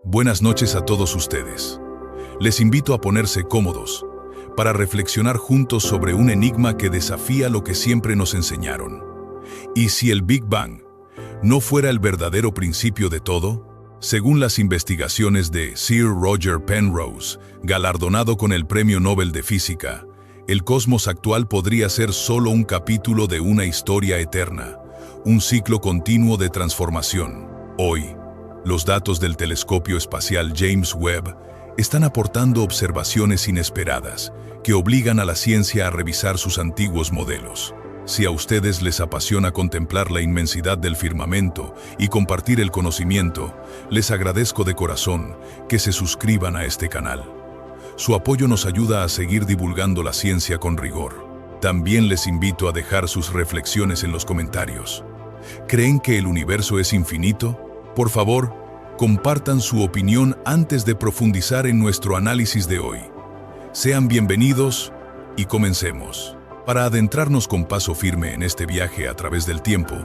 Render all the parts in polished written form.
Buenas noches a todos ustedes. Les invito a ponerse cómodos para reflexionar juntos sobre un enigma que desafía lo que siempre nos enseñaron. ¿Y si el Big Bang no fuera el verdadero principio de todo? Según las investigaciones de Sir Roger Penrose, galardonado con el Premio Nobel de Física, el cosmos actual podría ser solo un capítulo de una historia eterna, un ciclo continuo de transformación. Hoy, los datos del telescopio espacial James Webb están aportando observaciones inesperadas que obligan a la ciencia a revisar sus antiguos modelos. Si a ustedes les apasiona contemplar la inmensidad del firmamento y compartir el conocimiento, les agradezco de corazón que se suscriban a este canal. Su apoyo nos ayuda a seguir divulgando la ciencia con rigor. También les invito a dejar sus reflexiones en los comentarios. ¿Creen que el universo es infinito? Por favor, compartan su opinión antes de profundizar en nuestro análisis de hoy. Sean bienvenidos y comencemos. Para adentrarnos con paso firme en este viaje a través del tiempo,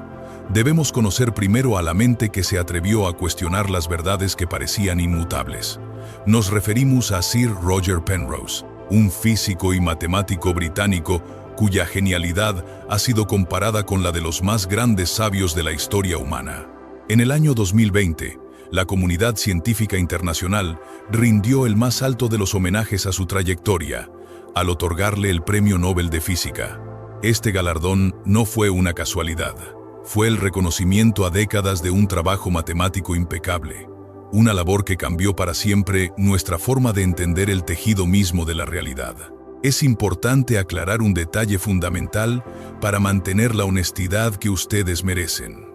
debemos conocer primero a la mente que se atrevió a cuestionar las verdades que parecían inmutables. Nos referimos a Sir Roger Penrose, un físico y matemático británico cuya genialidad ha sido comparada con la de los más grandes sabios de la historia humana. En el año 2020, la comunidad científica internacional rindió el más alto de los homenajes a su trayectoria, al otorgarle el Premio Nobel de Física. Este galardón no fue una casualidad, fue el reconocimiento a décadas de un trabajo matemático impecable, una labor que cambió para siempre nuestra forma de entender el tejido mismo de la realidad. Es importante aclarar un detalle fundamental para mantener la honestidad que ustedes merecen.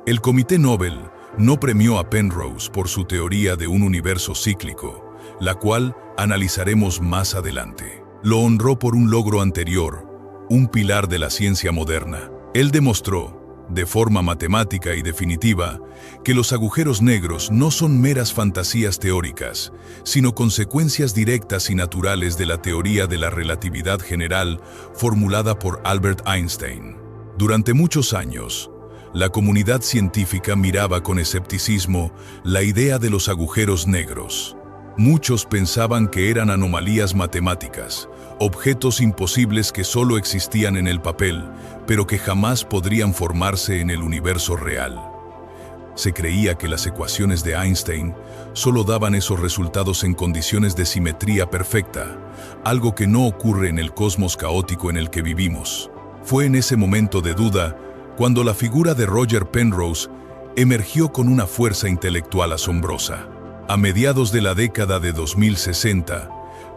El Comité Nobel no premió a Penrose por su teoría de un universo cíclico, la cual analizaremos más adelante. Lo honró por un logro anterior, un pilar de la ciencia moderna. Él demostró, de forma matemática y definitiva, que los agujeros negros no son meras fantasías teóricas, sino consecuencias directas y naturales de la teoría de la relatividad general formulada por Albert Einstein. Durante muchos años, la comunidad científica miraba con escepticismo la idea de los agujeros negros. Muchos pensaban que eran anomalías matemáticas, objetos imposibles que solo existían en el papel, pero que jamás podrían formarse en el universo real. Se creía que las ecuaciones de Einstein solo daban esos resultados en condiciones de simetría perfecta, algo que no ocurre en el cosmos caótico en el que vivimos. Fue en ese momento de duda cuando la figura de Roger Penrose emergió con una fuerza intelectual asombrosa. A mediados de la década de 2060,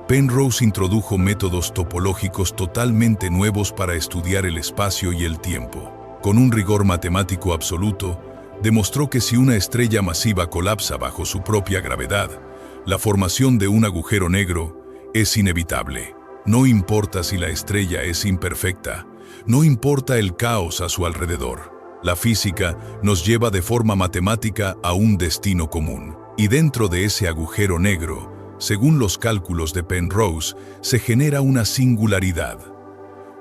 Penrose introdujo métodos topológicos totalmente nuevos para estudiar el espacio y el tiempo. Con un rigor matemático absoluto, demostró que si una estrella masiva colapsa bajo su propia gravedad, la formación de un agujero negro es inevitable. No importa si la estrella es imperfecta, no importa el caos a su alrededor. La física nos lleva de forma matemática a un destino común. Y dentro de ese agujero negro, según los cálculos de Penrose, se genera una singularidad.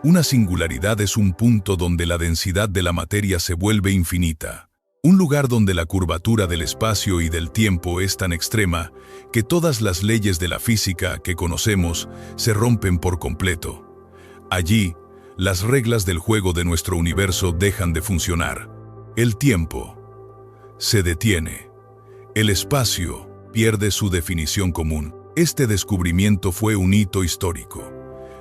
Una singularidad es un punto donde la densidad de la materia se vuelve infinita. Un lugar donde la curvatura del espacio y del tiempo es tan extrema que todas las leyes de la física que conocemos se rompen por completo. Allí, las reglas del juego de nuestro universo dejan de funcionar. El tiempo se detiene. El espacio pierde su definición común. Este descubrimiento fue un hito histórico.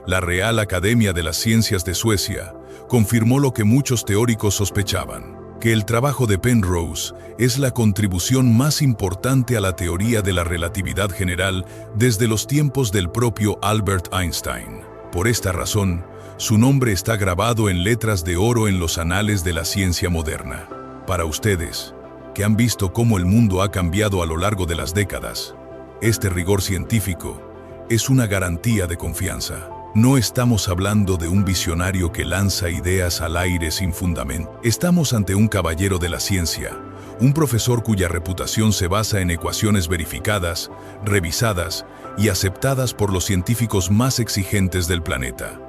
La Real Academia de las Ciencias de Suecia confirmó lo que muchos teóricos sospechaban, que el trabajo de Penrose es la contribución más importante a la teoría de la relatividad general desde los tiempos del propio Albert Einstein. Por esta razón, su nombre está grabado en letras de oro en los anales de la ciencia moderna. Para ustedes, que han visto cómo el mundo ha cambiado a lo largo de las décadas, este rigor científico es una garantía de confianza. No estamos hablando de un visionario que lanza ideas al aire sin fundamento. Estamos ante un caballero de la ciencia, un profesor cuya reputación se basa en ecuaciones verificadas, revisadas y aceptadas por los científicos más exigentes del planeta.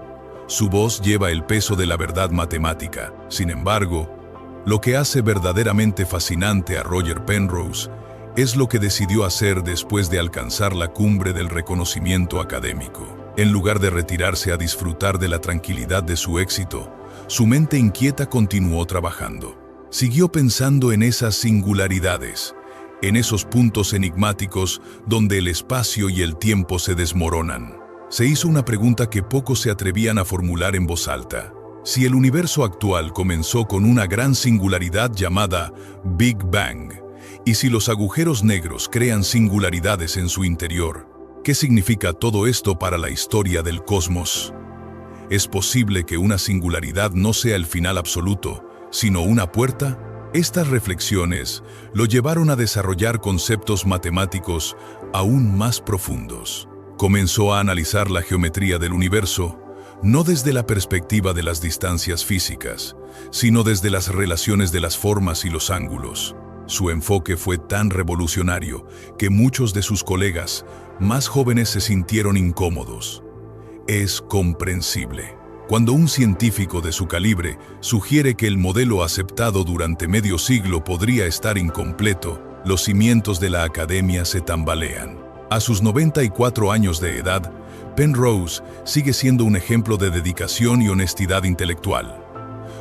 Su voz lleva el peso de la verdad matemática. Sin embargo, lo que hace verdaderamente fascinante a Roger Penrose Es lo que decidió hacer después de alcanzar la cumbre del reconocimiento académico. En lugar de retirarse a disfrutar de la tranquilidad de su éxito, su mente inquieta continuó trabajando. Siguió pensando en esas singularidades, en esos puntos enigmáticos donde el espacio y el tiempo se desmoronan. Se hizo una pregunta que pocos se atrevían a formular en voz alta. Si el universo actual comenzó con una gran singularidad llamada Big Bang, y si los agujeros negros crean singularidades en su interior, ¿qué significa todo esto para la historia del cosmos? ¿Es posible que una singularidad no sea el final absoluto, sino una puerta? Estas reflexiones lo llevaron a desarrollar conceptos matemáticos aún más profundos. Comenzó a analizar la geometría del universo, no desde la perspectiva de las distancias físicas, sino desde las relaciones de las formas y los ángulos. Su enfoque fue tan revolucionario que muchos de sus colegas más jóvenes se sintieron incómodos. Es comprensible. Cuando un científico de su calibre sugiere que el modelo aceptado durante medio siglo podría estar incompleto, los cimientos de la academia se tambalean. A sus 94 años de edad, Penrose sigue siendo un ejemplo de dedicación y honestidad intelectual.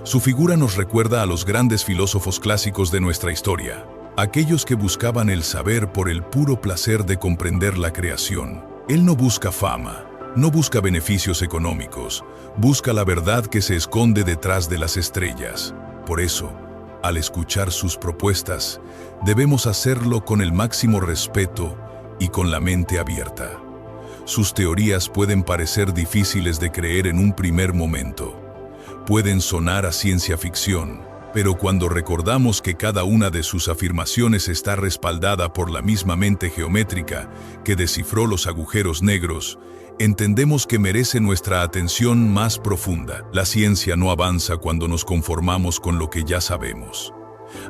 Su figura nos recuerda a los grandes filósofos clásicos de nuestra historia, aquellos que buscaban el saber por el puro placer de comprender la creación. Él no busca fama, no busca beneficios económicos, busca la verdad que se esconde detrás de las estrellas. Por eso, al escuchar sus propuestas, debemos hacerlo con el máximo respeto y con la mente abierta. Sus teorías pueden parecer difíciles de creer en un primer momento. Pueden sonar a ciencia ficción, pero cuando recordamos que cada una de sus afirmaciones está respaldada por la misma mente geométrica que descifró los agujeros negros, entendemos que merece nuestra atención más profunda. La ciencia no avanza cuando nos conformamos con lo que ya sabemos.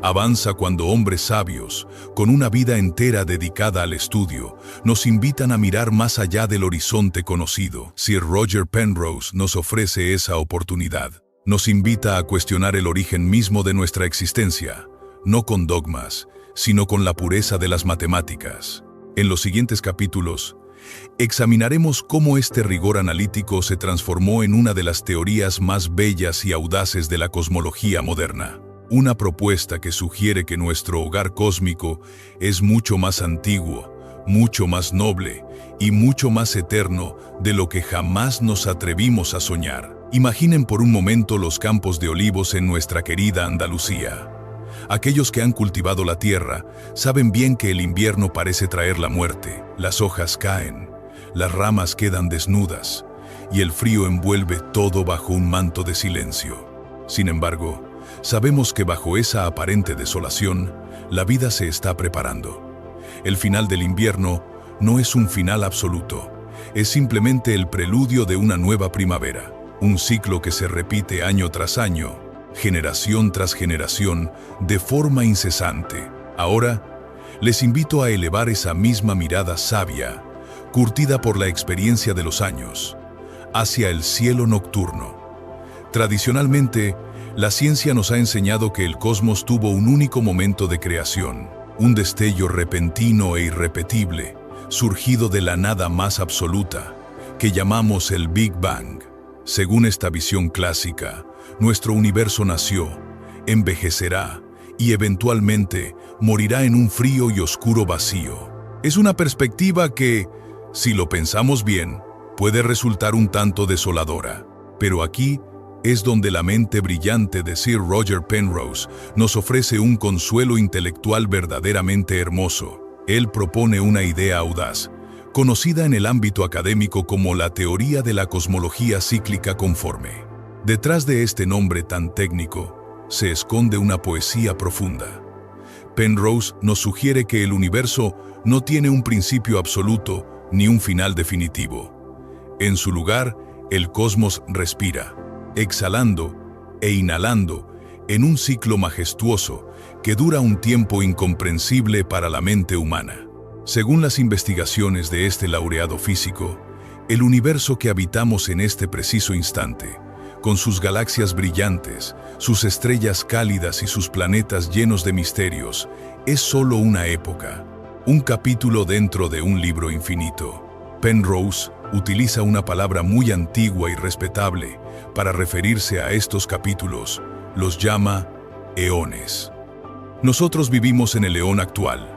Avanza cuando hombres sabios, con una vida entera dedicada al estudio, nos invitan a mirar más allá del horizonte conocido. Sir Roger Penrose nos ofrece esa oportunidad. Nos invita a cuestionar el origen mismo de nuestra existencia, no con dogmas, sino con la pureza de las matemáticas. En los siguientes capítulos, examinaremos cómo este rigor analítico se transformó en una de las teorías más bellas y audaces de la cosmología moderna. Una propuesta que sugiere que nuestro hogar cósmico es mucho más antiguo, mucho más noble y mucho más eterno de lo que jamás nos atrevimos a soñar. Imaginen por un momento los campos de olivos en nuestra querida Andalucía. Aquellos que han cultivado la tierra saben bien que el invierno parece traer la muerte. Las hojas caen, las ramas quedan desnudas y el frío envuelve todo bajo un manto de silencio. Sin embargo, sabemos que bajo esa aparente desolación, la vida se está preparando. El final del invierno no es un final absoluto, es simplemente el preludio de una nueva primavera, un ciclo que se repite año tras año, generación tras generación, de forma incesante. Ahora, les invito a elevar esa misma mirada sabia, curtida por la experiencia de los años, hacia el cielo nocturno. Tradicionalmente, la ciencia nos ha enseñado que el cosmos tuvo un único momento de creación, un destello repentino e irrepetible, surgido de la nada más absoluta, que llamamos el Big Bang. Según esta visión clásica, nuestro universo nació, envejecerá y eventualmente morirá en un frío y oscuro vacío. Es una perspectiva que, si lo pensamos bien, puede resultar un tanto desoladora, pero aquí es donde la mente brillante de Sir Roger Penrose nos ofrece un consuelo intelectual verdaderamente hermoso. Él propone una idea audaz, conocida en el ámbito académico como la teoría de la cosmología cíclica conforme. Detrás de este nombre tan técnico, se esconde una poesía profunda. Penrose nos sugiere que el universo no tiene un principio absoluto ni un final definitivo. En su lugar, el cosmos respira, exhalando e inhalando en un ciclo majestuoso que dura un tiempo incomprensible para la mente humana. Según las investigaciones de este laureado físico, el universo que habitamos en este preciso instante, con sus galaxias brillantes, sus estrellas cálidas y sus planetas llenos de misterios, es solo una época, Un capítulo dentro de un libro infinito. Penrose utiliza una palabra muy antigua y respetable para referirse a estos capítulos. Los llama eones. Nosotros vivimos en el eón actual,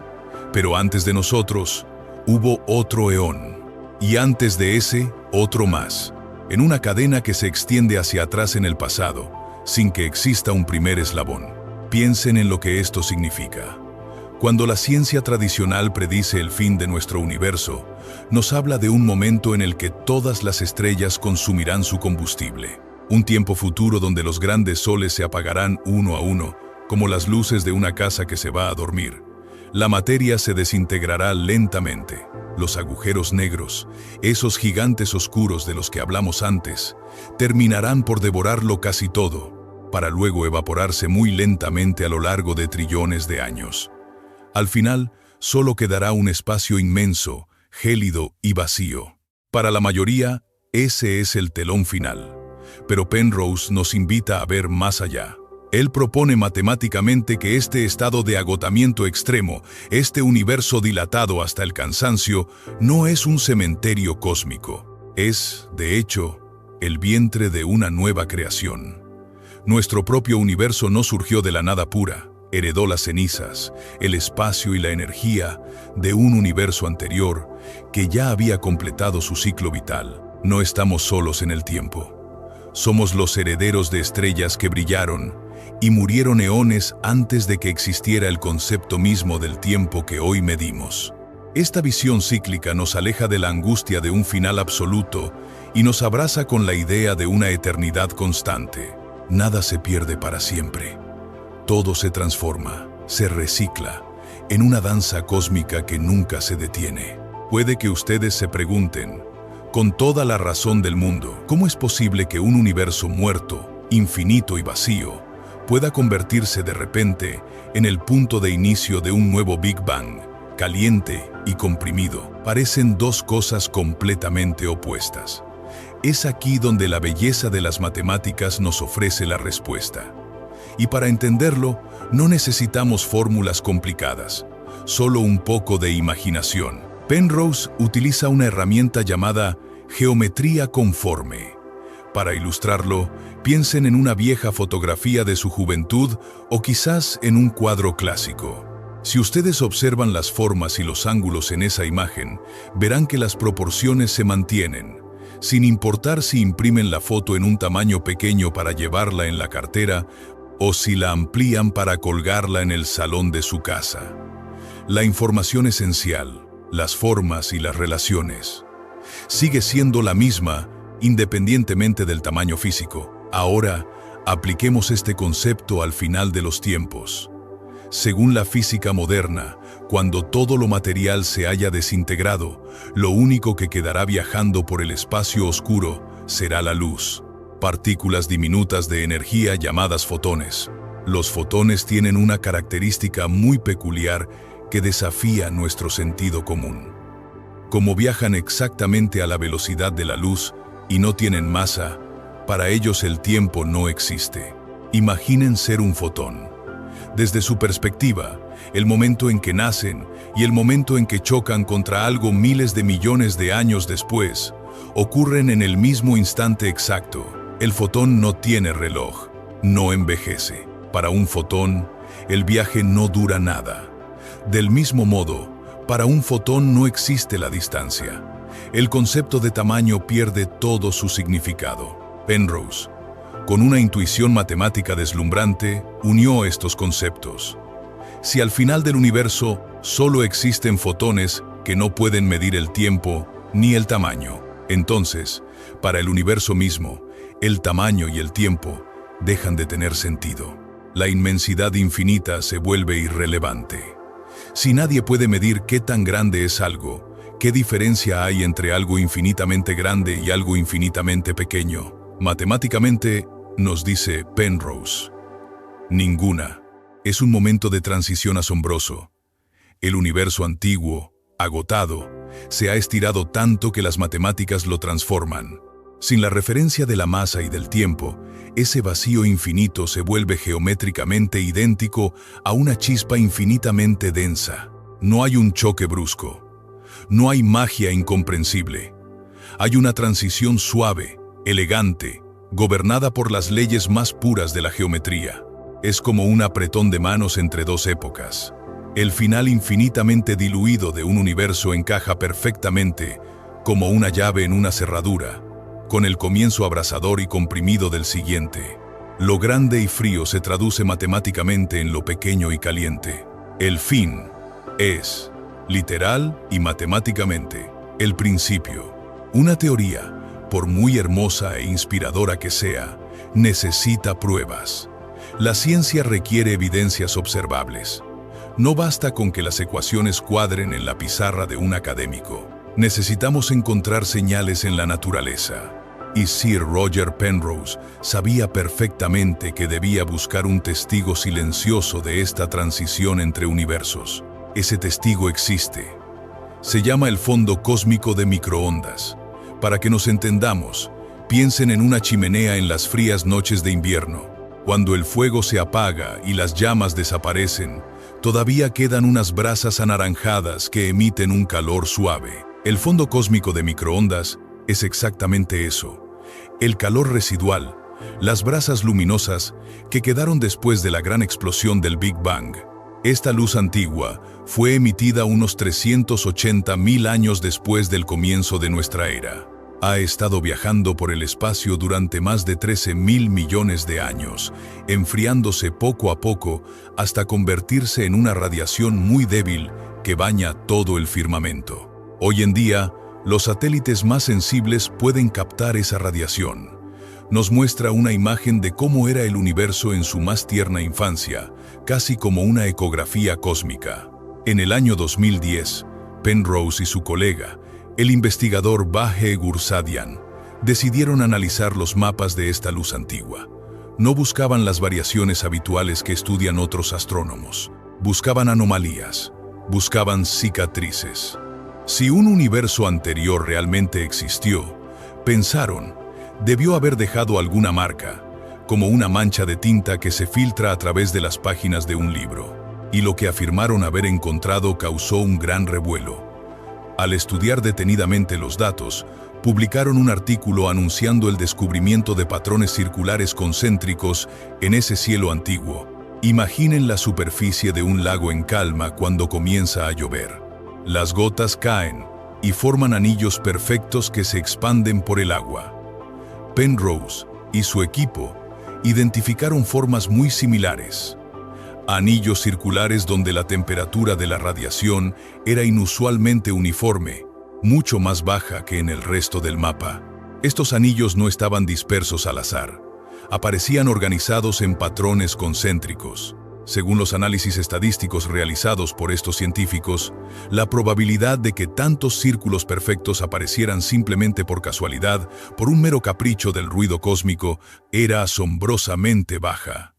pero antes de nosotros hubo otro eón, y antes de ese, otro más, en una cadena que se extiende hacia atrás en el pasado, sin que exista un primer eslabón. Piensen en lo que esto significa. Cuando la ciencia tradicional predice el fin de nuestro universo, nos habla de un momento en el que todas las estrellas consumirán su combustible. Un tiempo futuro donde los grandes soles se apagarán uno a uno, como las luces de una casa que se va a dormir. La materia se desintegrará lentamente. Los agujeros negros, esos gigantes oscuros de los que hablamos antes, terminarán por devorarlo casi todo, para luego evaporarse muy lentamente a lo largo de trillones de años. Al final, solo quedará un espacio inmenso, gélido y vacío. Para la mayoría, ese es el telón final. Pero Penrose nos invita a ver más allá. Él propone matemáticamente que este estado de agotamiento extremo, este universo dilatado hasta el cansancio, no es un cementerio cósmico. Es, de hecho, el vientre de una nueva creación. Nuestro propio universo no surgió de la nada pura. Heredó las cenizas, el espacio y la energía de un universo anterior que ya había completado su ciclo vital. No estamos solos en el tiempo. Somos los herederos de estrellas que brillaron y murieron eones antes de que existiera el concepto mismo del tiempo que hoy medimos. Esta visión cíclica nos aleja de la angustia de un final absoluto y nos abraza con la idea de una eternidad constante. Nada se pierde para siempre. Todo se transforma, se recicla, en una danza cósmica que nunca se detiene. Puede que ustedes se pregunten, con toda la razón del mundo, ¿cómo es posible que un universo muerto, infinito y vacío, pueda convertirse de repente en el punto de inicio de un nuevo Big Bang, caliente y comprimido? Parecen dos cosas completamente opuestas. Es aquí donde la belleza de las matemáticas nos ofrece la respuesta. Y para entenderlo, no necesitamos fórmulas complicadas, solo un poco de imaginación. Penrose utiliza una herramienta llamada geometría conforme. Para ilustrarlo, piensen en una vieja fotografía de su juventud o quizás en un cuadro clásico. Si ustedes observan las formas y los ángulos en esa imagen, verán que las proporciones se mantienen, sin importar si imprimen la foto en un tamaño pequeño para llevarla en la cartera o si la amplían para colgarla en el salón de su casa. La información esencial, las formas y las relaciones, sigue siendo la misma independientemente del tamaño físico. Ahora, apliquemos este concepto al final de los tiempos. Según la física moderna, cuando todo lo material se haya desintegrado, lo único que quedará viajando por el espacio oscuro será la luz. Partículas diminutas de energía llamadas fotones. Los fotones tienen una característica muy peculiar que desafía nuestro sentido común. Como viajan exactamente a la velocidad de la luz y no tienen masa, para ellos el tiempo no existe. Imaginen ser un fotón. Desde su perspectiva, el momento en que nacen y el momento en que chocan contra algo miles de millones de años después, ocurren en el mismo instante exacto. El fotón no tiene reloj, no envejece. Para un fotón, el viaje no dura nada. Del mismo modo, para un fotón no existe la distancia. El concepto de tamaño pierde todo su significado. Penrose, con una intuición matemática deslumbrante, unió estos conceptos. Si al final del universo solo existen fotones que no pueden medir el tiempo ni el tamaño, entonces, para el universo mismo, el tamaño y el tiempo dejan de tener sentido. La inmensidad infinita se vuelve irrelevante. Si nadie puede medir qué tan grande es algo, ¿qué diferencia hay entre algo infinitamente grande y algo infinitamente pequeño? Matemáticamente, nos dice Penrose, ninguna. Es un momento de transición asombroso. El universo antiguo, agotado, se ha estirado tanto que las matemáticas lo transforman. Sin la referencia de la masa y del tiempo, ese vacío infinito se vuelve geométricamente idéntico a una chispa infinitamente densa. No hay un choque brusco. No hay magia incomprensible. Hay una transición suave, elegante, gobernada por las leyes más puras de la geometría. Es como un apretón de manos entre dos épocas. El final infinitamente diluido de un universo encaja perfectamente, como una llave en una cerradura, con el comienzo abrasador y comprimido del siguiente. Lo grande y frío se traduce matemáticamente en lo pequeño y caliente. El fin es, literal y matemáticamente, el principio. Una teoría, por muy hermosa e inspiradora que sea, necesita pruebas. La ciencia requiere evidencias observables. No basta con que las ecuaciones cuadren en la pizarra de un académico. Necesitamos encontrar señales en la naturaleza. Y Sir Roger Penrose sabía perfectamente que debía buscar un testigo silencioso de esta transición entre universos. Ese testigo existe. Se llama el fondo cósmico de microondas. Para que nos entendamos, piensen en una chimenea en las frías noches de invierno. Cuando el fuego se apaga y las llamas desaparecen, todavía quedan unas brasas anaranjadas que emiten un calor suave. El fondo cósmico de microondas es exactamente eso. El calor residual, las brasas luminosas que quedaron después de la gran explosión del Big Bang. Esta luz antigua fue emitida unos 380.000 años después del comienzo de nuestra era. Ha estado viajando por el espacio durante más de 13.000 millones de años, enfriándose poco a poco hasta convertirse en una radiación muy débil que baña todo el firmamento. Hoy en día, los satélites más sensibles pueden captar esa radiación. Nos muestra una imagen de cómo era el universo en su más tierna infancia, casi como una ecografía cósmica. En el año 2010, Penrose y su colega, el investigador Vahe Gursadian, decidieron analizar los mapas de esta luz antigua. No buscaban las variaciones habituales que estudian otros astrónomos. Buscaban anomalías, buscaban cicatrices. Si un universo anterior realmente existió, pensaron, debió haber dejado alguna marca, como una mancha de tinta que se filtra a través de las páginas de un libro. Y lo que afirmaron haber encontrado causó un gran revuelo. Al estudiar detenidamente los datos, publicaron un artículo anunciando el descubrimiento de patrones circulares concéntricos en ese cielo antiguo. Imaginen la superficie de un lago en calma cuando comienza a llover. Las gotas caen y forman anillos perfectos que se expanden por el agua. Penrose y su equipo identificaron formas muy similares. Anillos circulares donde la temperatura de la radiación era inusualmente uniforme, mucho más baja que en el resto del mapa. Estos anillos no estaban dispersos al azar. Aparecían organizados en patrones concéntricos. Según los análisis estadísticos realizados por estos científicos, la probabilidad de que tantos círculos perfectos aparecieran simplemente por casualidad, por un mero capricho del ruido cósmico, era asombrosamente baja.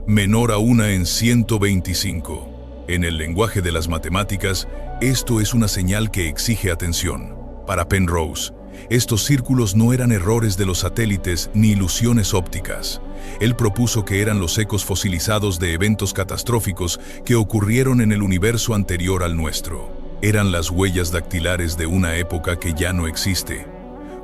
Menor a 1 en 125. En el lenguaje de las matemáticas, esto es una señal que exige atención. Para Penrose, estos círculos no eran errores de los satélites ni ilusiones ópticas. Él propuso que eran los ecos fosilizados de eventos catastróficos que ocurrieron en el universo anterior al nuestro. Eran las huellas dactilares de una época que ya no existe,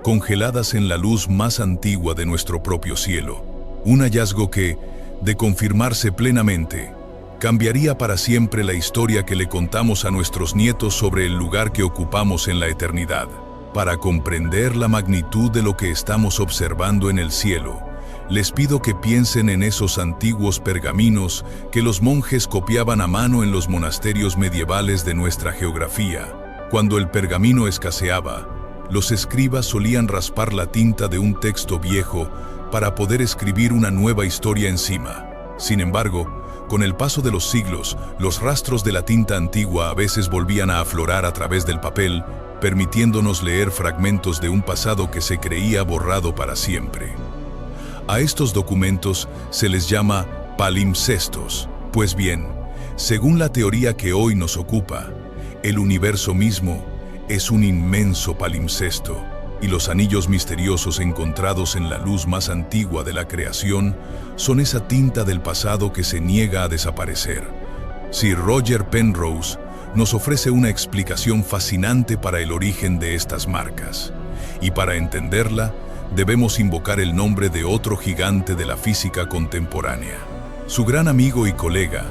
congeladas en la luz más antigua de nuestro propio cielo. Un hallazgo que, de confirmarse plenamente, cambiaría para siempre la historia que le contamos a nuestros nietos sobre el lugar que ocupamos en la eternidad. Para comprender la magnitud de lo que estamos observando en el cielo, les pido que piensen en esos antiguos pergaminos que los monjes copiaban a mano en los monasterios medievales de nuestra geografía. Cuando el pergamino escaseaba, los escribas solían raspar la tinta de un texto viejo para poder escribir una nueva historia encima. Sin embargo, con el paso de los siglos, los rastros de la tinta antigua a veces volvían a aflorar a través del papel, permitiéndonos leer fragmentos de un pasado que se creía borrado para siempre. A estos documentos se les llama palimpsestos. Pues bien, según la teoría que hoy nos ocupa, el universo mismo es un inmenso palimpsesto, y los anillos misteriosos encontrados en la luz más antigua de la creación son esa tinta del pasado que se niega a desaparecer. Sir Roger Penrose nos ofrece una explicación fascinante para el origen de estas marcas. Y para entenderla, debemos invocar el nombre de otro gigante de la física contemporánea. Su gran amigo y colega,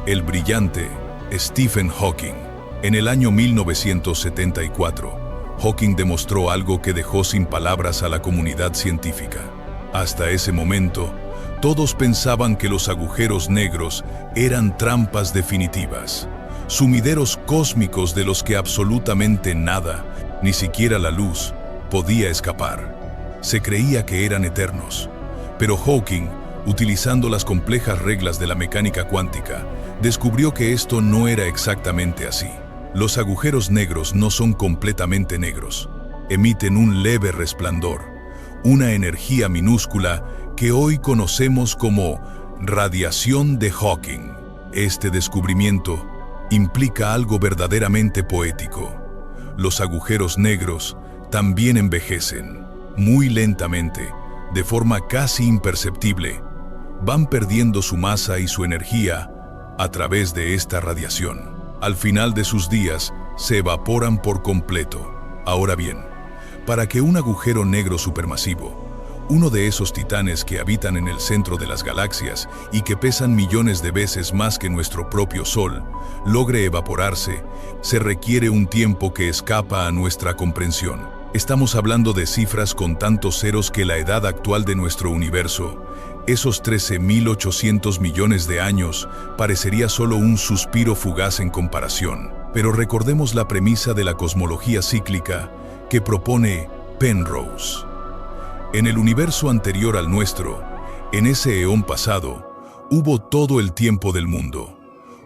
el brillante Stephen Hawking. En el año 1974, Hawking demostró algo que dejó sin palabras a la comunidad científica. Hasta ese momento, todos pensaban que los agujeros negros eran trampas definitivas, sumideros cósmicos de los que absolutamente nada, ni siquiera la luz, podía escapar. Se creía que eran eternos, pero Hawking, utilizando las complejas reglas de la mecánica cuántica, descubrió que esto no era exactamente así. Los agujeros negros no son completamente negros, emiten un leve resplandor, una energía minúscula que hoy conocemos como radiación de Hawking. Este descubrimiento implica algo verdaderamente poético. Los agujeros negros también envejecen, muy lentamente, de forma casi imperceptible. Van perdiendo su masa y su energía a través de esta radiación. Al final de sus días, se evaporan por completo. Ahora bien, para que un agujero negro supermasivo, uno de esos titanes que habitan en el centro de las galaxias y que pesan millones de veces más que nuestro propio Sol, logre evaporarse, se requiere un tiempo que escapa a nuestra comprensión. Estamos hablando de cifras con tantos ceros que la edad actual de nuestro universo, esos 13.800 millones de años, parecería solo un suspiro fugaz en comparación. Pero recordemos la premisa de la cosmología cíclica que propone Penrose. En el universo anterior al nuestro, en ese eón pasado, hubo todo el tiempo del mundo.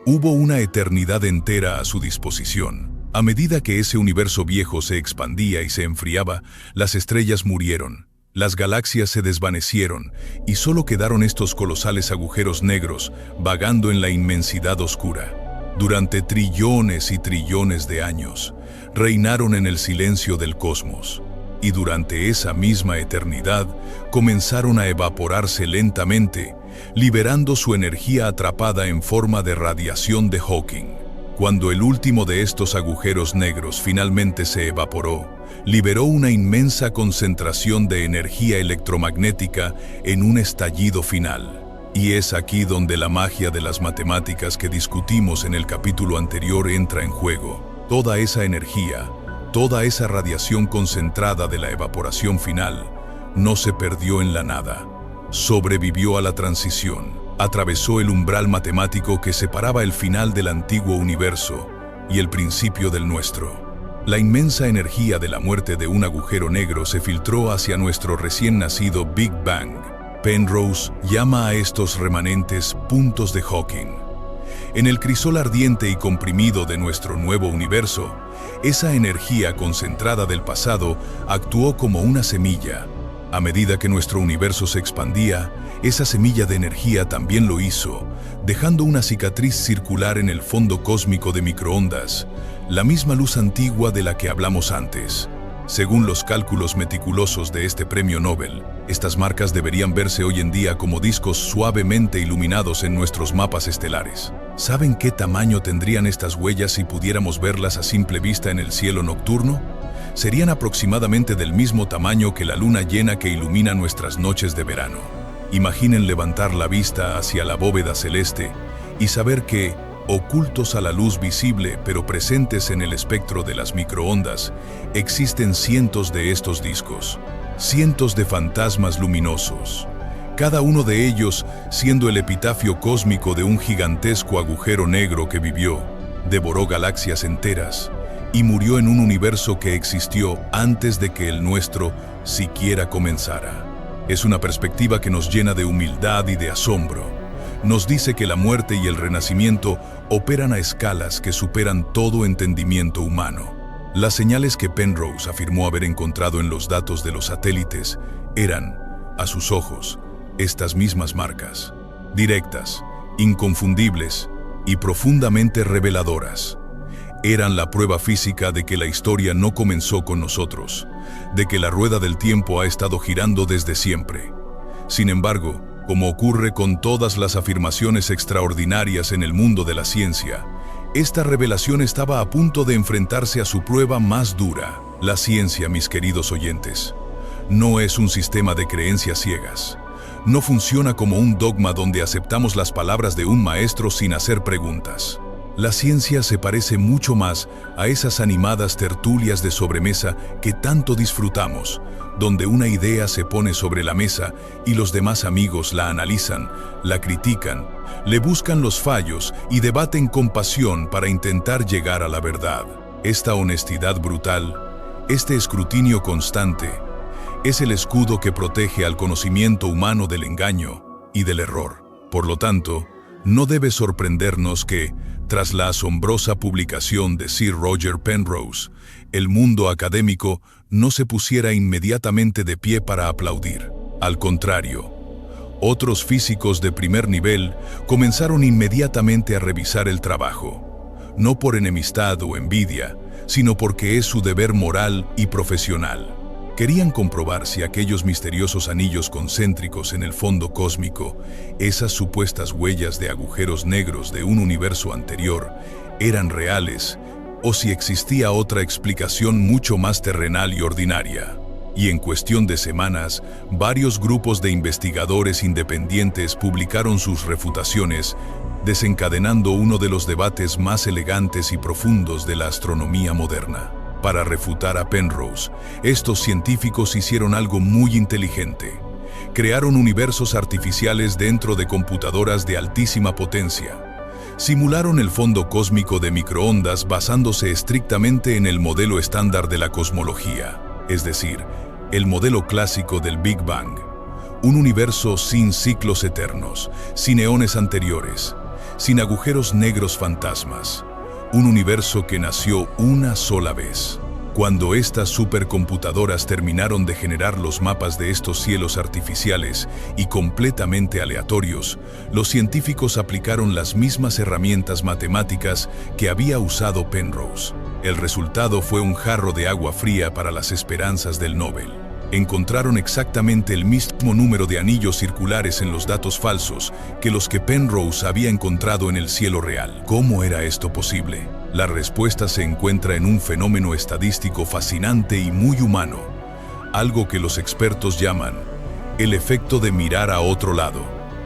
Hubo una eternidad entera a su disposición. A medida que ese universo viejo se expandía y se enfriaba, las estrellas murieron, las galaxias se desvanecieron y solo quedaron estos colosales agujeros negros vagando en la inmensidad oscura. Durante trillones y trillones de años, reinaron en el silencio del cosmos. Y durante esa misma eternidad, comenzaron a evaporarse lentamente, liberando su energía atrapada en forma de radiación de Hawking. Cuando el último de estos agujeros negros finalmente se evaporó, liberó una inmensa concentración de energía electromagnética en un estallido final. Y es aquí donde la magia de las matemáticas que discutimos en el capítulo anterior entra en juego. Toda esa energía, toda esa radiación concentrada de la evaporación final, no se perdió en la nada. Sobrevivió a la transición, atravesó el umbral matemático que separaba el final del antiguo universo y el principio del nuestro. La inmensa energía de la muerte de un agujero negro se filtró hacia nuestro recién nacido Big Bang. Penrose llama a estos remanentes puntos de Hawking. En el crisol ardiente y comprimido de nuestro nuevo universo, esa energía concentrada del pasado actuó como una semilla. A medida que nuestro universo se expandía, esa semilla de energía también lo hizo, dejando una cicatriz circular en el fondo cósmico de microondas, la misma luz antigua de la que hablamos antes. Según los cálculos meticulosos de este premio Nobel, estas marcas deberían verse hoy en día como discos suavemente iluminados en nuestros mapas estelares. ¿Saben qué tamaño tendrían estas huellas si pudiéramos verlas a simple vista en el cielo nocturno? Serían aproximadamente del mismo tamaño que la luna llena que ilumina nuestras noches de verano. Imaginen levantar la vista hacia la bóveda celeste y saber que, ocultos a la luz visible pero presentes en el espectro de las microondas, existen cientos de estos discos, cientos de fantasmas luminosos, cada uno de ellos siendo el epitafio cósmico de un gigantesco agujero negro que vivió, devoró galaxias enteras y murió en un universo que existió antes de que el nuestro siquiera comenzara. Es una perspectiva que nos llena de humildad y de asombro. Nos dice que la muerte y el renacimiento operan a escalas que superan todo entendimiento humano. Las señales que Penrose afirmó haber encontrado en los datos de los satélites eran, a sus ojos, estas mismas marcas, directas, inconfundibles y profundamente reveladoras. Eran la prueba física de que la historia no comenzó con nosotros, de que la rueda del tiempo ha estado girando desde siempre. Sin embargo, como ocurre con todas las afirmaciones extraordinarias en el mundo de la ciencia, Esta revelación estaba a punto de enfrentarse a su prueba más dura. La ciencia, mis queridos oyentes, no es un sistema de creencias ciegas. No funciona como un dogma donde aceptamos las palabras de un maestro sin hacer preguntas. La ciencia se parece mucho más a esas animadas tertulias de sobremesa que tanto disfrutamos, donde una idea se pone sobre la mesa y los demás amigos la analizan, la critican, le buscan los fallos y debaten con pasión para intentar llegar a la verdad. Esta honestidad brutal, este escrutinio constante, es el escudo que protege al conocimiento humano del engaño y del error. Por lo tanto, no debe sorprendernos que, tras la asombrosa publicación de Sir Roger Penrose, el mundo académico no se pusiera inmediatamente de pie para aplaudir. Al contrario, otros físicos de primer nivel comenzaron inmediatamente a revisar el trabajo, no por enemistad o envidia, sino porque es su deber moral y profesional. Querían comprobar si aquellos misteriosos anillos concéntricos en el fondo cósmico, esas supuestas huellas de agujeros negros de un universo anterior, eran reales o si existía otra explicación mucho más terrenal y ordinaria. Y en cuestión de semanas, varios grupos de investigadores independientes publicaron sus refutaciones, desencadenando uno de los debates más elegantes y profundos de la astronomía moderna. Para refutar a Penrose, estos científicos hicieron algo muy inteligente. Crearon universos artificiales dentro de computadoras de altísima potencia. Simularon el fondo cósmico de microondas basándose estrictamente en el modelo estándar de la cosmología, es decir, el modelo clásico del Big Bang. Un universo sin ciclos eternos, sin eones anteriores, sin agujeros negros fantasmas. Un universo que nació una sola vez. Cuando estas supercomputadoras terminaron de generar los mapas de estos cielos artificiales y completamente aleatorios, los científicos aplicaron las mismas herramientas matemáticas que había usado Penrose. El resultado fue un jarro de agua fría para las esperanzas del Nobel. Encontraron exactamente el mismo número de anillos circulares en los datos falsos que los que Penrose había encontrado en el cielo real. ¿Cómo era esto posible? La respuesta se encuentra en un fenómeno estadístico fascinante y muy humano, algo que los expertos llaman el efecto de mirar a otro lado.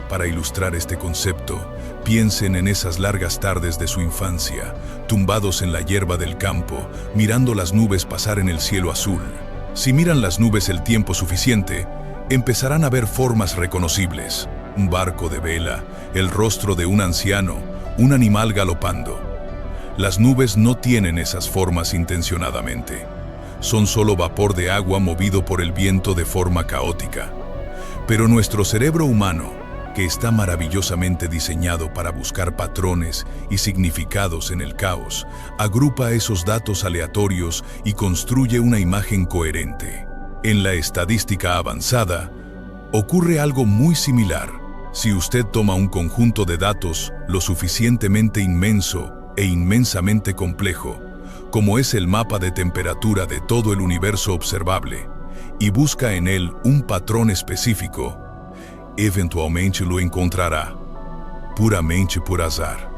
Para ilustrar este concepto, piensen en esas largas tardes de su infancia, tumbados en la hierba del campo, mirando las nubes pasar en el cielo azul. Si miran las nubes el tiempo suficiente, empezarán a ver formas reconocibles. Un barco de vela, el rostro de un anciano, un animal galopando. Las nubes no tienen esas formas intencionadamente. Son solo vapor de agua movido por el viento de forma caótica. Pero nuestro cerebro humano, que está maravillosamente diseñado para buscar patrones y significados en el caos, agrupa esos datos aleatorios y construye una imagen coherente. En la estadística avanzada, ocurre algo muy similar. Si usted toma un conjunto de datos lo suficientemente inmenso e inmensamente complejo, como es el mapa de temperatura de todo el universo observable, y busca en él un patrón específico, eventualmente lo encontrará, puramente por azar.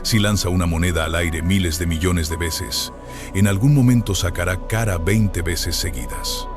Si lanza una moneda al aire miles de millones de veces, en algún momento sacará cara 20 veces seguidas.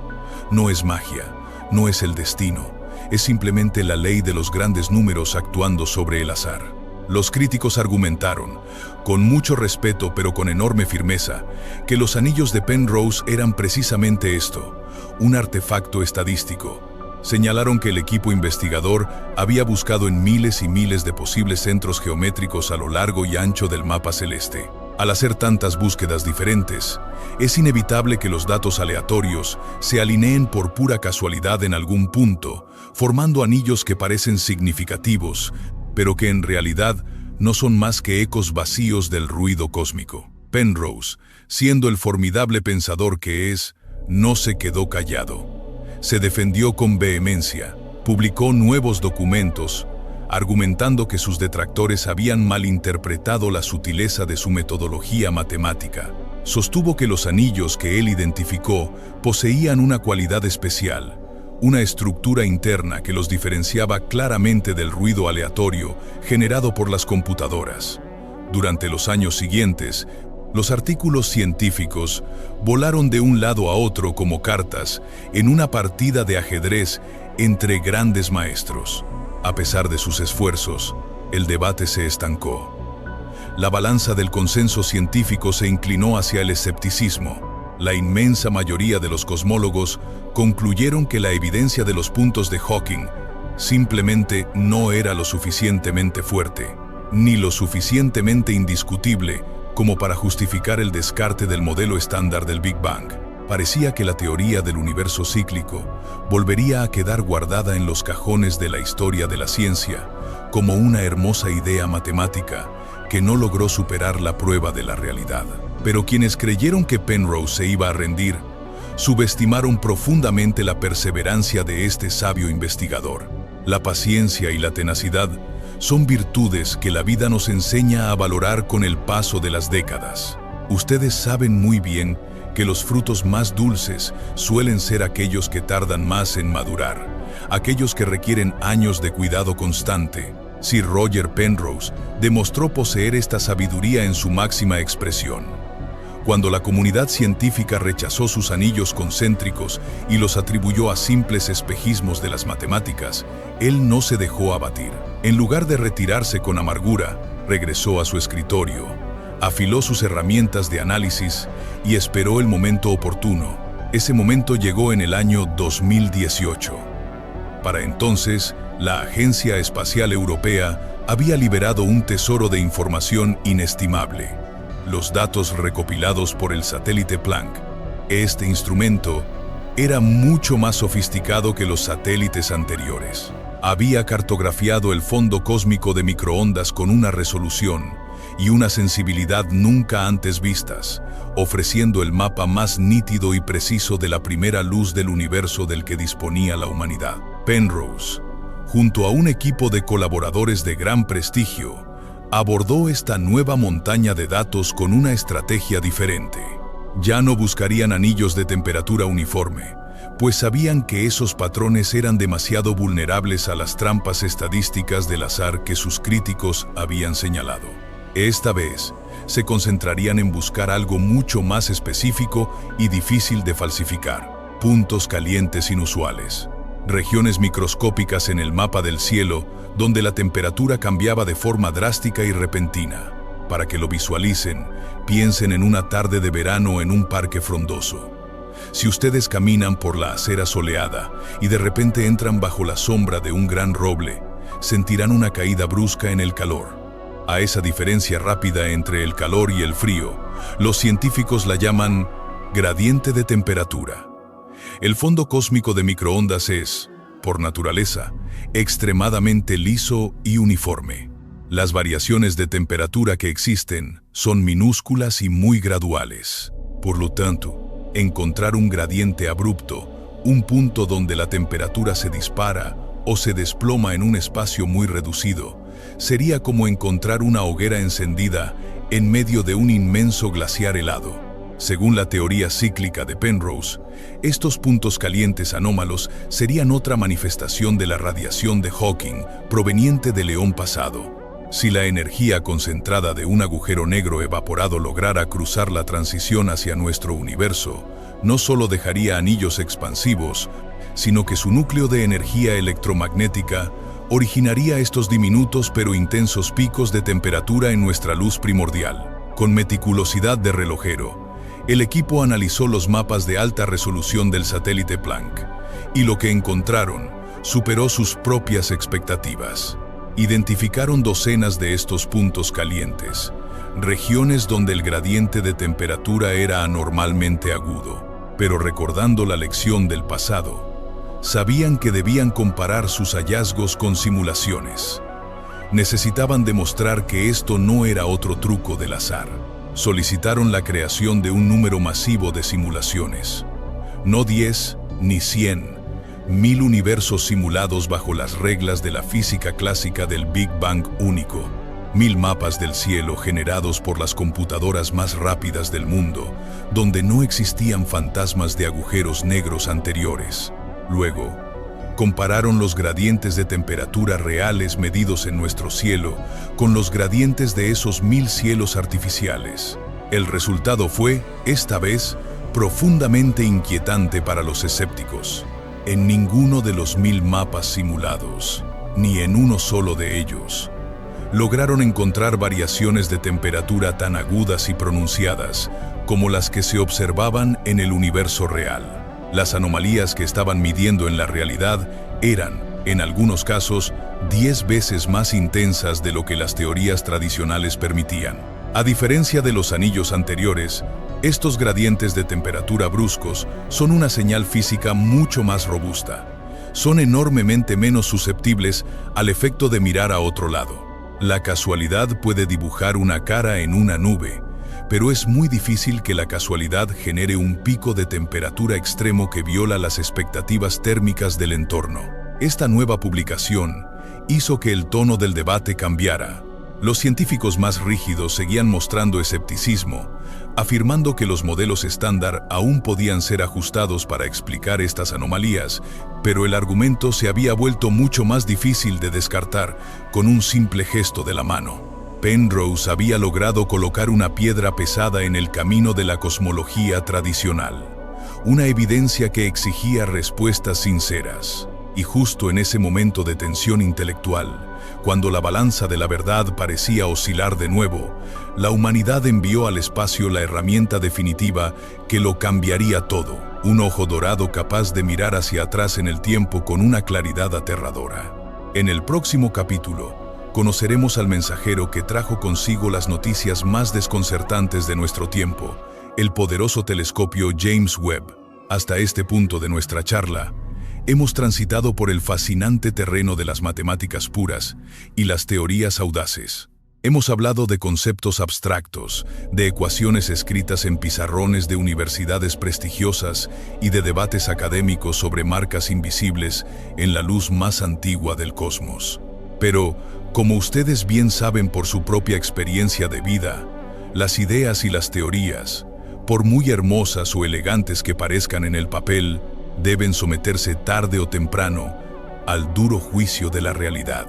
No es magia, no es el destino, es simplemente la ley de los grandes números actuando sobre el azar. Los críticos argumentaron, con mucho respeto pero con enorme firmeza, que los anillos de Penrose eran precisamente esto, un artefacto estadístico. Señalaron que el equipo investigador había buscado en miles y miles de posibles centros geométricos a lo largo y ancho del mapa celeste. Al hacer tantas búsquedas diferentes, es inevitable que los datos aleatorios se alineen por pura casualidad en algún punto, formando anillos que parecen significativos, pero que en realidad no son más que ecos vacíos del ruido cósmico. Penrose, siendo el formidable pensador que es, no se quedó callado. Se defendió con vehemencia, publicó nuevos documentos, argumentando que sus detractores habían malinterpretado la sutileza de su metodología matemática. Sostuvo que los anillos que él identificó poseían una cualidad especial, una estructura interna que los diferenciaba claramente del ruido aleatorio generado por las computadoras. Durante los años siguientes, los artículos científicos volaron de un lado a otro como cartas en una partida de ajedrez entre grandes maestros. A pesar de sus esfuerzos, el debate se estancó. La balanza del consenso científico se inclinó hacia el escepticismo. La inmensa mayoría de los cosmólogos concluyeron que la evidencia de los puntos de Hawking simplemente no era lo suficientemente fuerte, ni lo suficientemente indiscutible como para justificar el descarte del modelo estándar del Big Bang. Parecía que la teoría del universo cíclico volvería a quedar guardada en los cajones de la historia de la ciencia como una hermosa idea matemática que no logró superar la prueba de la realidad. Pero quienes creyeron que Penrose se iba a rendir, subestimaron profundamente la perseverancia de este sabio investigador. La paciencia y la tenacidad son virtudes que la vida nos enseña a valorar con el paso de las décadas. Ustedes saben muy bien que los frutos más dulces suelen ser aquellos que tardan más en madurar, aquellos que requieren años de cuidado constante. Sir Roger Penrose demostró poseer esta sabiduría en su máxima expresión. Cuando la comunidad científica rechazó sus anillos concéntricos y los atribuyó a simples espejismos de las matemáticas, él no se dejó abatir. En lugar de retirarse con amargura, regresó a su escritorio, afiló sus herramientas de análisis y esperó el momento oportuno. Ese momento llegó en el año 2018. Para entonces, la Agencia Espacial Europea había liberado un tesoro de información inestimable: los datos recopilados por el satélite Planck. Este instrumento era mucho más sofisticado que los satélites anteriores. Había cartografiado el fondo cósmico de microondas con una resolución y una sensibilidad nunca antes vistas, ofreciendo el mapa más nítido y preciso de la primera luz del universo del que disponía la humanidad. Penrose, junto a un equipo de colaboradores de gran prestigio, abordó esta nueva montaña de datos con una estrategia diferente. Ya no buscarían anillos de temperatura uniforme, pues sabían que esos patrones eran demasiado vulnerables a las trampas estadísticas del azar que sus críticos habían señalado. Esta vez, se concentrarían en buscar algo mucho más específico y difícil de falsificar: puntos calientes inusuales. Regiones microscópicas en el mapa del cielo donde la temperatura cambiaba de forma drástica y repentina. Para que lo visualicen, piensen en una tarde de verano en un parque frondoso. Si ustedes caminan por la acera soleada y de repente entran bajo la sombra de un gran roble, sentirán una caída brusca en el calor. A esa diferencia rápida entre el calor y el frío, los científicos la llaman gradiente de temperatura. El fondo cósmico de microondas es, por naturaleza, extremadamente liso y uniforme. Las variaciones de temperatura que existen son minúsculas y muy graduales. Por lo tanto, encontrar un gradiente abrupto, un punto donde la temperatura se dispara o se desploma en un espacio muy reducido, sería como encontrar una hoguera encendida en medio de un inmenso glaciar helado. Según la teoría cíclica de Penrose, estos puntos calientes anómalos serían otra manifestación de la radiación de Hawking proveniente del eón pasado. Si la energía concentrada de un agujero negro evaporado lograra cruzar la transición hacia nuestro universo, no solo dejaría anillos expansivos, sino que su núcleo de energía electromagnética originaría estos diminutos pero intensos picos de temperatura en nuestra luz primordial. Con meticulosidad de relojero, el equipo analizó los mapas de alta resolución del satélite Planck, y lo que encontraron superó sus propias expectativas. Identificaron docenas de estos puntos calientes, regiones donde el gradiente de temperatura era anormalmente agudo. Pero recordando la lección del pasado, sabían que debían comparar sus hallazgos con simulaciones. Necesitaban demostrar que esto no era otro truco del azar. Solicitaron la creación de un número masivo de simulaciones. No 10 ni 100, 1000 universos simulados bajo las reglas de la física clásica del Big Bang único. 1000 mapas del cielo generados por las computadoras más rápidas del mundo, donde no existían fantasmas de agujeros negros anteriores. Luego, compararon los gradientes de temperatura reales medidos en nuestro cielo con los gradientes de esos 1000 cielos artificiales. El resultado fue, esta vez, profundamente inquietante para los escépticos. En ninguno de los 1000 mapas simulados, ni en uno solo de ellos, lograron encontrar variaciones de temperatura tan agudas y pronunciadas como las que se observaban en el universo real. Las anomalías que estaban midiendo en la realidad eran, en algunos casos, 10 veces más intensas de lo que las teorías tradicionales permitían. A diferencia de los anillos anteriores, estos gradientes de temperatura bruscos son una señal física mucho más robusta. Son enormemente menos susceptibles al efecto de mirar a otro lado. La casualidad puede dibujar una cara en una nube, pero es muy difícil que la casualidad genere un pico de temperatura extremo que viola las expectativas térmicas del entorno. Esta nueva publicación hizo que el tono del debate cambiara. Los científicos más rígidos seguían mostrando escepticismo, afirmando que los modelos estándar aún podían ser ajustados para explicar estas anomalías, pero el argumento se había vuelto mucho más difícil de descartar con un simple gesto de la mano. Penrose había logrado colocar una piedra pesada en el camino de la cosmología tradicional, una evidencia que exigía respuestas sinceras. Y justo en ese momento de tensión intelectual, cuando la balanza de la verdad parecía oscilar de nuevo, la humanidad envió al espacio la herramienta definitiva que lo cambiaría todo, un ojo dorado capaz de mirar hacia atrás en el tiempo con una claridad aterradora. En el próximo capítulo, conoceremos al mensajero que trajo consigo las noticias más desconcertantes de nuestro tiempo, el poderoso telescopio James Webb. Hasta este punto de nuestra charla, hemos transitado por el fascinante terreno de las matemáticas puras y las teorías audaces. Hemos hablado de conceptos abstractos, de ecuaciones escritas en pizarrones de universidades prestigiosas y de debates académicos sobre marcas invisibles en la luz más antigua del cosmos. Pero, como ustedes bien saben por su propia experiencia de vida, las ideas y las teorías, por muy hermosas o elegantes que parezcan en el papel, deben someterse tarde o temprano al duro juicio de la realidad.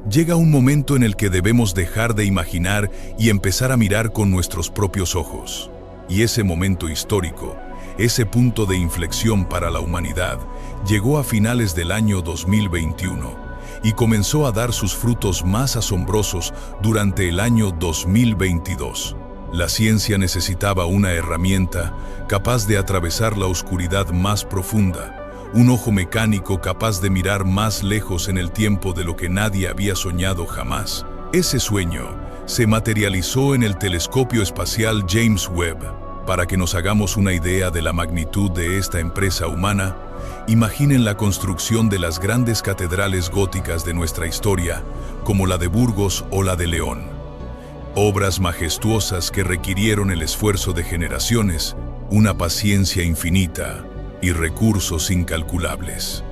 Llega un momento en el que debemos dejar de imaginar y empezar a mirar con nuestros propios ojos. Y ese momento histórico, ese punto de inflexión para la humanidad, llegó a finales del año 2021 y comenzó a dar sus frutos más asombrosos durante el año 2022. La ciencia necesitaba una herramienta capaz de atravesar la oscuridad más profunda, un ojo mecánico capaz de mirar más lejos en el tiempo de lo que nadie había soñado jamás. Ese sueño se materializó en el telescopio espacial James Webb. Para que nos hagamos una idea de la magnitud de esta empresa humana, imaginen la construcción de las grandes catedrales góticas de nuestra historia, como la de Burgos o la de León. Obras majestuosas que requirieron el esfuerzo de generaciones, una paciencia infinita y recursos incalculables.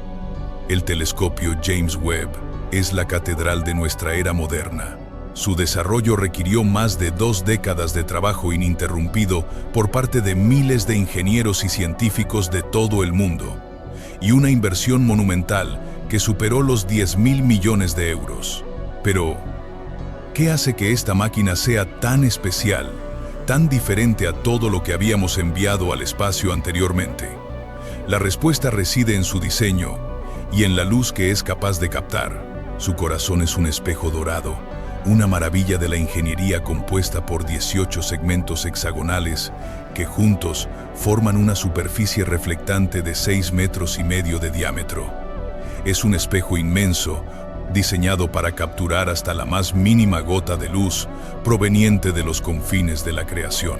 El telescopio James Webb es la catedral de nuestra era moderna. Su desarrollo requirió más de 2 décadas de trabajo ininterrumpido por parte de miles de ingenieros y científicos de todo el mundo, y una inversión monumental que superó los 10.000 millones de euros. Pero, ¿qué hace que esta máquina sea tan especial, tan diferente a todo lo que habíamos enviado al espacio anteriormente? La respuesta reside en su diseño y en la luz que es capaz de captar. Su corazón es un espejo dorado, una maravilla de la ingeniería compuesta por 18 segmentos hexagonales que juntos forman una superficie reflectante de 6,5 metros de diámetro. Es un espejo inmenso, diseñado para capturar hasta la más mínima gota de luz proveniente de los confines de la creación.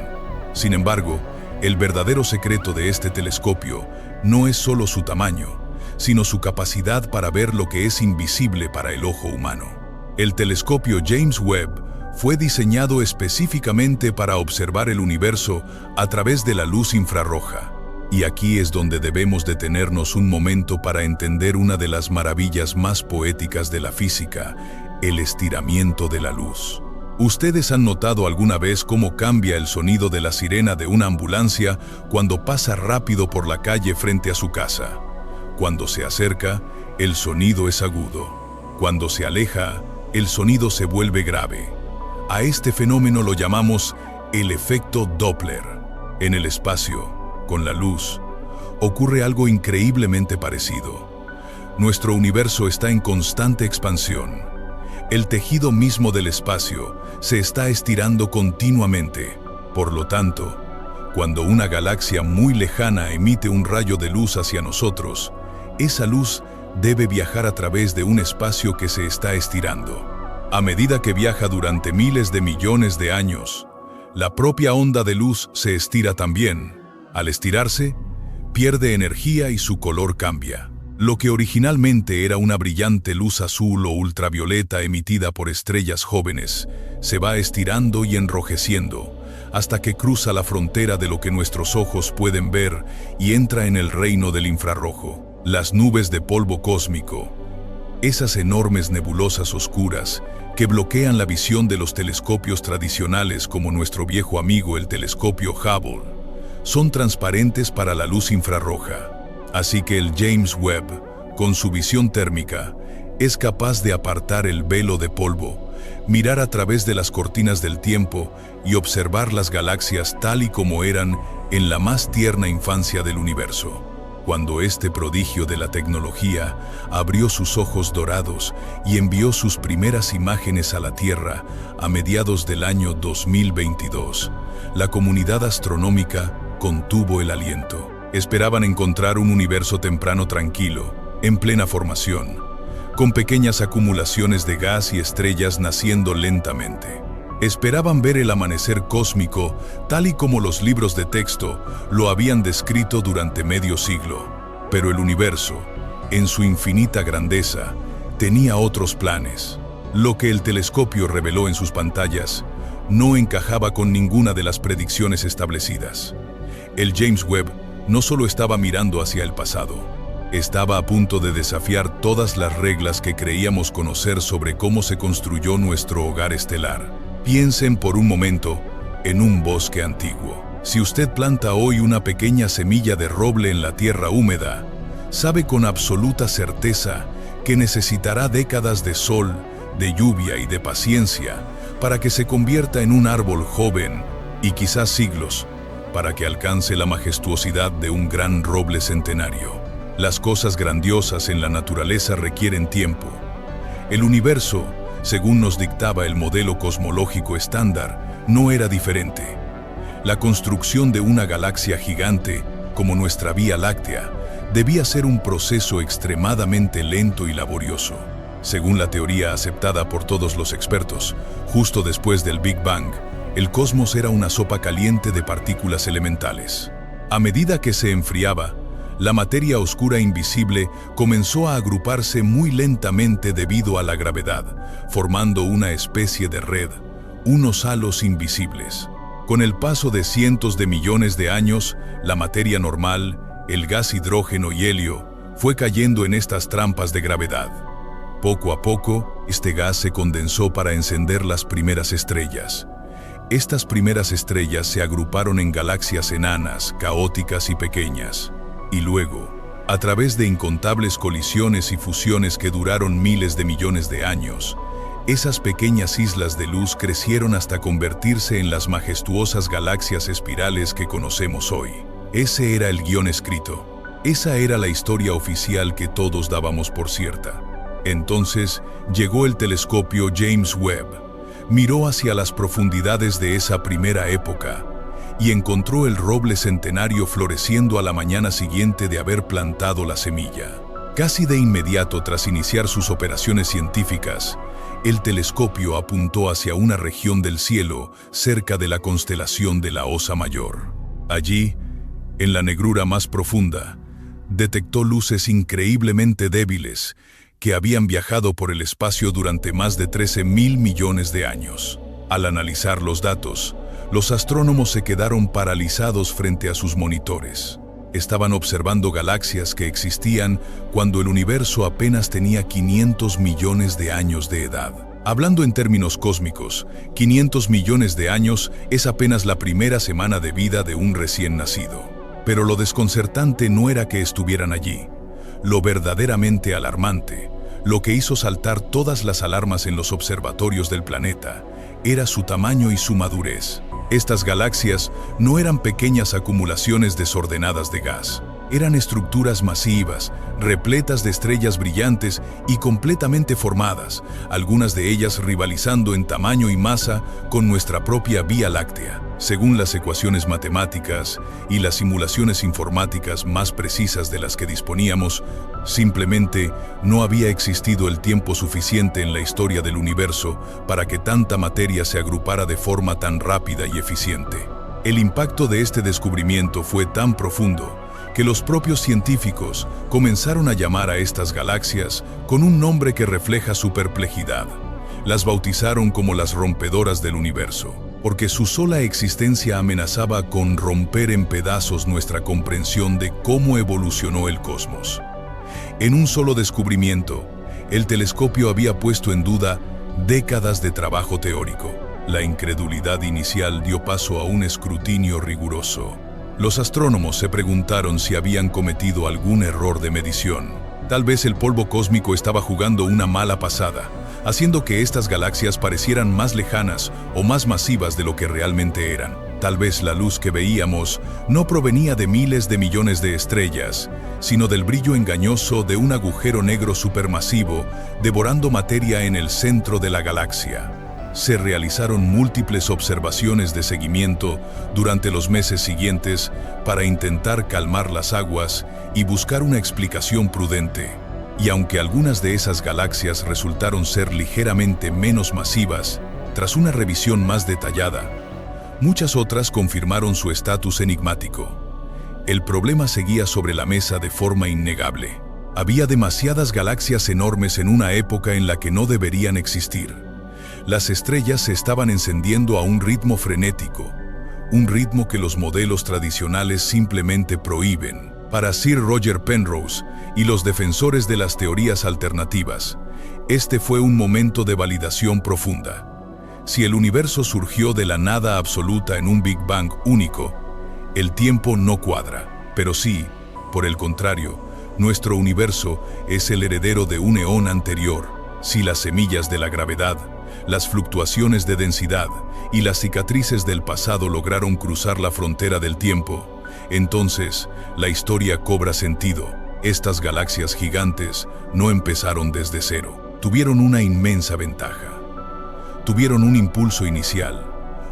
Sin embargo, el verdadero secreto de este telescopio no es solo su tamaño, sino su capacidad para ver lo que es invisible para el ojo humano. El telescopio James Webb fue diseñado específicamente para observar el universo a través de la luz infrarroja. Y aquí es donde debemos detenernos un momento para entender una de las maravillas más poéticas de la física, el estiramiento de la luz. ¿Ustedes han notado alguna vez cómo cambia el sonido de la sirena de una ambulancia cuando pasa rápido por la calle frente a su casa? Cuando se acerca, el sonido es agudo. Cuando se aleja, el sonido se vuelve grave. A este fenómeno lo llamamos el efecto Doppler. En el espacio, con la luz, ocurre algo increíblemente parecido. Nuestro universo está en constante expansión. El tejido mismo del espacio se está estirando continuamente. Por lo tanto, cuando una galaxia muy lejana emite un rayo de luz hacia nosotros, esa luz debe viajar a través de un espacio que se está estirando. A medida que viaja durante miles de millones de años, la propia onda de luz se estira también. Al estirarse, pierde energía y su color cambia. Lo que originalmente era una brillante luz azul o ultravioleta emitida por estrellas jóvenes, se va estirando y enrojeciendo, hasta que cruza la frontera de lo que nuestros ojos pueden ver y entra en el reino del infrarrojo. Las nubes de polvo cósmico, esas enormes nebulosas oscuras que bloquean la visión de los telescopios tradicionales como nuestro viejo amigo el telescopio Hubble, son transparentes para la luz infrarroja. Así que el James Webb, con su visión térmica, es capaz de apartar el velo de polvo, mirar a través de las cortinas del tiempo y observar las galaxias tal y como eran en la más tierna infancia del universo. Cuando este prodigio de la tecnología abrió sus ojos dorados y envió sus primeras imágenes a la Tierra a mediados del año 2022, la comunidad astronómica contuvo el aliento. Esperaban encontrar un universo temprano tranquilo, en plena formación, con pequeñas acumulaciones de gas y estrellas naciendo lentamente. Esperaban ver el amanecer cósmico tal y como los libros de texto lo habían descrito durante medio siglo. Pero el universo, en su infinita grandeza, tenía otros planes. Lo que el telescopio reveló en sus pantallas no encajaba con ninguna de las predicciones establecidas. El James Webb no solo estaba mirando hacia el pasado, estaba a punto de desafiar todas las reglas que creíamos conocer sobre cómo se construyó nuestro hogar estelar. Piensen por un momento en un bosque antiguo. Si usted planta hoy una pequeña semilla de roble en la tierra húmeda, sabe con absoluta certeza que necesitará décadas de sol, de lluvia y de paciencia para que se convierta en un árbol joven y quizás siglos para que alcance la majestuosidad de un gran roble centenario. Las cosas grandiosas en la naturaleza requieren tiempo. El universo, según nos dictaba el modelo cosmológico estándar, no era diferente. La construcción de una galaxia gigante, como nuestra Vía Láctea, debía ser un proceso extremadamente lento y laborioso. Según la teoría aceptada por todos los expertos, justo después del Big Bang, el cosmos era una sopa caliente de partículas elementales. A medida que se enfriaba, la materia oscura invisible comenzó a agruparse muy lentamente debido a la gravedad, formando una especie de red, unos halos invisibles. Con el paso de cientos de millones de años, la materia normal, el gas hidrógeno y helio, fue cayendo en estas trampas de gravedad. Poco a poco, este gas se condensó para encender las primeras estrellas. Estas primeras estrellas se agruparon en galaxias enanas, caóticas y pequeñas. Y luego, a través de incontables colisiones y fusiones que duraron miles de millones de años, esas pequeñas islas de luz crecieron hasta convertirse en las majestuosas galaxias espirales que conocemos hoy. Ese era el guión escrito. Esa era la historia oficial que todos dábamos por cierta. Entonces, llegó el telescopio James Webb. Miró hacia las profundidades de esa primera época y encontró el roble centenario floreciendo a la mañana siguiente de haber plantado la semilla. Casi de inmediato tras iniciar sus operaciones científicas, el telescopio apuntó hacia una región del cielo cerca de la constelación de la Osa Mayor. Allí, en la negrura más profunda, detectó luces increíblemente débiles que habían viajado por el espacio durante más de 13.000 millones de años. Al analizar los datos, los astrónomos se quedaron paralizados frente a sus monitores. Estaban observando galaxias que existían cuando el universo apenas tenía 500 millones de años de edad. Hablando en términos cósmicos, 500 millones de años es apenas la primera semana de vida de un recién nacido. Pero lo desconcertante no era que estuvieran allí. lo verdaderamente alarmante, lo que hizo saltar todas las alarmas en los observatorios del planeta, era su tamaño y su madurez. Estas galaxias no eran pequeñas acumulaciones desordenadas de gas. Eran estructuras masivas, repletas de estrellas brillantes y completamente formadas, algunas de ellas rivalizando en tamaño y masa con nuestra propia Vía Láctea. Según las ecuaciones matemáticas y las simulaciones informáticas más precisas de las que disponíamos, simplemente no había existido el tiempo suficiente en la historia del universo para que tanta materia se agrupara de forma tan rápida y eficiente. El impacto de este descubrimiento fue tan profundo que los propios científicos comenzaron a llamar a estas galaxias con un nombre que refleja su perplejidad. Las bautizaron como las rompedoras del universo, porque su sola existencia amenazaba con romper en pedazos nuestra comprensión de cómo evolucionó el cosmos. En un solo descubrimiento, el telescopio había puesto en duda décadas de trabajo teórico. La incredulidad inicial dio paso a un escrutinio riguroso. Los astrónomos se preguntaron si habían cometido algún error de medición. Tal vez el polvo cósmico estaba jugando una mala pasada, haciendo que estas galaxias parecieran más lejanas o más masivas de lo que realmente eran. Tal vez la luz que veíamos no provenía de miles de millones de estrellas, sino del brillo engañoso de un agujero negro supermasivo devorando materia en el centro de la galaxia. Se realizaron múltiples observaciones de seguimiento durante los meses siguientes para intentar calmar las aguas y buscar una explicación prudente. Y aunque algunas de esas galaxias resultaron ser ligeramente menos masivas, tras una revisión más detallada, muchas otras confirmaron su estatus enigmático. El problema seguía sobre la mesa de forma innegable. Había demasiadas galaxias enormes en una época en la que no deberían existir. Las estrellas se estaban encendiendo a un ritmo frenético, un ritmo que los modelos tradicionales simplemente prohíben. Para Sir Roger Penrose y los defensores de las teorías alternativas, este fue un momento de validación profunda. Si el universo surgió de la nada absoluta en un Big Bang único, el tiempo no cuadra. Pero sí, por el contrario, nuestro universo es el heredero de un eón anterior. Si las semillas de la gravedad, las fluctuaciones de densidad y las cicatrices del pasado lograron cruzar la frontera del tiempo, entonces la historia cobra sentido. Estas galaxias gigantes no empezaron desde cero. Tuvieron una inmensa ventaja. Tuvieron un impulso inicial,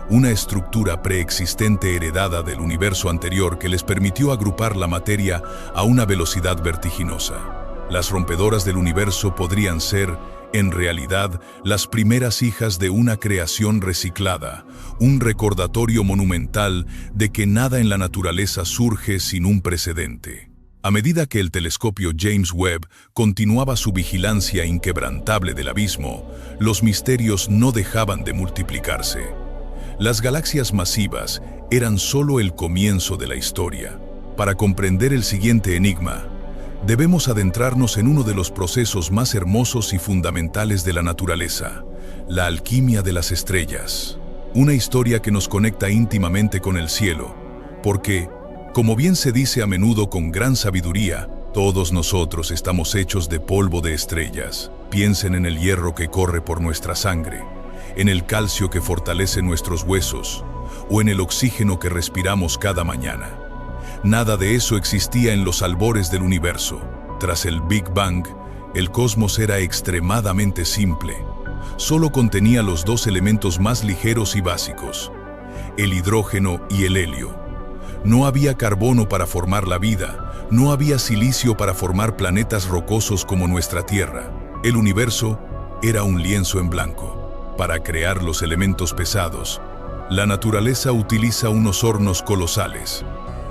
una estructura preexistente heredada del universo anterior que les permitió agrupar la materia a una velocidad vertiginosa. Las rompedoras del universo podrían ser, en realidad, las primeras hijas de una creación reciclada, un recordatorio monumental de que nada en la naturaleza surge sin un precedente. A medida que el telescopio James Webb continuaba su vigilancia inquebrantable del abismo, los misterios no dejaban de multiplicarse. Las galaxias masivas eran solo el comienzo de la historia. Para comprender el siguiente enigma, debemos adentrarnos en uno de los procesos más hermosos y fundamentales de la naturaleza, la alquimia de las estrellas. Una historia que nos conecta íntimamente con el cielo, porque, como bien se dice a menudo con gran sabiduría, todos nosotros estamos hechos de polvo de estrellas. Piensen en el hierro que corre por nuestra sangre, en el calcio que fortalece nuestros huesos, o en el oxígeno que respiramos cada mañana. Nada de eso existía en los albores del universo. Tras el Big Bang, el cosmos era extremadamente simple. Solo contenía los dos elementos más ligeros y básicos, el hidrógeno y el helio. No había carbono para formar la vida, no había silicio para formar planetas rocosos como nuestra Tierra. El universo era un lienzo en blanco. Para crear los elementos pesados, la naturaleza utiliza unos hornos colosales,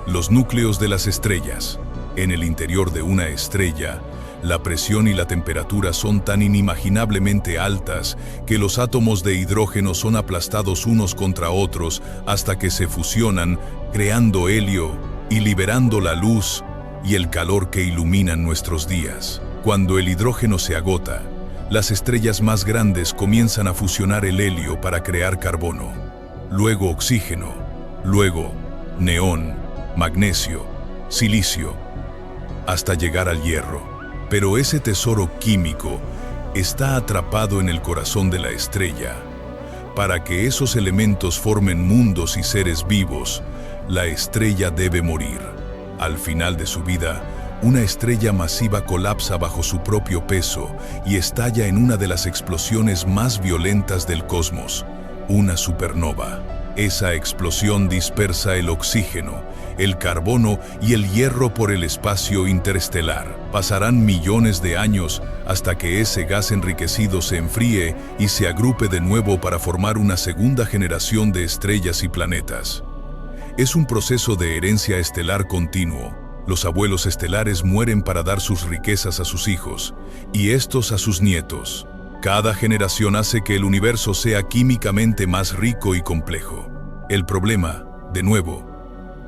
los núcleos de las estrellas. En el interior de una estrella, la presión y la temperatura son tan inimaginablemente altas que los átomos de hidrógeno son aplastados unos contra otros hasta que se fusionan, creando helio y liberando la luz y el calor que iluminan nuestros días. Cuando el hidrógeno se agota, las estrellas más grandes comienzan a fusionar el helio para crear carbono, luego oxígeno, luego neón, magnesio, silicio. hasta llegar al hierro. Pero ese tesoro químico está atrapado en el corazón de la estrella. Para que esos elementos formen mundos y seres vivos, la estrella debe morir. Al final de su vida, una estrella masiva colapsa bajo su propio peso y estalla en una de las explosiones más violentas del cosmos, una supernova. Esa explosión dispersa el oxígeno, el carbono y el hierro por el espacio interestelar. Pasarán millones de años hasta que ese gas enriquecido se enfríe y se agrupe de nuevo para formar una segunda generación de estrellas y planetas. Es un proceso de herencia estelar continuo. Los abuelos estelares mueren para dar sus riquezas a sus hijos, y estos a sus nietos. Cada generación hace que el universo sea químicamente más rico y complejo. El problema, de nuevo,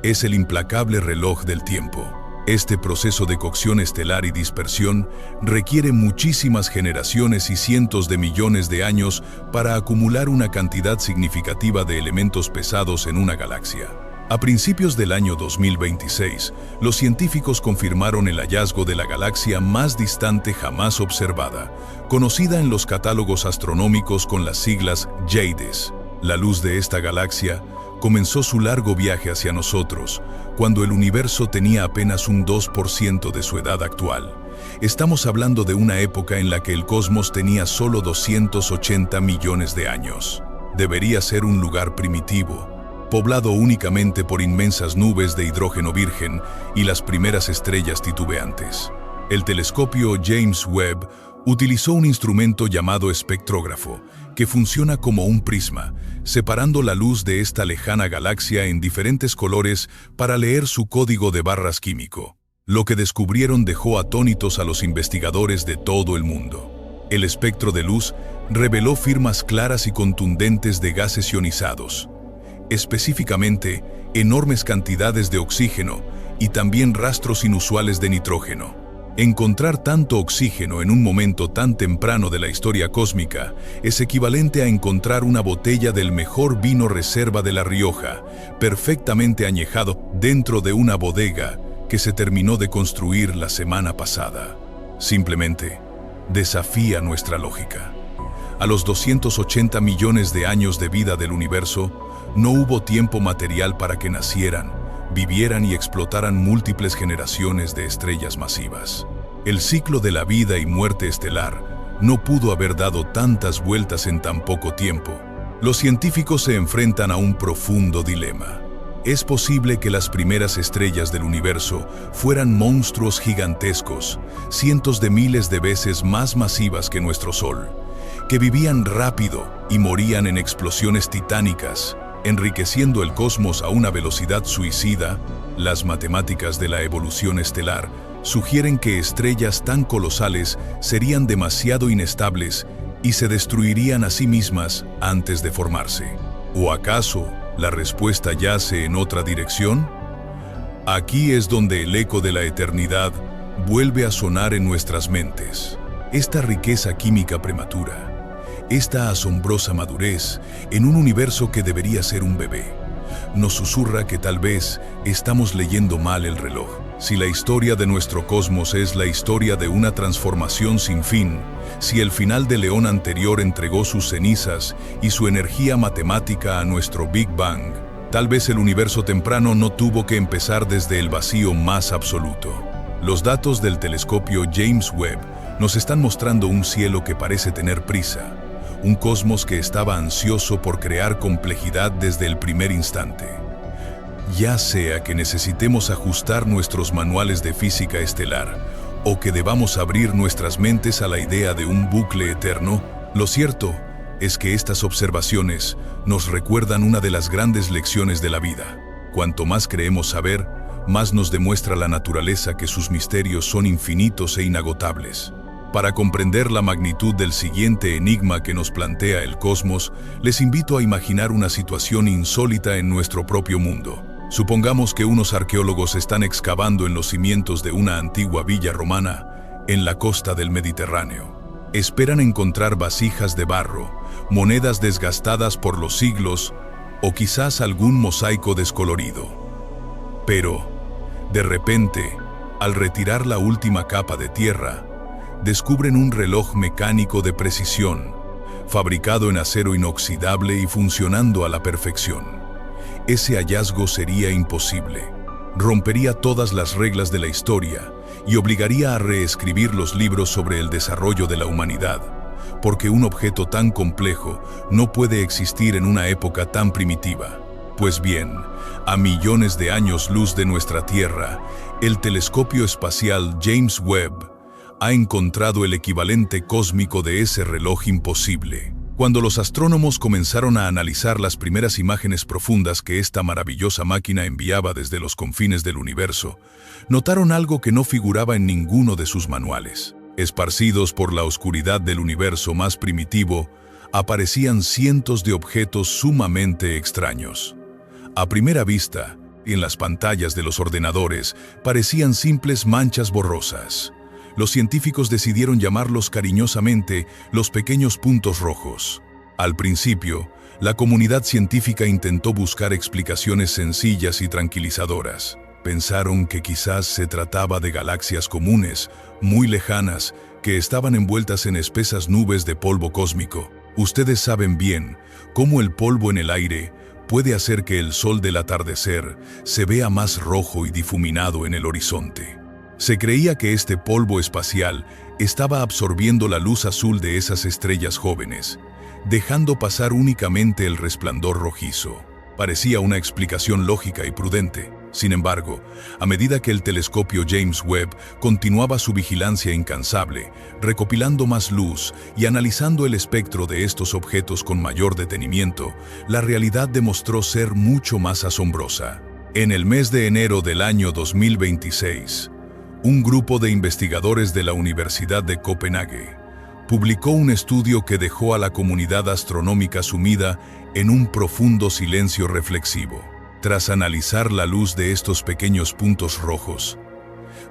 es el implacable reloj del tiempo. Este proceso de cocción estelar y dispersión requiere muchísimas generaciones y cientos de millones de años para acumular una cantidad significativa de elementos pesados en una galaxia. A principios del año 2026, los científicos confirmaron el hallazgo de la galaxia más distante jamás observada, conocida en los catálogos astronómicos con las siglas JADES. La luz de esta galaxia comenzó su largo viaje hacia nosotros, cuando el universo tenía apenas un 2% de su edad actual. Estamos hablando de una época en la que el cosmos tenía solo 280 millones de años. Debería ser un lugar primitivo, poblado únicamente por inmensas nubes de hidrógeno virgen y las primeras estrellas titubeantes. El telescopio James Webb utilizó un instrumento llamado espectrógrafo, que funciona como un prisma, separando la luz de esta lejana galaxia en diferentes colores para leer su código de barras químico. Lo que descubrieron dejó atónitos a los investigadores de todo el mundo. El espectro de luz reveló firmas claras y contundentes de gases ionizados, específicamente enormes cantidades de oxígeno y también rastros inusuales de nitrógeno. Encontrar tanto oxígeno en un momento tan temprano de la historia cósmica es equivalente a encontrar una botella del mejor vino reserva de La Rioja, perfectamente añejado dentro de una bodega que se terminó de construir la semana pasada. Simplemente desafía nuestra lógica. A los 280 millones de años de vida del universo, no hubo tiempo material para que nacieran, vivieran y explotaran múltiples generaciones de estrellas masivas. El ciclo de la vida y muerte estelar no pudo haber dado tantas vueltas en tan poco tiempo. Los científicos se enfrentan a un profundo dilema. ¿Es posible que las primeras estrellas del universo fueran monstruos gigantescos, cientos de miles de veces más masivas que nuestro Sol, que vivían rápido y morían en explosiones titánicas, enriqueciendo el cosmos a una velocidad suicida? Las matemáticas de la evolución estelar sugieren que estrellas tan colosales serían demasiado inestables y se destruirían a sí mismas antes de formarse. ¿O acaso la respuesta yace en otra dirección? Aquí es donde el eco de la eternidad vuelve a sonar en nuestras mentes. Esta riqueza química prematura, esta asombrosa madurez en un universo que debería ser un bebé, nos susurra que tal vez estamos leyendo mal el reloj. Si la historia de nuestro cosmos es la historia de una transformación sin fin, si el final del eón anterior entregó sus cenizas y su energía matemática a nuestro Big Bang, tal vez el universo temprano no tuvo que empezar desde el vacío más absoluto. Los datos del telescopio James Webb nos están mostrando un cielo que parece tener prisa, un cosmos que estaba ansioso por crear complejidad desde el primer instante. Ya sea que necesitemos ajustar nuestros manuales de física estelar o que debamos abrir nuestras mentes a la idea de un bucle eterno, lo cierto es que estas observaciones nos recuerdan una de las grandes lecciones de la vida. Cuanto más creemos saber, más nos demuestra la naturaleza que sus misterios son infinitos e inagotables. Para comprender la magnitud del siguiente enigma que nos plantea el cosmos, les invito a imaginar una situación insólita en nuestro propio mundo. Supongamos que unos arqueólogos están excavando en los cimientos de una antigua villa romana en la costa del Mediterráneo. Esperan encontrar vasijas de barro, monedas desgastadas por los siglos o quizás algún mosaico descolorido. Pero, de repente, Al retirar la última capa de tierra, descubren un reloj mecánico de precisión, fabricado en acero inoxidable y funcionando a la perfección. Ese hallazgo sería imposible. Rompería todas las reglas de la historia y obligaría a reescribir los libros sobre el desarrollo de la humanidad, porque un objeto tan complejo no puede existir en una época tan primitiva. Pues bien, a millones de años luz de nuestra Tierra, el telescopio espacial James Webb ha encontrado el equivalente cósmico de ese reloj imposible. Cuando los astrónomos comenzaron a analizar las primeras imágenes profundas que esta maravillosa máquina enviaba desde los confines del universo, notaron algo que no figuraba en ninguno de sus manuales. Esparcidos por la oscuridad del universo más primitivo, aparecían cientos de objetos sumamente extraños. A primera vista, en las pantallas de los ordenadores, parecían simples manchas borrosas. Los científicos decidieron llamarlos cariñosamente los pequeños puntos rojos. Al principio, la comunidad científica intentó buscar explicaciones sencillas y tranquilizadoras. Pensaron que quizás se trataba de galaxias comunes, muy lejanas, que estaban envueltas en espesas nubes de polvo cósmico. Ustedes saben bien cómo el polvo en el aire puede hacer que el sol del atardecer se vea más rojo y difuminado en el horizonte. Se creía que este polvo espacial estaba absorbiendo la luz azul de esas estrellas jóvenes, dejando pasar únicamente el resplandor rojizo. Parecía una explicación lógica y prudente. Sin embargo, a medida que el telescopio James Webb continuaba su vigilancia incansable, recopilando más luz y analizando el espectro de estos objetos con mayor detenimiento, la realidad demostró ser mucho más asombrosa. En el mes de enero del año 2026, un grupo de investigadores de la Universidad de Copenhague publicó un estudio que dejó a la comunidad astronómica sumida en un profundo silencio reflexivo. Tras analizar la luz de estos pequeños puntos rojos,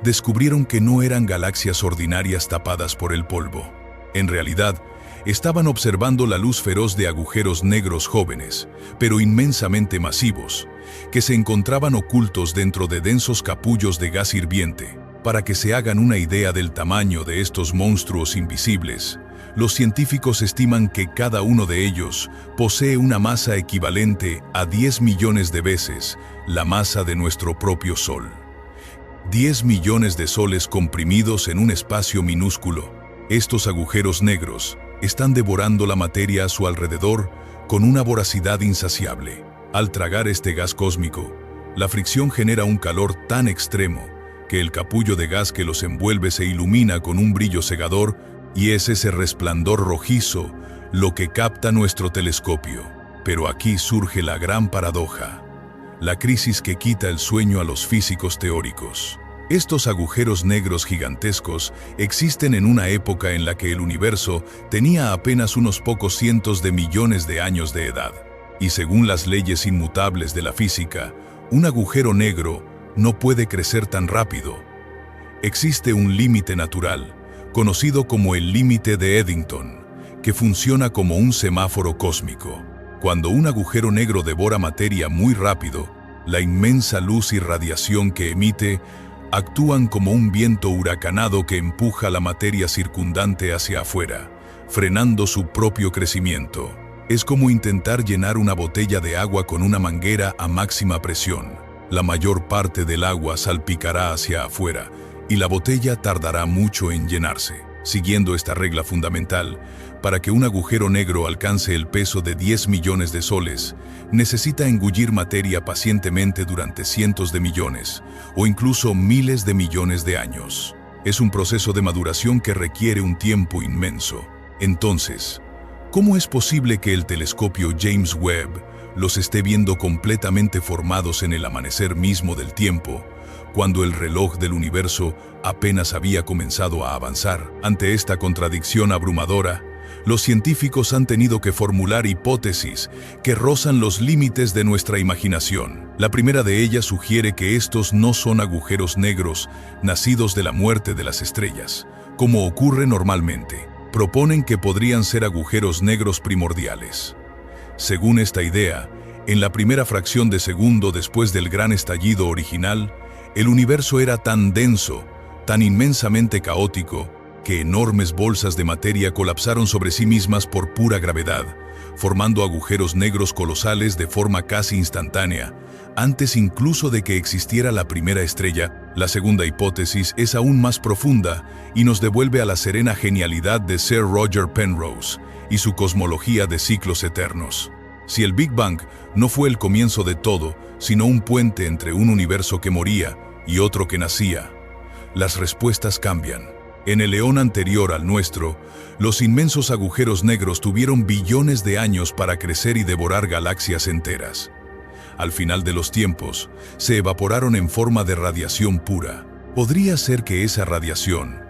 descubrieron que no eran galaxias ordinarias tapadas por el polvo. En realidad, estaban observando la luz feroz de agujeros negros jóvenes, pero inmensamente masivos, que se encontraban ocultos dentro de densos capullos de gas hirviente. Para que se hagan una idea del tamaño de estos monstruos invisibles, los científicos estiman que cada uno de ellos posee una masa equivalente a 10 millones de veces la masa de nuestro propio Sol. 10 millones de soles comprimidos en un espacio minúsculo. Estos agujeros negros están devorando la materia a su alrededor con una voracidad insaciable. Al tragar este gas cósmico, la fricción genera un calor tan extremo que el capullo de gas que los envuelve se ilumina con un brillo cegador, y es ese resplandor rojizo lo que capta nuestro telescopio. Pero aquí surge la gran paradoja, la crisis que quita el sueño a los físicos teóricos. Estos agujeros negros gigantescos existen en una época en la que el universo tenía apenas unos pocos cientos de millones de años de edad. Y según las leyes inmutables de la física, un agujero negro no puede crecer tan rápido. Existe un límite natural, conocido como el límite de Eddington, que funciona como un semáforo cósmico. Cuando un agujero negro devora materia muy rápido, la inmensa luz y radiación que emite actúan como un viento huracanado que empuja la materia circundante hacia afuera, frenando su propio crecimiento. Es como intentar llenar una botella de agua con una manguera a máxima presión. La mayor parte del agua salpicará hacia afuera y la botella tardará mucho en llenarse. Siguiendo esta regla fundamental, para que un agujero negro alcance el peso de 10 millones de soles, necesita engullir materia pacientemente durante cientos de millones o incluso miles de millones de años. Es un proceso de maduración que requiere un tiempo inmenso. Entonces, ¿cómo es posible que el telescopio James Webb los esté viendo completamente formados en el amanecer mismo del tiempo, cuando el reloj del universo apenas había comenzado a avanzar? Ante esta contradicción abrumadora, los científicos han tenido que formular hipótesis que rozan los límites de nuestra imaginación. La primera de ellas sugiere que estos no son agujeros negros nacidos de la muerte de las estrellas, como ocurre normalmente. Proponen que podrían ser agujeros negros primordiales. Según esta idea, en la primera fracción de segundo después del gran estallido original, El universo era tan denso, tan inmensamente caótico, que enormes bolsas de materia colapsaron sobre sí mismas por pura gravedad, formando agujeros negros colosales de forma casi instantánea, antes incluso de que existiera la primera estrella. La segunda hipótesis es aún más profunda y nos devuelve a la serena genialidad de Sir Roger Penrose y su cosmología de ciclos eternos. Si el Big Bang no fue el comienzo de todo, sino un puente entre un universo que moría y otro que nacía, las respuestas cambian. En el eón anterior al nuestro, los inmensos agujeros negros tuvieron billones de años para crecer y devorar galaxias enteras. Al final de los tiempos, se evaporaron en forma de radiación pura. Podría ser que esa radiación,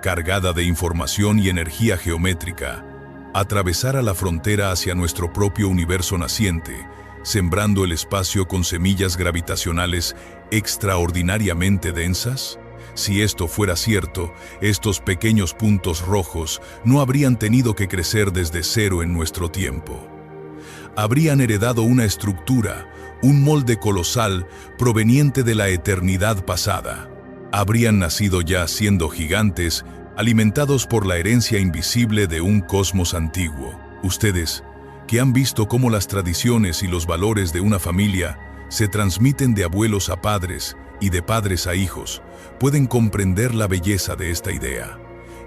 cargada de información y energía geométrica, atravesara la frontera hacia nuestro propio universo naciente, sembrando el espacio con semillas gravitacionales extraordinariamente densas. Si esto fuera cierto, estos pequeños puntos rojos no habrían tenido que crecer desde cero en nuestro tiempo. Habrían heredado una estructura, un molde colosal proveniente de la eternidad pasada. Habrían nacido ya siendo gigantes, alimentados por la herencia invisible de un cosmos antiguo. Ustedes, que han visto cómo las tradiciones y los valores de una familia se transmiten de abuelos a padres y de padres a hijos, pueden comprender la belleza de esta idea.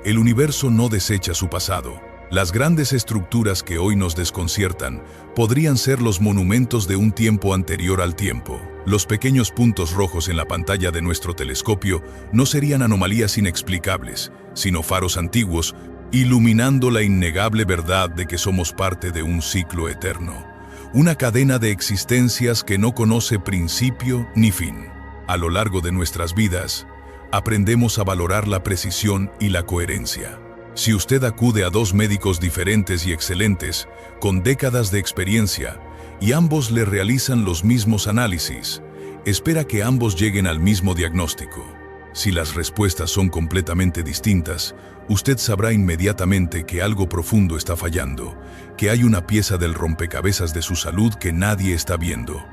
El universo no desecha su pasado. Las grandes estructuras que hoy nos desconciertan podrían ser los monumentos de un tiempo anterior al tiempo. Los pequeños puntos rojos en la pantalla de nuestro telescopio no serían anomalías inexplicables, sino faros antiguos, iluminando la innegable verdad de que somos parte de un ciclo eterno, una cadena de existencias que no conoce principio ni fin. A lo largo de nuestras vidas, aprendemos a valorar la precisión y la coherencia. Si usted acude a dos médicos diferentes y excelentes, con décadas de experiencia, y ambos le realizan los mismos análisis, espera que ambos lleguen al mismo diagnóstico. Si las respuestas son completamente distintas, usted sabrá inmediatamente que algo profundo está fallando, que hay una pieza del rompecabezas de su salud que nadie está viendo.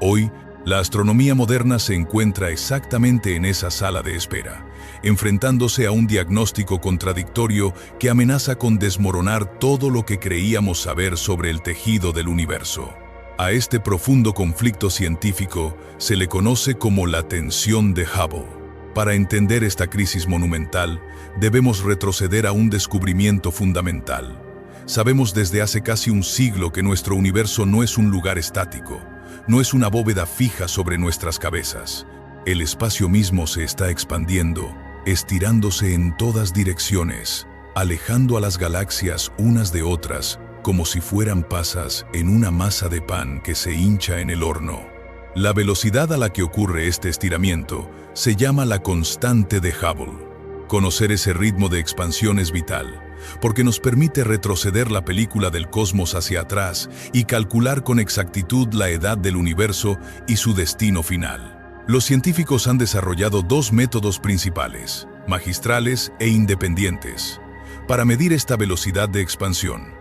Hoy, la astronomía moderna se encuentra exactamente en esa sala de espera, enfrentándose a un diagnóstico contradictorio que amenaza con desmoronar todo lo que creíamos saber sobre el tejido del universo. A este profundo conflicto científico se le conoce como la tensión de Hubble. Para entender esta crisis monumental, debemos retroceder a un descubrimiento fundamental. Sabemos desde hace casi un siglo que nuestro universo no es un lugar estático, no es una bóveda fija sobre nuestras cabezas. El espacio mismo se está expandiendo, estirándose en todas direcciones, alejando a las galaxias unas de otras, como si fueran pasas en una masa de pan que se hincha en el horno. La velocidad a la que ocurre este estiramiento se llama la constante de Hubble. Conocer ese ritmo de expansión es vital, porque nos permite retroceder la película del cosmos hacia atrás y calcular con exactitud la edad del universo y su destino final. Los científicos han desarrollado dos métodos principales, magistrales e independientes, para medir esta velocidad de expansión.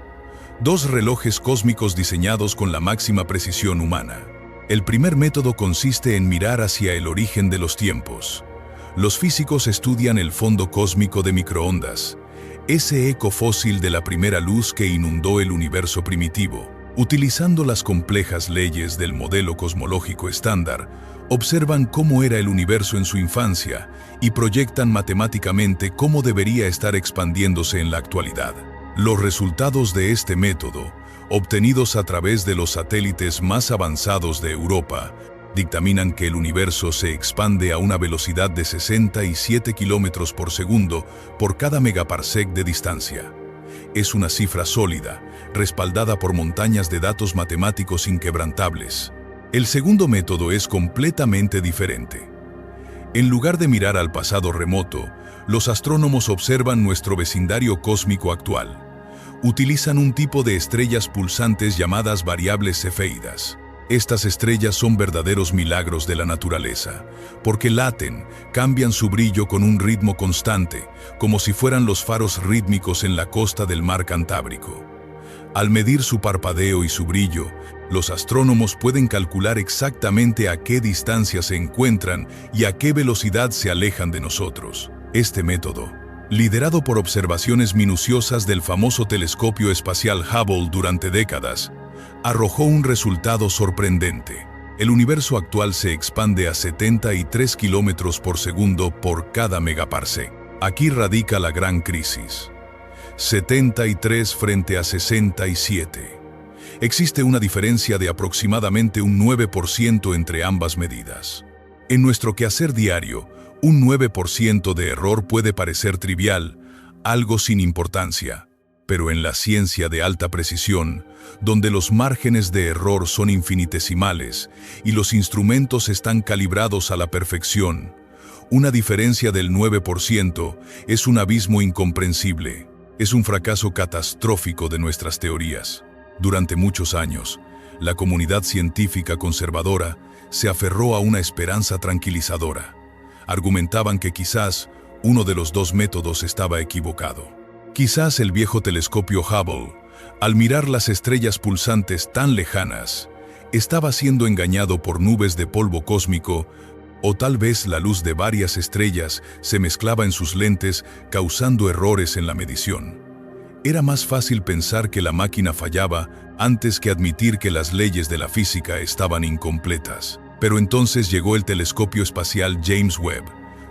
Dos relojes cósmicos diseñados con la máxima precisión humana. El primer método consiste en mirar hacia el origen de los tiempos. Los físicos estudian el fondo cósmico de microondas, ese eco fósil de la primera luz que inundó el universo primitivo. Utilizando las complejas leyes del modelo cosmológico estándar, observan cómo era el universo en su infancia y proyectan matemáticamente cómo debería estar expandiéndose en la actualidad. Los resultados de este método, obtenidos a través de los satélites más avanzados de Europa, dictaminan que el universo se expande a una velocidad de 67 kilómetros por segundo por cada megaparsec de distancia. Es una cifra sólida, respaldada por montañas de datos matemáticos inquebrantables. El segundo método es completamente diferente. En lugar de mirar al pasado remoto, los astrónomos observan nuestro vecindario cósmico actual. Utilizan un tipo de estrellas pulsantes llamadas variables cefeidas. Estas estrellas son verdaderos milagros de la naturaleza, porque laten, cambian su brillo con un ritmo constante, como si fueran los faros rítmicos en la costa del mar Cantábrico. Al medir su parpadeo y su brillo, los astrónomos pueden calcular exactamente a qué distancia se encuentran y a qué velocidad se alejan de nosotros. Este método, liderado por observaciones minuciosas del famoso telescopio espacial Hubble durante décadas, arrojó un resultado sorprendente. El universo actual se expande a 73 kilómetros por segundo por cada megaparsec. Aquí radica la gran crisis. 73 frente a 67. Existe una diferencia de aproximadamente un 9% entre ambas medidas. En nuestro quehacer diario, un 9% de error puede parecer trivial, algo sin importancia, pero en la ciencia de alta precisión, donde los márgenes de error son infinitesimales y los instrumentos están calibrados a la perfección, una diferencia del 9% es un abismo incomprensible, es un fracaso catastrófico de nuestras teorías. Durante muchos años, la comunidad científica conservadora se aferró a una esperanza tranquilizadora. Argumentaban que quizás uno de los dos métodos estaba equivocado. Quizás el viejo telescopio Hubble, al mirar las estrellas pulsantes tan lejanas, estaba siendo engañado por nubes de polvo cósmico, o tal vez la luz de varias estrellas se mezclaba en sus lentes, causando errores en la medición. Era más fácil pensar que la máquina fallaba antes que admitir que las leyes de la física estaban incompletas. Pero entonces llegó el telescopio espacial James Webb,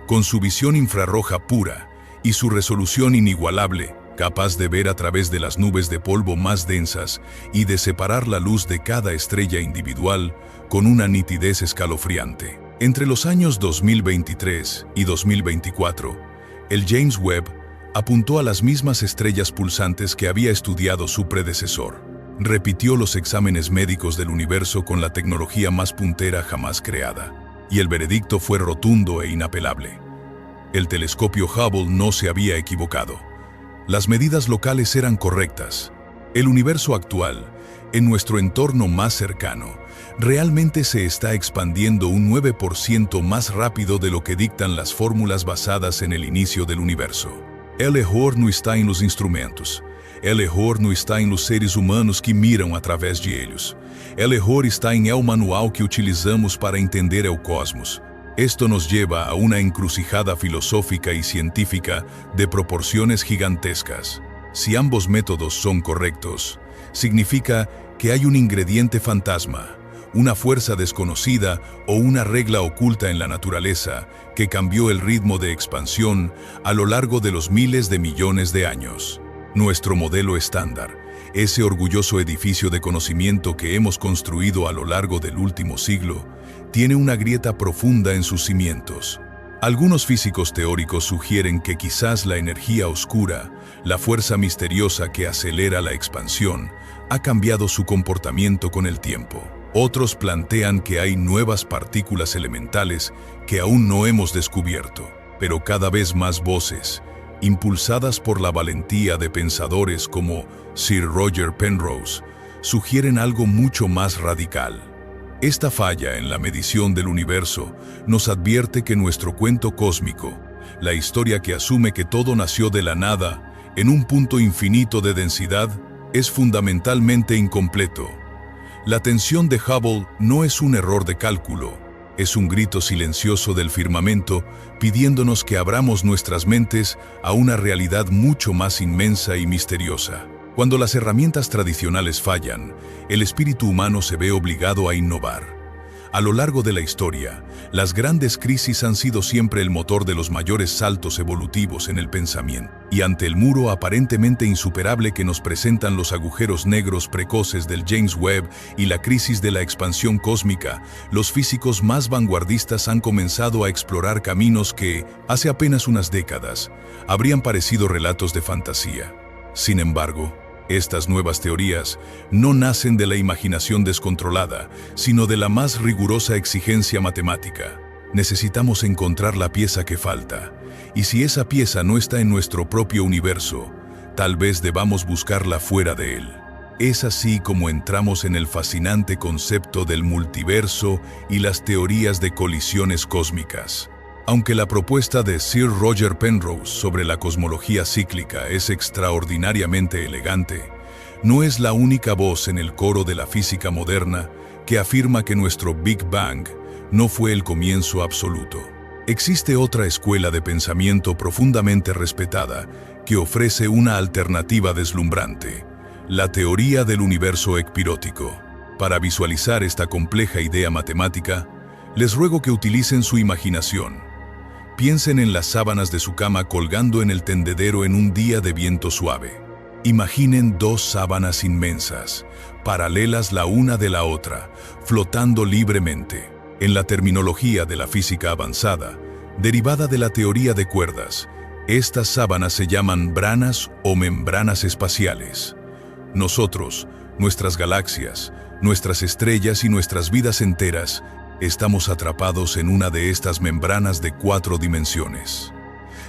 con su visión infrarroja pura y su resolución inigualable, capaz de ver a través de las nubes de polvo más densas y de separar la luz de cada estrella individual con una nitidez escalofriante. Entre los años 2023 y 2024, el James Webb apuntó a las mismas estrellas pulsantes que había estudiado su predecesor. Repitió los exámenes médicos del universo con la tecnología más puntera jamás creada, y el veredicto fue rotundo e inapelable. El telescopio Hubble no se había equivocado. Las medidas locales eran correctas. El universo actual, en nuestro entorno más cercano, realmente se está expandiendo un 9% más rápido de lo que dictan las fórmulas basadas en el inicio del universo. El error no está en los instrumentos. El error no está en los seres humanos que miram através de ellos. El error está en el manual que utilizamos para entender el cosmos. Esto nos lleva a una encrucijada filosófica y científica de proporciones gigantescas. Si ambos métodos son correctos, significa que hay un ingrediente fantasma, una fuerza desconocida o una regla oculta en la naturaleza que cambió el ritmo de expansión a lo largo de los miles de millones de años. Nuestro modelo estándar, ese orgulloso edificio de conocimiento que hemos construido a lo largo del último siglo, tiene una grieta profunda en sus cimientos. Algunos físicos teóricos sugieren que quizás la energía oscura, la fuerza misteriosa que acelera la expansión, ha cambiado su comportamiento con el tiempo. Otros plantean que hay nuevas partículas elementales que aún no hemos descubierto, pero cada vez más voces, impulsadas por la valentía de pensadores como Sir Roger Penrose, sugieren algo mucho más radical. Esta falla en la medición del universo nos advierte que nuestro cuento cósmico, la historia que asume que todo nació de la nada, en un punto infinito de densidad, es fundamentalmente incompleto. La tensión de Hubble no es un error de cálculo, es un grito silencioso del firmamento pidiéndonos que abramos nuestras mentes a una realidad mucho más inmensa y misteriosa. Cuando las herramientas tradicionales fallan, el espíritu humano se ve obligado a innovar. A lo largo de la historia, las grandes crisis han sido siempre el motor de los mayores saltos evolutivos en el pensamiento. Y ante el muro aparentemente insuperable que nos presentan los agujeros negros precoces del James Webb y la crisis de la expansión cósmica, los físicos más vanguardistas han comenzado a explorar caminos que, hace apenas unas décadas, habrían parecido relatos de fantasía. Sin embargo, estas nuevas teorías no nacen de la imaginación descontrolada, sino de la más rigurosa exigencia matemática. Necesitamos encontrar la pieza que falta, y si esa pieza no está en nuestro propio universo, tal vez debamos buscarla fuera de él. Es así como entramos en el fascinante concepto del multiverso y las teorías de colisiones cósmicas. Aunque la propuesta de Sir Roger Penrose sobre la cosmología cíclica es extraordinariamente elegante, no es la única voz en el coro de la física moderna que afirma que nuestro Big Bang no fue el comienzo absoluto. Existe otra escuela de pensamiento profundamente respetada que ofrece una alternativa deslumbrante: la teoría del universo ecpirótico. Para visualizar esta compleja idea matemática, les ruego que utilicen su imaginación. Piensen en las sábanas de su cama colgando en el tendedero en un día de viento suave. Imaginen dos sábanas inmensas, paralelas la una de la otra, flotando libremente. En la terminología de la física avanzada, derivada de la teoría de cuerdas, estas sábanas se llaman branas o membranas espaciales. Nosotros, nuestras galaxias, nuestras estrellas y nuestras vidas enteras, estamos atrapados en una de estas membranas de 4 dimensiones.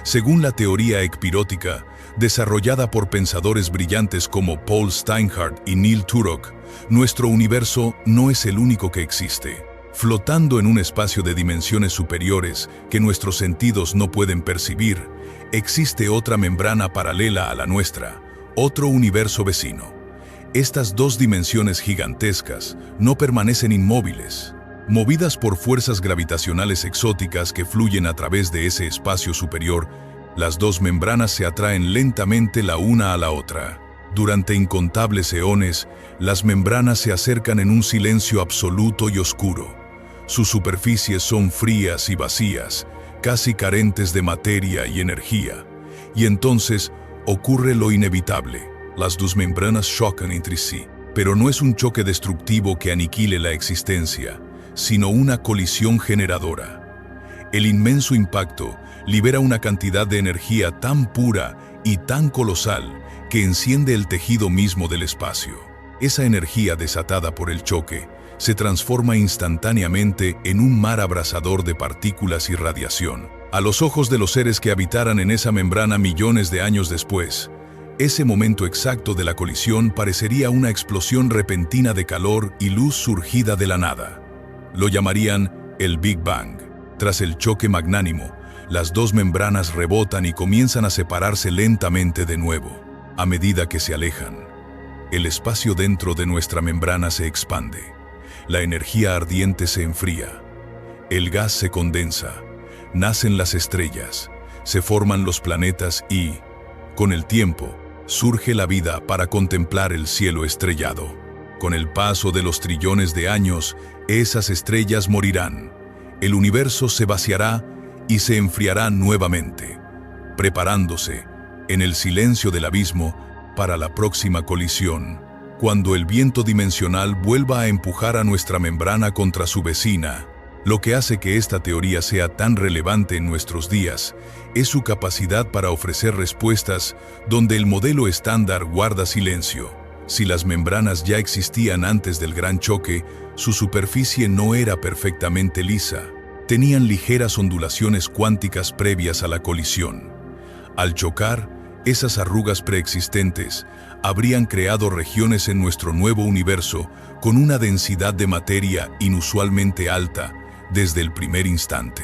Según la teoría ecpirótica, desarrollada por pensadores brillantes como Paul Steinhardt y Neil Turok, nuestro universo no es el único que existe. Flotando en un espacio de dimensiones superiores que nuestros sentidos no pueden percibir, existe otra membrana paralela a la nuestra, otro universo vecino. Estas 2 dimensiones gigantescas no permanecen inmóviles. Movidas por fuerzas gravitacionales exóticas que fluyen a través de ese espacio superior, las 2 membranas se atraen lentamente la una a la otra. Durante incontables eones, las membranas se acercan en un silencio absoluto y oscuro. Sus superficies son frías y vacías, casi carentes de materia y energía. Y entonces ocurre lo inevitable. Las 2 membranas chocan entre sí, pero no es un choque destructivo que aniquile la existencia, sino una colisión generadora. El inmenso impacto libera una cantidad de energía tan pura y tan colosal que enciende el tejido mismo del espacio. Esa energía desatada por el choque se transforma instantáneamente en un mar abrasador de partículas y radiación. A los ojos de los seres que habitaran en esa membrana millones de años después, ese momento exacto de la colisión parecería una explosión repentina de calor y luz surgida de la nada. Lo llamarían el Big Bang. Tras el choque magnánimo, las 2 membranas rebotan y comienzan a separarse lentamente de nuevo. A medida que se alejan, el espacio dentro de nuestra membrana se expande. La energía ardiente se enfría. El gas se condensa. Nacen las estrellas. Se forman los planetas y, con el tiempo, surge la vida para contemplar el cielo estrellado. Con el paso de los trillones de años, esas estrellas morirán. El universo se vaciará y se enfriará nuevamente, preparándose, en el silencio del abismo, para la próxima colisión, cuando el viento dimensional vuelva a empujar a nuestra membrana contra su vecina. Lo que hace que esta teoría sea tan relevante en nuestros días es su capacidad para ofrecer respuestas donde el modelo estándar guarda silencio. Si las membranas ya existían antes del gran choque, su superficie no era perfectamente lisa. Tenían ligeras ondulaciones cuánticas previas a la colisión. Al chocar, esas arrugas preexistentes habrían creado regiones en nuestro nuevo universo con una densidad de materia inusualmente alta desde el primer instante.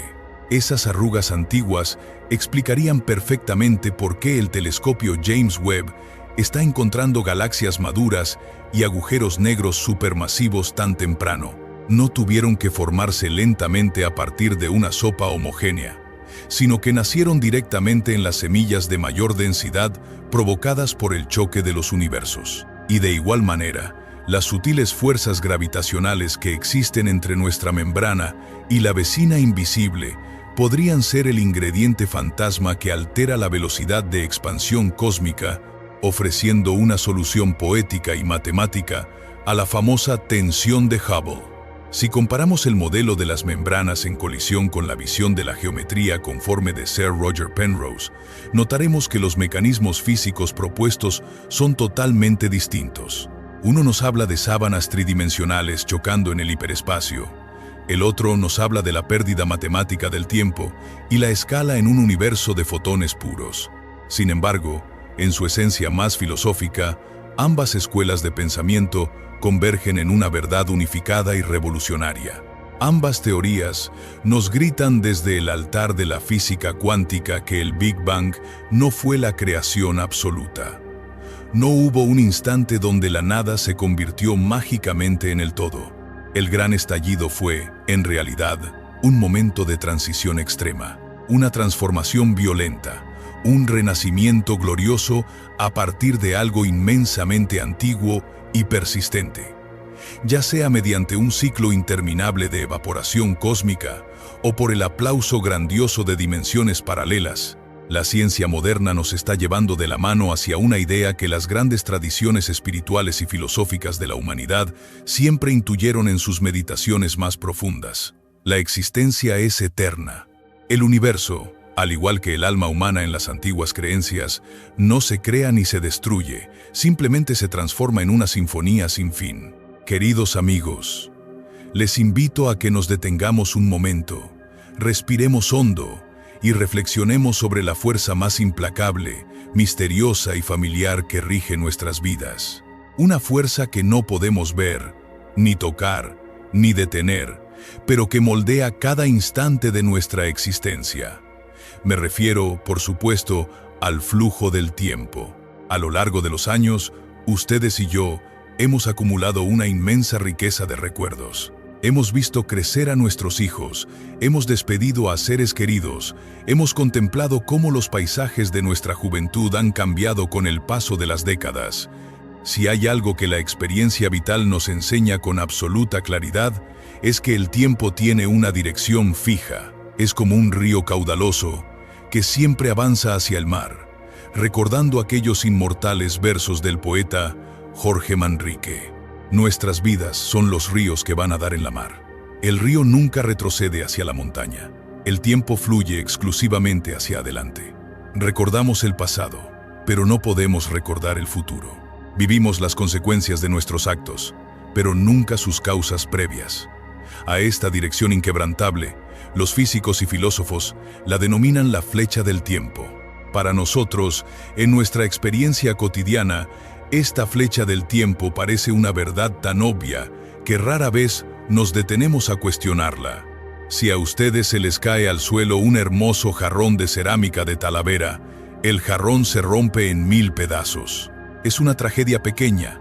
Esas arrugas antiguas explicarían perfectamente por qué el telescopio James Webb está encontrando galaxias maduras y agujeros negros supermasivos tan temprano. No tuvieron que formarse lentamente a partir de una sopa homogénea, sino que nacieron directamente en las semillas de mayor densidad provocadas por el choque de los universos. Y de igual manera, las sutiles fuerzas gravitacionales que existen entre nuestra membrana y la vecina invisible podrían ser el ingrediente fantasma que altera la velocidad de expansión cósmica, ofreciendo una solución poética y matemática a la famosa tensión de Hubble. Si comparamos el modelo de las membranas en colisión con la visión de la geometría conforme de Sir Roger Penrose, notaremos que los mecanismos físicos propuestos son totalmente distintos. Uno nos habla de sábanas tridimensionales chocando en el hiperespacio. El otro nos habla de la pérdida matemática del tiempo y la escala en un universo de fotones puros. Sin embargo, en su esencia más filosófica, ambas escuelas de pensamiento convergen en una verdad unificada y revolucionaria. Ambas teorías nos gritan desde el altar de la física cuántica que el Big Bang no fue la creación absoluta. No hubo un instante donde la nada se convirtió mágicamente en el todo. El gran estallido fue, en realidad, un momento de transición extrema, una transformación violenta, un renacimiento glorioso a partir de algo inmensamente antiguo y persistente. Ya sea mediante un ciclo interminable de evaporación cósmica o por el aplauso grandioso de dimensiones paralelas, la ciencia moderna nos está llevando de la mano hacia una idea que las grandes tradiciones espirituales y filosóficas de la humanidad siempre intuyeron en sus meditaciones más profundas. La existencia es eterna. El universo, al igual que el alma humana en las antiguas creencias, no se crea ni se destruye, simplemente se transforma en una sinfonía sin fin. Queridos amigos, les invito a que nos detengamos un momento, respiremos hondo y reflexionemos sobre la fuerza más implacable, misteriosa y familiar que rige nuestras vidas. Una fuerza que no podemos ver, ni tocar, ni detener, pero que moldea cada instante de nuestra existencia. Me refiero, por supuesto, al flujo del tiempo. A lo largo de los años, ustedes y yo hemos acumulado una inmensa riqueza de recuerdos. Hemos visto crecer a nuestros hijos, hemos despedido a seres queridos, hemos contemplado cómo los paisajes de nuestra juventud han cambiado con el paso de las décadas. Si hay algo que la experiencia vital nos enseña con absoluta claridad, es que el tiempo tiene una dirección fija. Es como un río caudaloso que siempre avanza hacia el mar, recordando aquellos inmortales versos del poeta Jorge Manrique. Nuestras vidas son los ríos que van a dar en la mar. El río nunca retrocede hacia la montaña. El tiempo fluye exclusivamente hacia adelante. Recordamos el pasado, pero no podemos recordar el futuro. Vivimos las consecuencias de nuestros actos, pero nunca sus causas previas. A esta dirección inquebrantable, los físicos y filósofos la denominan la flecha del tiempo. Para nosotros, en nuestra experiencia cotidiana, esta flecha del tiempo parece una verdad tan obvia que rara vez nos detenemos a cuestionarla. Si a ustedes se les cae al suelo un hermoso jarrón de cerámica de Talavera, el jarrón se rompe en 1000 pedazos. Es una tragedia pequeña,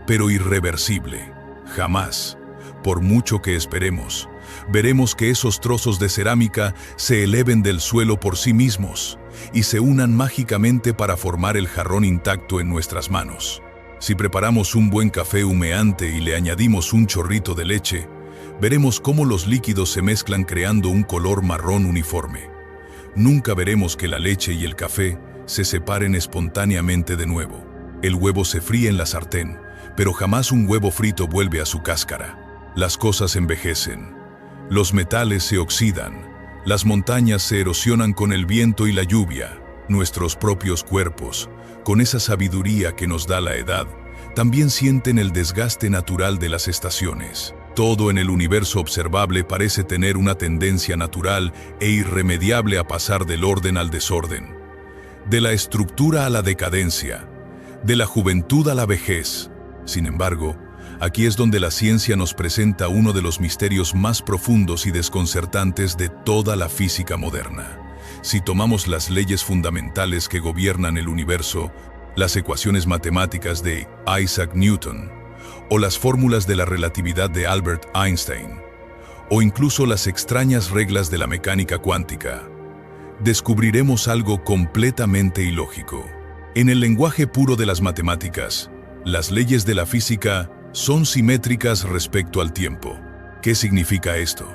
pero irreversible. Jamás, por mucho que esperemos, veremos que esos trozos de cerámica se eleven del suelo por sí mismos y se unan mágicamente para formar el jarrón intacto en nuestras manos. Si preparamos un buen café humeante y le añadimos un chorrito de leche, veremos cómo los líquidos se mezclan creando un color marrón uniforme. Nunca veremos que la leche y el café se separen espontáneamente de nuevo. El huevo se fríe en la sartén, pero jamás un huevo frito vuelve a su cáscara. Las cosas envejecen, los metales se oxidan, las montañas se erosionan con el viento y la lluvia. Nuestros propios cuerpos, con esa sabiduría que nos da la edad, también sienten el desgaste natural de las estaciones. Todo en el universo observable parece tener una tendencia natural e irremediable a pasar del orden al desorden, de la estructura a la decadencia, de la juventud a la vejez. Sin embargo, aquí es donde la ciencia nos presenta uno de los misterios más profundos y desconcertantes de toda la física moderna. Si tomamos las leyes fundamentales que gobiernan el universo, las ecuaciones matemáticas de Isaac Newton, o las fórmulas de la relatividad de Albert Einstein, o incluso las extrañas reglas de la mecánica cuántica, descubriremos algo completamente ilógico. En el lenguaje puro de las matemáticas, las leyes de la física son simétricas respecto al tiempo. ¿Qué significa esto?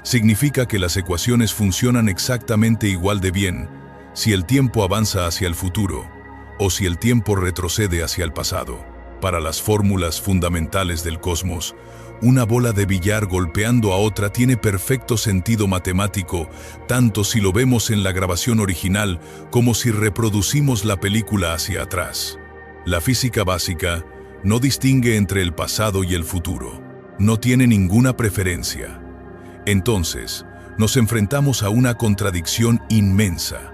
Significa que las ecuaciones funcionan exactamente igual de bien si el tiempo avanza hacia el futuro o si el tiempo retrocede hacia el pasado. Para las fórmulas fundamentales del cosmos, una bola de billar golpeando a otra tiene perfecto sentido matemático, tanto si lo vemos en la grabación original como si reproducimos la película hacia atrás. La física básica no distingue entre el pasado y el futuro. No tiene ninguna preferencia. Entonces, nos enfrentamos a una contradicción inmensa.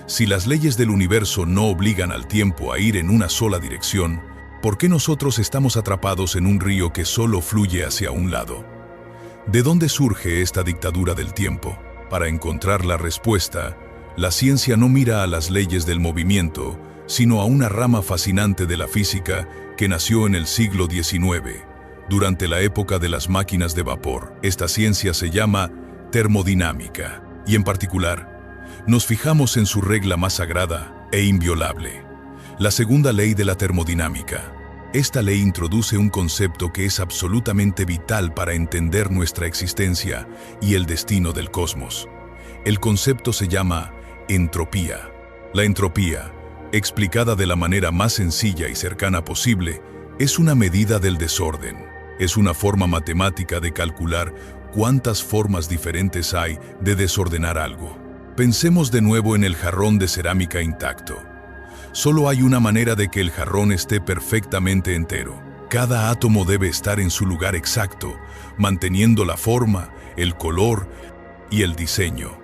Si las leyes del universo no obligan al tiempo a ir en una sola dirección, ¿por qué nosotros estamos atrapados en un río que solo fluye hacia un lado? ¿De dónde surge esta dictadura del tiempo? Para encontrar la respuesta, la ciencia no mira a las leyes del movimiento, sino a una rama fascinante de la física que nació en el siglo XIX, durante la época de las máquinas de vapor. Esta ciencia se llama termodinámica, y en particular, nos fijamos en su regla más sagrada e inviolable, la segunda ley de la termodinámica. Esta ley introduce un concepto que es absolutamente vital para entender nuestra existencia y el destino del cosmos. El concepto se llama entropía. La entropía, explicada de la manera más sencilla y cercana posible, es una medida del desorden. Es una forma matemática de calcular cuántas formas diferentes hay de desordenar algo. Pensemos de nuevo en el jarrón de cerámica intacto. Solo hay una manera de que el jarrón esté perfectamente entero. Cada átomo debe estar en su lugar exacto, manteniendo la forma, el color y el diseño.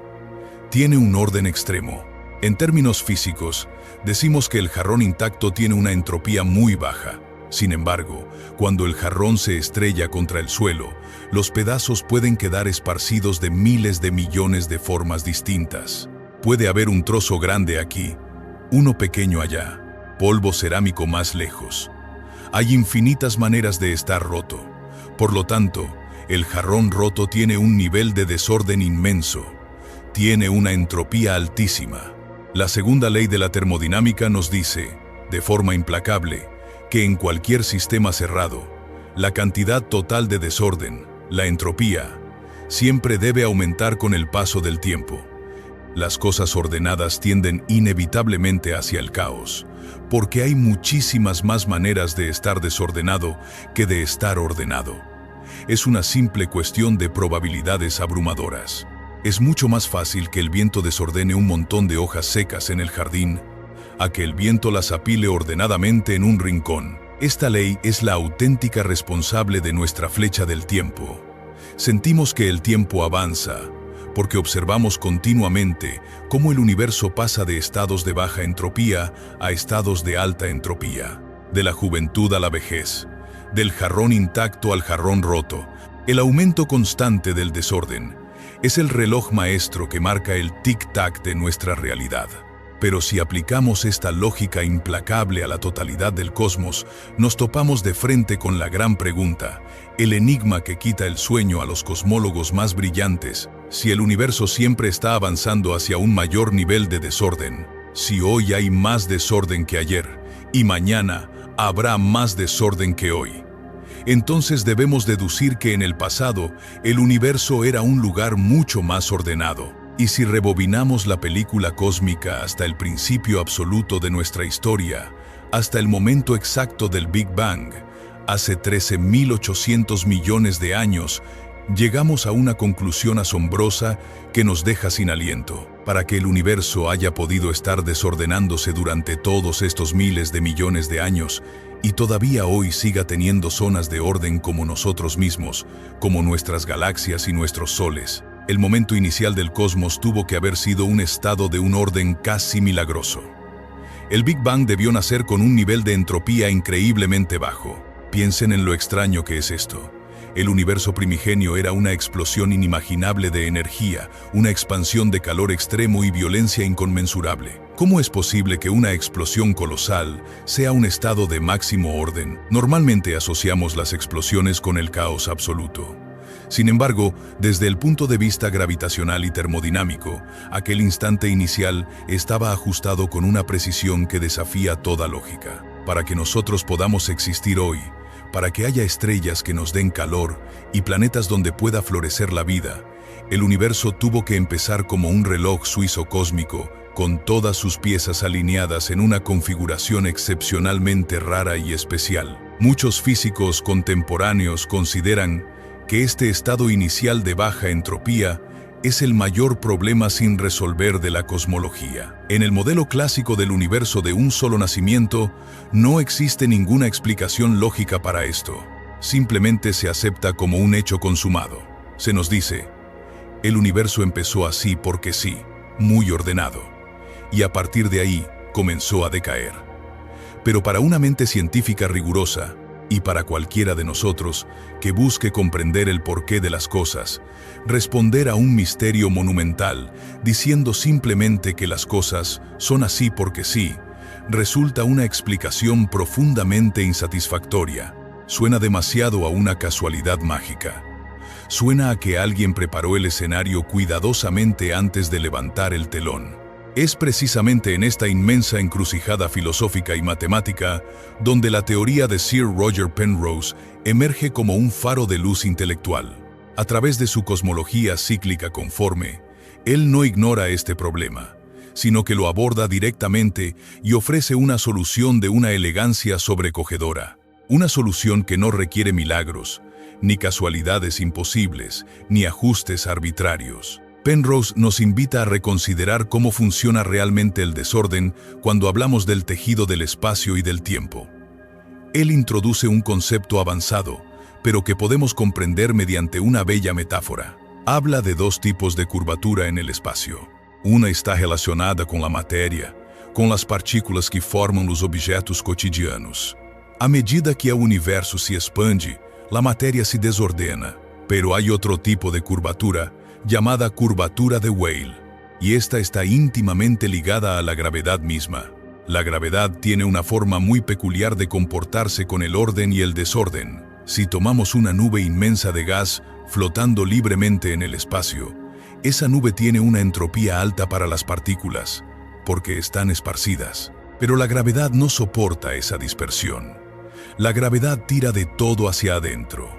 Tiene un orden extremo. En términos físicos, decimos que el jarrón intacto tiene una entropía muy baja. Sin embargo, cuando el jarrón se estrella contra el suelo, los pedazos pueden quedar esparcidos de miles de millones de formas distintas. Puede haber un trozo grande aquí, uno pequeño allá, polvo cerámico más lejos. Hay infinitas maneras de estar roto. Por lo tanto, el jarrón roto tiene un nivel de desorden inmenso. Tiene una entropía altísima. La segunda ley de la termodinámica nos dice, de forma implacable, que en cualquier sistema cerrado, la cantidad total de desorden, la entropía, siempre debe aumentar con el paso del tiempo. Las cosas ordenadas tienden inevitablemente hacia el caos, porque hay muchísimas más maneras de estar desordenado que de estar ordenado. Es una simple cuestión de probabilidades abrumadoras. Es mucho más fácil que el viento desordene un montón de hojas secas en el jardín, a que el viento las apile ordenadamente en un rincón. Esta ley es la auténtica responsable de nuestra flecha del tiempo. Sentimos que el tiempo avanza, porque observamos continuamente cómo el universo pasa de estados de baja entropía a estados de alta entropía, de la juventud a la vejez, del jarrón intacto al jarrón roto. El aumento constante del desorden es el reloj maestro que marca el tic-tac de nuestra realidad. Pero si aplicamos esta lógica implacable a la totalidad del cosmos, nos topamos de frente con la gran pregunta, el enigma que quita el sueño a los cosmólogos más brillantes. Si el universo siempre está avanzando hacia un mayor nivel de desorden, si hoy hay más desorden que ayer, y mañana habrá más desorden que hoy, entonces debemos deducir que en el pasado el universo era un lugar mucho más ordenado. Y si rebobinamos la película cósmica hasta el principio absoluto de nuestra historia, hasta el momento exacto del Big Bang, hace 13.800 millones de años, llegamos a una conclusión asombrosa que nos deja sin aliento. Para que el universo haya podido estar desordenándose durante todos estos miles de millones de años y todavía hoy siga teniendo zonas de orden como nosotros mismos, como nuestras galaxias y nuestros soles, el momento inicial del cosmos tuvo que haber sido un estado de un orden casi milagroso. El Big Bang debió nacer con un nivel de entropía increíblemente bajo. Piensen en lo extraño que es esto. El universo primigenio era una explosión inimaginable de energía, una expansión de calor extremo y violencia inconmensurable. ¿Cómo es posible que una explosión colosal sea un estado de máximo orden? Normalmente asociamos las explosiones con el caos absoluto. Sin embargo, desde el punto de vista gravitacional y termodinámico, aquel instante inicial estaba ajustado con una precisión que desafía toda lógica. Para que nosotros podamos existir hoy, para que haya estrellas que nos den calor y planetas donde pueda florecer la vida, el universo tuvo que empezar como un reloj suizo cósmico, con todas sus piezas alineadas en una configuración excepcionalmente rara y especial. Muchos físicos contemporáneos consideran que este estado inicial de baja entropía es el mayor problema sin resolver de la cosmología. En el modelo clásico del universo de un solo nacimiento, no existe ninguna explicación lógica para esto. Simplemente se acepta como un hecho consumado. Se nos dice, el universo empezó así porque sí, muy ordenado, y a partir de ahí comenzó a decaer. Pero para una mente científica rigurosa, y para cualquiera de nosotros que busque comprender el porqué de las cosas, responder a un misterio monumental, diciendo simplemente que las cosas son así porque sí, resulta una explicación profundamente insatisfactoria. Suena demasiado a una casualidad mágica. Suena a que alguien preparó el escenario cuidadosamente antes de levantar el telón. Es precisamente en esta inmensa encrucijada filosófica y matemática donde la teoría de Sir Roger Penrose emerge como un faro de luz intelectual. A través de su cosmología cíclica conforme, él no ignora este problema, sino que lo aborda directamente y ofrece una solución de una elegancia sobrecogedora. Una solución que no requiere milagros, ni casualidades imposibles, ni ajustes arbitrarios. Penrose nos invita a reconsiderar cómo funciona realmente el desorden cuando hablamos del tejido del espacio y del tiempo. Él introduce un concepto avanzado, pero que podemos comprender mediante una bella metáfora. Habla de dos tipos de curvatura en el espacio. Una está relacionada con la materia, con las partículas que forman los objetos cotidianos. A medida que el universo se expande, la materia se desordena, pero hay otro tipo de curvatura, llamada curvatura de Weyl, y esta está íntimamente ligada a la gravedad misma. La gravedad tiene una forma muy peculiar de comportarse con el orden y el desorden. Si tomamos una nube inmensa de gas flotando libremente en el espacio, esa nube tiene una entropía alta para las partículas, porque están esparcidas. Pero la gravedad no soporta esa dispersión. La gravedad tira de todo hacia adentro.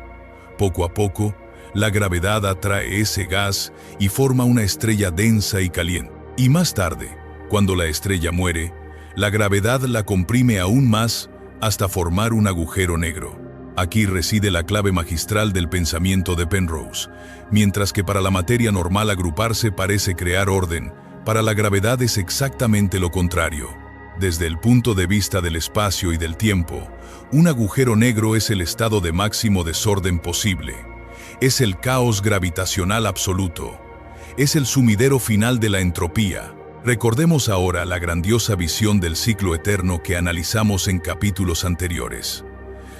Poco a poco, la gravedad atrae ese gas y forma una estrella densa y caliente. Y más tarde, cuando la estrella muere, la gravedad la comprime aún más hasta formar un agujero negro. Aquí reside la clave magistral del pensamiento de Penrose. Mientras que para la materia normal agruparse parece crear orden, para la gravedad es exactamente lo contrario. Desde el punto de vista del espacio y del tiempo, un agujero negro es el estado de máximo desorden posible. Es el caos gravitacional absoluto. Es el sumidero final de la entropía. Recordemos ahora la grandiosa visión del ciclo eterno que analizamos en capítulos anteriores.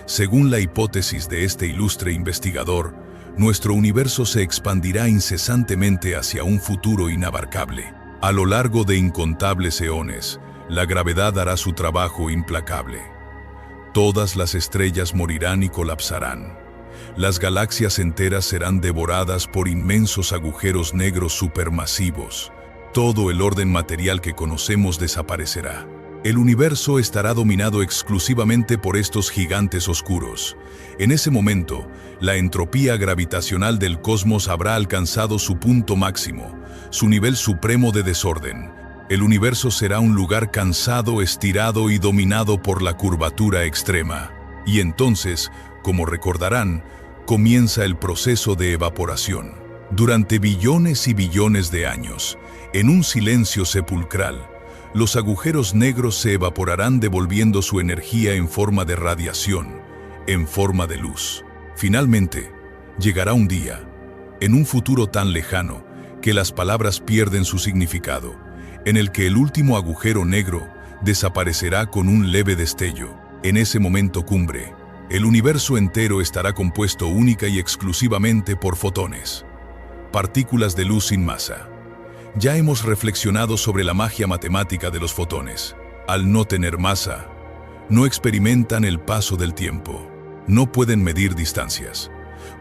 Según la hipótesis de este ilustre investigador, nuestro universo se expandirá incesantemente hacia un futuro inabarcable. A lo largo de incontables eones, la gravedad hará su trabajo implacable. Todas las estrellas morirán y colapsarán. Las galaxias enteras serán devoradas por inmensos agujeros negros supermasivos. Todo el orden material que conocemos desaparecerá. El universo estará dominado exclusivamente por estos gigantes oscuros. En ese momento, la entropía gravitacional del cosmos habrá alcanzado su punto máximo, su nivel supremo de desorden. El universo será un lugar cansado, estirado y dominado por la curvatura extrema. Y entonces, como recordarán, comienza el proceso de evaporación. Durante billones y billones de años, en un silencio sepulcral, los agujeros negros se evaporarán devolviendo su energía en forma de radiación, en forma de luz. Finalmente, llegará un día, en un futuro tan lejano que las palabras pierden su significado, en el que el último agujero negro desaparecerá con un leve destello. En ese momento cumbre, el universo entero estará compuesto única y exclusivamente por fotones, partículas de luz sin masa. Ya hemos reflexionado sobre la magia matemática de los fotones. Al no tener masa, no experimentan el paso del tiempo, no pueden medir distancias.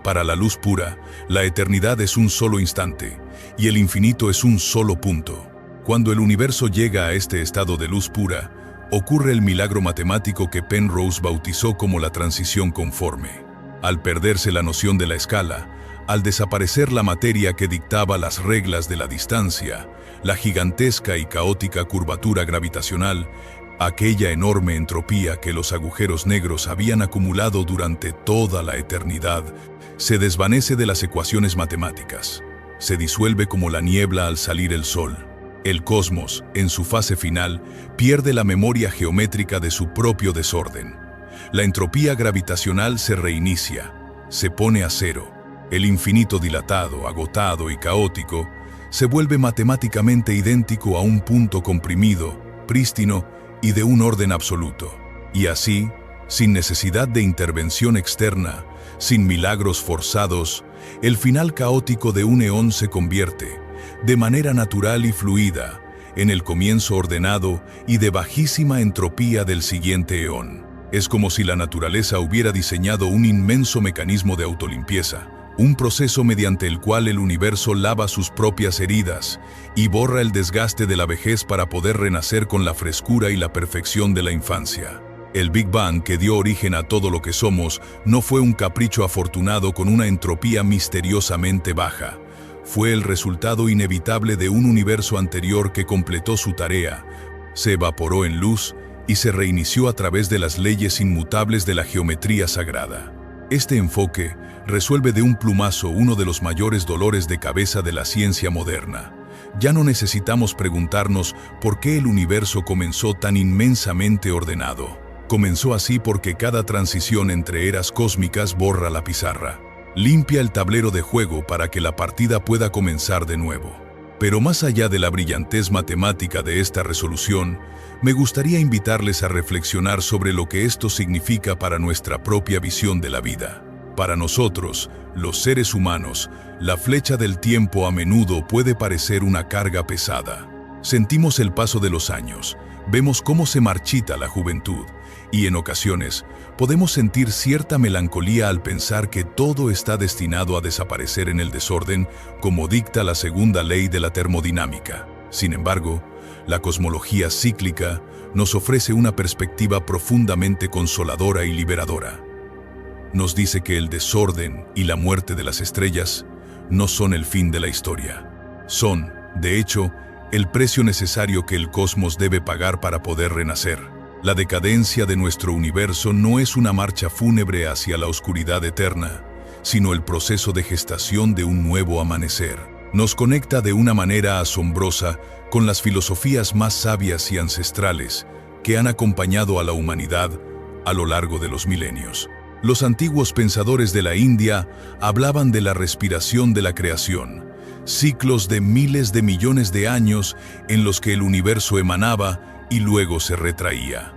Para la luz pura, la eternidad es un solo instante y el infinito es un solo punto. Cuando el universo llega a este estado de luz pura, ocurre el milagro matemático que Penrose bautizó como la transición conforme. Al perderse la noción de la escala, al desaparecer la materia que dictaba las reglas de la distancia, la gigantesca y caótica curvatura gravitacional, aquella enorme entropía que los agujeros negros habían acumulado durante toda la eternidad, se desvanece de las ecuaciones matemáticas, se disuelve como la niebla al salir el sol. El cosmos, en su fase final, pierde la memoria geométrica de su propio desorden. La entropía gravitacional se reinicia, se pone a cero. El infinito dilatado, agotado y caótico se vuelve matemáticamente idéntico a un punto comprimido, prístino y de un orden absoluto. Y así, sin necesidad de intervención externa, sin milagros forzados, el final caótico de un eón se convierte, de manera natural y fluida, en el comienzo ordenado y de bajísima entropía del siguiente eón. Es como si la naturaleza hubiera diseñado un inmenso mecanismo de autolimpieza, un proceso mediante el cual el universo lava sus propias heridas y borra el desgaste de la vejez para poder renacer con la frescura y la perfección de la infancia. El Big Bang, que dio origen a todo lo que somos, no fue un capricho afortunado con una entropía misteriosamente baja. Fue el resultado inevitable de un universo anterior que completó su tarea, se evaporó en luz y se reinició a través de las leyes inmutables de la geometría sagrada. Este enfoque resuelve de un plumazo uno de los mayores dolores de cabeza de la ciencia moderna. Ya no necesitamos preguntarnos por qué el universo comenzó tan inmensamente ordenado. Comenzó así porque cada transición entre eras cósmicas borra la pizarra, limpia el tablero de juego para que la partida pueda comenzar de nuevo. Pero más allá de la brillantez matemática de esta resolución, me gustaría invitarles a reflexionar sobre lo que esto significa para nuestra propia visión de la vida. Para nosotros, los seres humanos, la flecha del tiempo a menudo puede parecer una carga pesada. Sentimos el paso de los años, vemos cómo se marchita la juventud, y en ocasiones podemos sentir cierta melancolía al pensar que todo está destinado a desaparecer en el desorden, como dicta la segunda ley de la termodinámica. Sin embargo, la cosmología cíclica nos ofrece una perspectiva profundamente consoladora y liberadora. Nos dice que el desorden y la muerte de las estrellas no son el fin de la historia. Son, de hecho, el precio necesario que el cosmos debe pagar para poder renacer. La decadencia de nuestro universo no es una marcha fúnebre hacia la oscuridad eterna, sino el proceso de gestación de un nuevo amanecer. Nos conecta de una manera asombrosa con las filosofías más sabias y ancestrales que han acompañado a la humanidad a lo largo de los milenios. Los antiguos pensadores de la India hablaban de la respiración de la creación, ciclos de miles de millones de años en los que el universo emanaba y luego se retraía,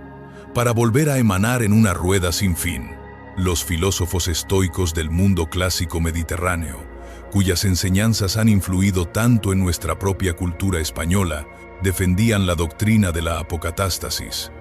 para volver a emanar en una rueda sin fin. Los filósofos estoicos del mundo clásico mediterráneo, cuyas enseñanzas han influido tanto en nuestra propia cultura española, defendían la doctrina de la apocatástasis,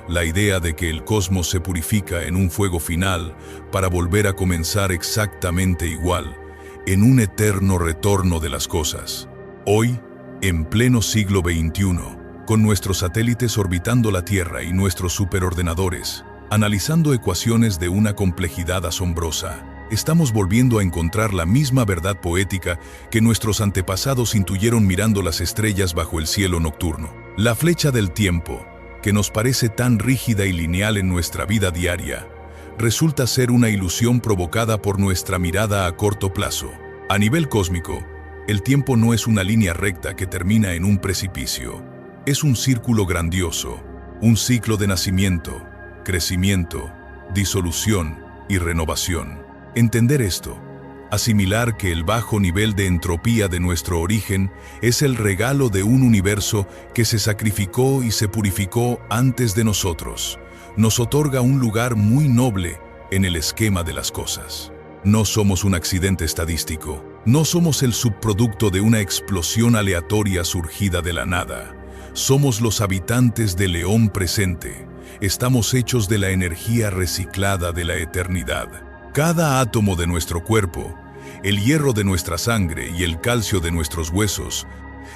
la idea de que el cosmos se purifica en un fuego final para volver a comenzar exactamente igual, en un eterno retorno de las cosas. Hoy, en pleno siglo XXI, con nuestros satélites orbitando la Tierra y nuestros superordenadores, analizando ecuaciones de una complejidad asombrosa, estamos volviendo a encontrar la misma verdad poética que nuestros antepasados intuyeron mirando las estrellas bajo el cielo nocturno. La flecha del tiempo, que nos parece tan rígida y lineal en nuestra vida diaria, resulta ser una ilusión provocada por nuestra mirada a corto plazo. A nivel cósmico, el tiempo no es una línea recta que termina en un precipicio. Es un círculo grandioso, un ciclo de nacimiento, crecimiento, disolución y renovación. Entender esto, asimilar que el bajo nivel de entropía de nuestro origen es el regalo de un universo que se sacrificó y se purificó antes de nosotros, nos otorga un lugar muy noble en el esquema de las cosas. No somos un accidente estadístico, no somos el subproducto de una explosión aleatoria surgida de la nada. Somos los habitantes del eón presente. Estamos hechos de la energía reciclada de la eternidad. Cada átomo de nuestro cuerpo, el hierro de nuestra sangre y el calcio de nuestros huesos,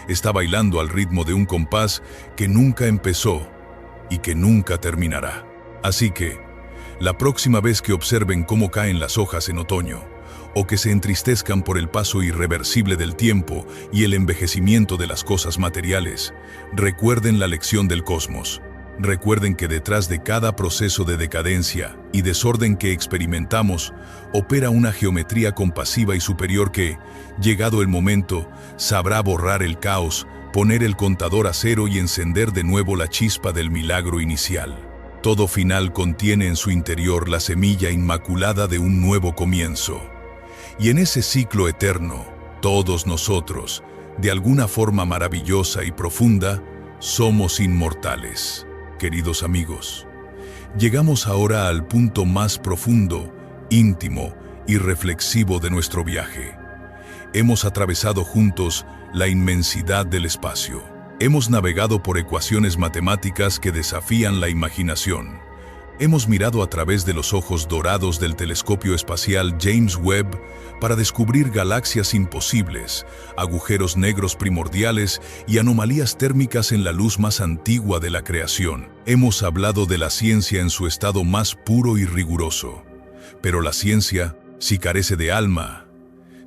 está bailando al ritmo de un compás que nunca empezó y que nunca terminará. Así que, la próxima vez que observen cómo caen las hojas en otoño, o que se entristezcan por el paso irreversible del tiempo y el envejecimiento de las cosas materiales, recuerden la lección del cosmos. Recuerden que detrás de cada proceso de decadencia y desorden que experimentamos, opera una geometría compasiva y superior que, llegado el momento, sabrá borrar el caos, poner el contador a cero y encender de nuevo la chispa del milagro inicial. Todo final contiene en su interior la semilla inmaculada de un nuevo comienzo. Y en ese ciclo eterno, todos nosotros, de alguna forma maravillosa y profunda, somos inmortales. Queridos amigos, llegamos ahora al punto más profundo, íntimo y reflexivo de nuestro viaje. Hemos atravesado juntos la inmensidad del espacio. Hemos navegado por ecuaciones matemáticas que desafían la imaginación. Hemos mirado a través de los ojos dorados del telescopio espacial James Webb para descubrir galaxias imposibles, agujeros negros primordiales y anomalías térmicas en la luz más antigua de la creación. Hemos hablado de la ciencia en su estado más puro y riguroso. Pero la ciencia, si carece de alma,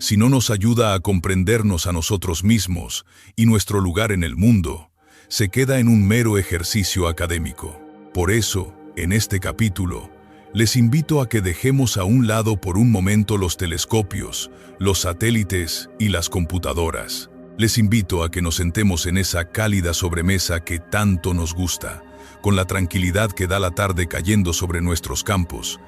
si no nos ayuda a comprendernos a nosotros mismos y nuestro lugar en el mundo, se queda en un mero ejercicio académico. Por eso, en este capítulo, les invito a que dejemos a un lado por un momento los telescopios, los satélites y las computadoras. Les invito a que nos sentemos en esa cálida sobremesa que tanto nos gusta, con la tranquilidad que da la tarde cayendo sobre nuestros campos,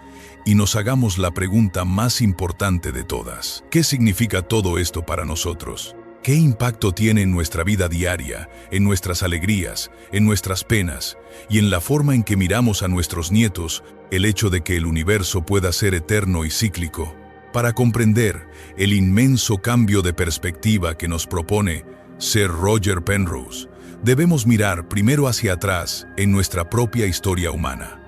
y nos hagamos la pregunta más importante de todas. ¿Qué significa todo esto para nosotros? ¿Qué impacto tiene en nuestra vida diaria, en nuestras alegrías, en nuestras penas y en la forma en que miramos a nuestros nietos el hecho de que el universo pueda ser eterno y cíclico? Para comprender el inmenso cambio de perspectiva que nos propone Sir Roger Penrose, debemos mirar primero hacia atrás en nuestra propia historia humana.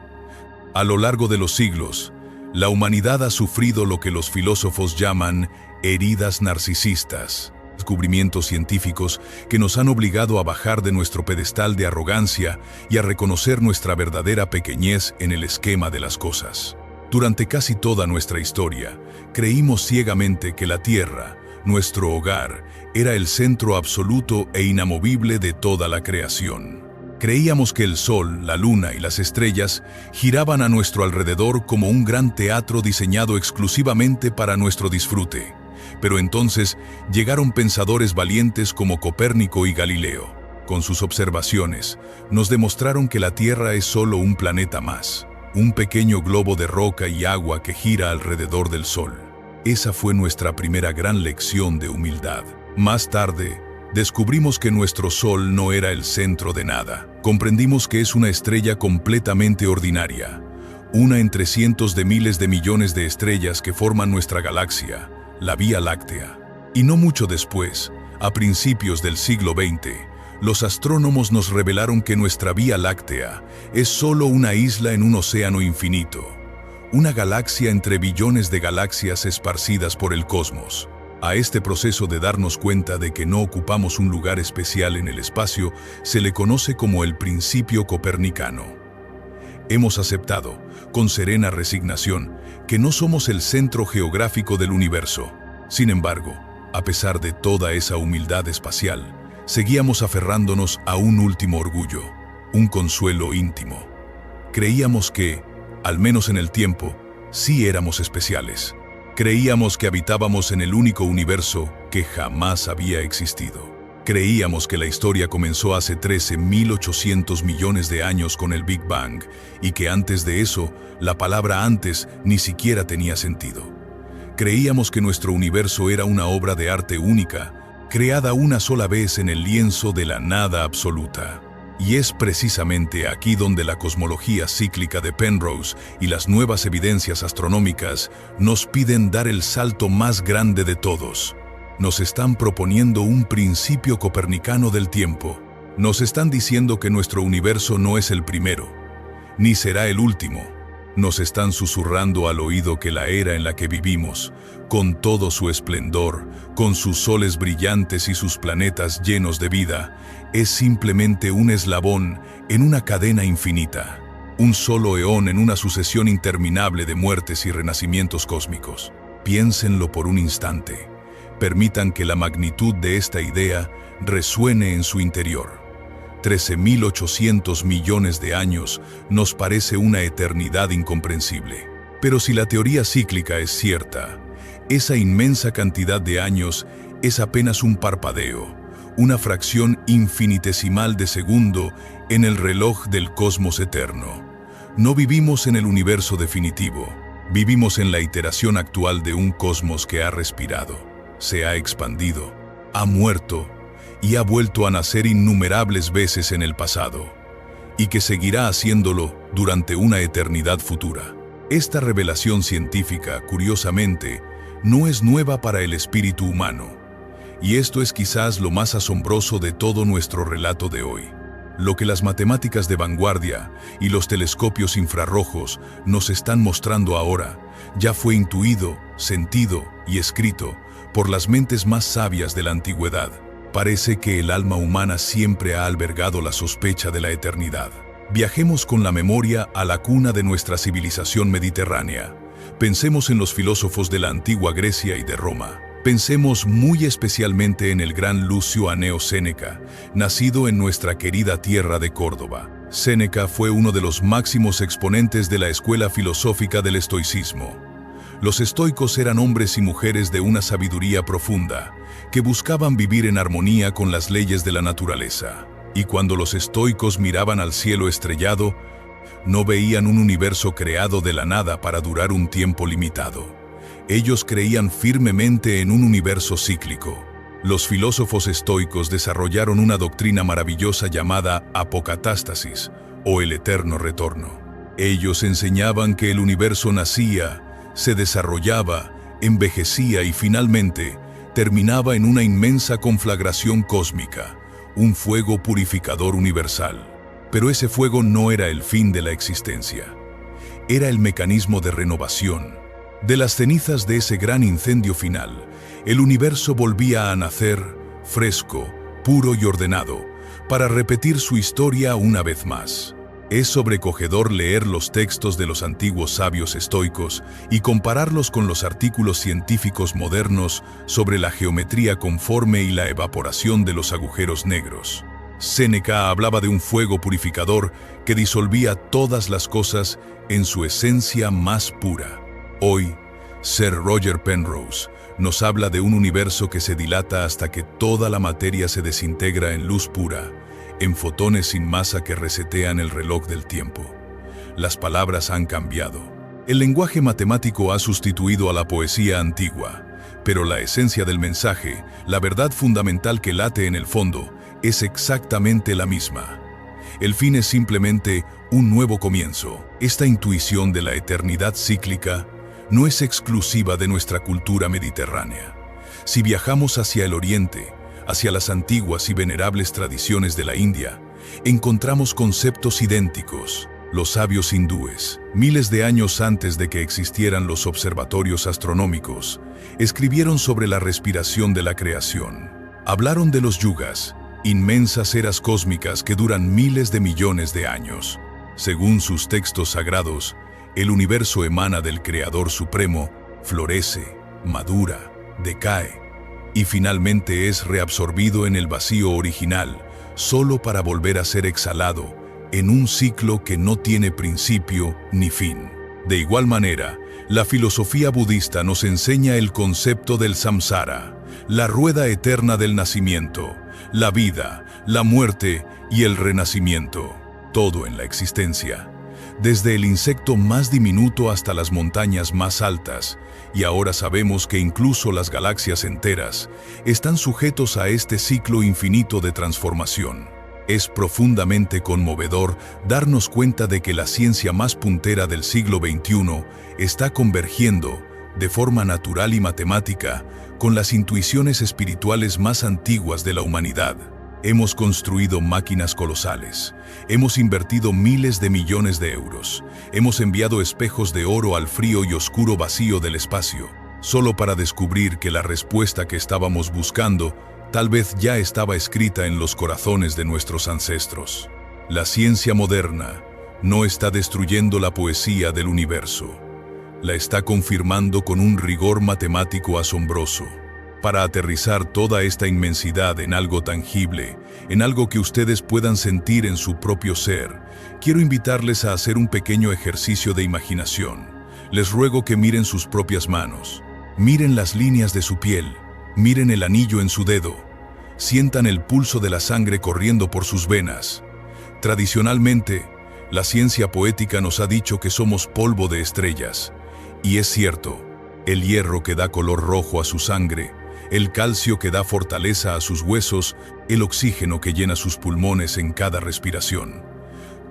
A lo largo de los siglos, la humanidad ha sufrido lo que los filósofos llaman heridas narcisistas, descubrimientos científicos que nos han obligado a bajar de nuestro pedestal de arrogancia y a reconocer nuestra verdadera pequeñez en el esquema de las cosas. Durante casi toda nuestra historia, creímos ciegamente que la Tierra, nuestro hogar, era el centro absoluto e inamovible de toda la creación. Creíamos que el Sol, la Luna y las estrellas giraban a nuestro alrededor como un gran teatro diseñado exclusivamente para nuestro disfrute. Pero entonces llegaron pensadores valientes como Copérnico y Galileo. Con sus observaciones, nos demostraron que la Tierra es solo un planeta más, un pequeño globo de roca y agua que gira alrededor del Sol. Esa fue nuestra primera gran lección de humildad. Más tarde, descubrimos que nuestro Sol no era el centro de nada. Comprendimos que es una estrella completamente ordinaria, una entre cientos de miles de millones de estrellas que forman nuestra galaxia, la Vía Láctea. Y no mucho después, a principios del siglo XX, los astrónomos nos revelaron que nuestra Vía Láctea es solo una isla en un océano infinito, una galaxia entre billones de galaxias esparcidas por el cosmos. A este proceso de darnos cuenta de que no ocupamos un lugar especial en el espacio se le conoce como el principio copernicano. Hemos aceptado, con serena resignación, que no somos el centro geográfico del universo. Sin embargo, a pesar de toda esa humildad espacial, seguíamos aferrándonos a un último orgullo, un consuelo íntimo. Creíamos que, al menos en el tiempo, sí éramos especiales. Creíamos que habitábamos en el único universo que jamás había existido. Creíamos que la historia comenzó hace 13.800 millones de años con el Big Bang y que antes de eso, la palabra antes ni siquiera tenía sentido. Creíamos que nuestro universo era una obra de arte única, creada una sola vez en el lienzo de la nada absoluta. Y es precisamente aquí donde la cosmología cíclica de Penrose y las nuevas evidencias astronómicas nos piden dar el salto más grande de todos. Nos están proponiendo un principio copernicano del tiempo. Nos están diciendo que nuestro universo no es el primero, ni será el último. Nos están susurrando al oído que la era en la que vivimos, con todo su esplendor, con sus soles brillantes y sus planetas llenos de vida, es simplemente un eslabón en una cadena infinita, un solo eón en una sucesión interminable de muertes y renacimientos cósmicos. Piénsenlo por un instante. Permitan que la magnitud de esta idea resuene en su interior. 13.800 millones de años nos parece una eternidad incomprensible. Pero si la teoría cíclica es cierta, esa inmensa cantidad de años es apenas un parpadeo, una fracción infinitesimal de segundo en el reloj del cosmos eterno. No vivimos en el universo definitivo, vivimos en la iteración actual de un cosmos que ha respirado, se ha expandido, ha muerto y ha vuelto a nacer innumerables veces en el pasado, y que seguirá haciéndolo durante una eternidad futura. Esta revelación científica, curiosamente, no es nueva para el espíritu humano. Y esto es quizás lo más asombroso de todo nuestro relato de hoy. Lo que las matemáticas de vanguardia y los telescopios infrarrojos nos están mostrando ahora ya fue intuido, sentido y escrito por las mentes más sabias de la antigüedad. Parece que el alma humana siempre ha albergado la sospecha de la eternidad. Viajemos con la memoria a la cuna de nuestra civilización mediterránea. Pensemos en los filósofos de la antigua Grecia y de Roma. Pensemos muy especialmente en el gran Lucio Anneo Séneca, nacido en nuestra querida tierra de Córdoba. Séneca fue uno de los máximos exponentes de la escuela filosófica del estoicismo. Los estoicos eran hombres y mujeres de una sabiduría profunda, que buscaban vivir en armonía con las leyes de la naturaleza. Y cuando los estoicos miraban al cielo estrellado, no veían un universo creado de la nada para durar un tiempo limitado. Ellos creían firmemente en un universo cíclico. Los filósofos estoicos desarrollaron una doctrina maravillosa llamada apocatástasis, o el eterno retorno. Ellos enseñaban que el universo nacía, se desarrollaba, envejecía y finalmente terminaba en una inmensa conflagración cósmica, un fuego purificador universal. Pero ese fuego no era el fin de la existencia. Era el mecanismo de renovación. De las cenizas de ese gran incendio final, el universo volvía a nacer, fresco, puro y ordenado, para repetir su historia una vez más. Es sobrecogedor leer los textos de los antiguos sabios estoicos y compararlos con los artículos científicos modernos sobre la geometría conforme y la evaporación de los agujeros negros. Séneca hablaba de un fuego purificador que disolvía todas las cosas en su esencia más pura. Hoy, Sir Roger Penrose nos habla de un universo que se dilata hasta que toda la materia se desintegra en luz pura, en fotones sin masa que resetean el reloj del tiempo. Las palabras han cambiado. El lenguaje matemático ha sustituido a la poesía antigua, pero la esencia del mensaje, la verdad fundamental que late en el fondo, es exactamente la misma. El fin es simplemente un nuevo comienzo. Esta intuición de la eternidad cíclica no es exclusiva de nuestra cultura mediterránea. Si viajamos hacia el oriente, hacia las antiguas y venerables tradiciones de la India, encontramos conceptos idénticos. Los sabios hindúes, miles de años antes de que existieran los observatorios astronómicos, escribieron sobre la respiración de la creación. Hablaron de los yugas, inmensas eras cósmicas que duran miles de millones de años. Según sus textos sagrados, el universo emana del Creador Supremo, florece, madura, decae y finalmente es reabsorbido en el vacío original, solo para volver a ser exhalado en un ciclo que no tiene principio ni fin. De igual manera, la filosofía budista nos enseña el concepto del samsara, la rueda eterna del nacimiento, la vida, la muerte y el renacimiento, todo en la existencia. Desde el insecto más diminuto hasta las montañas más altas, y ahora sabemos que incluso las galaxias enteras están sujetos a este ciclo infinito de transformación. Es profundamente conmovedor darnos cuenta de que la ciencia más puntera del siglo XXI está convergiendo, de forma natural y matemática, con las intuiciones espirituales más antiguas de la humanidad. Hemos construido máquinas colosales, hemos invertido miles de millones de euros, hemos enviado espejos de oro al frío y oscuro vacío del espacio, solo para descubrir que la respuesta que estábamos buscando tal vez ya estaba escrita en los corazones de nuestros ancestros. La ciencia moderna no está destruyendo la poesía del universo, la está confirmando con un rigor matemático asombroso. Para aterrizar toda esta inmensidad en algo tangible, en algo que ustedes puedan sentir en su propio ser, quiero invitarles a hacer un pequeño ejercicio de imaginación. Les ruego que miren sus propias manos, miren las líneas de su piel, miren el anillo en su dedo, sientan el pulso de la sangre corriendo por sus venas. Tradicionalmente, la ciencia poética nos ha dicho que somos polvo de estrellas, y es cierto, el hierro que da color rojo a su sangre, el calcio que da fortaleza a sus huesos, el oxígeno que llena sus pulmones en cada respiración.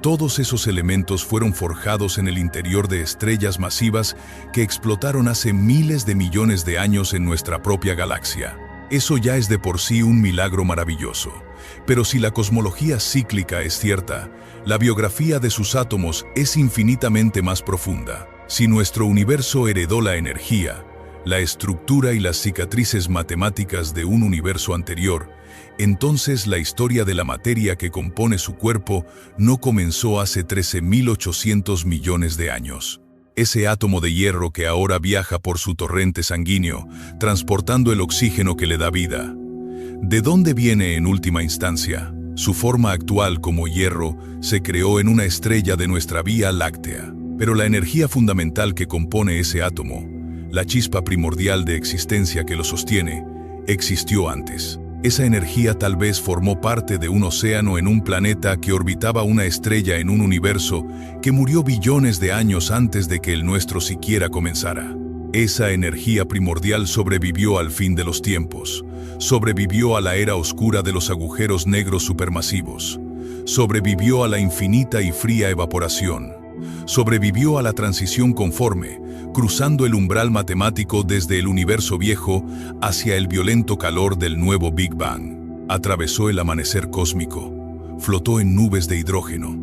Todos esos elementos fueron forjados en el interior de estrellas masivas que explotaron hace miles de millones de años en nuestra propia galaxia. Eso ya es de por sí un milagro maravilloso. Pero si la cosmología cíclica es cierta, la biografía de sus átomos es infinitamente más profunda. Si nuestro universo heredó la energía, la estructura y las cicatrices matemáticas de un universo anterior, entonces la historia de la materia que compone su cuerpo no comenzó hace 13.800 millones de años. Ese átomo de hierro que ahora viaja por su torrente sanguíneo, transportando el oxígeno que le da vida. ¿De dónde viene en última instancia? Su forma actual como hierro se creó en una estrella de nuestra Vía Láctea. Pero la energía fundamental que compone ese átomo, la chispa primordial de existencia que lo sostiene, existió antes. Esa energía tal vez formó parte de un océano en un planeta que orbitaba una estrella en un universo que murió billones de años antes de que el nuestro siquiera comenzara. Esa energía primordial sobrevivió al fin de los tiempos, sobrevivió a la era oscura de los agujeros negros supermasivos, sobrevivió a la infinita y fría evaporación, sobrevivió a la transición conforme, cruzando el umbral matemático desde el universo viejo hacia el violento calor del nuevo Big Bang. Atravesó el amanecer cósmico, flotó en nubes de hidrógeno,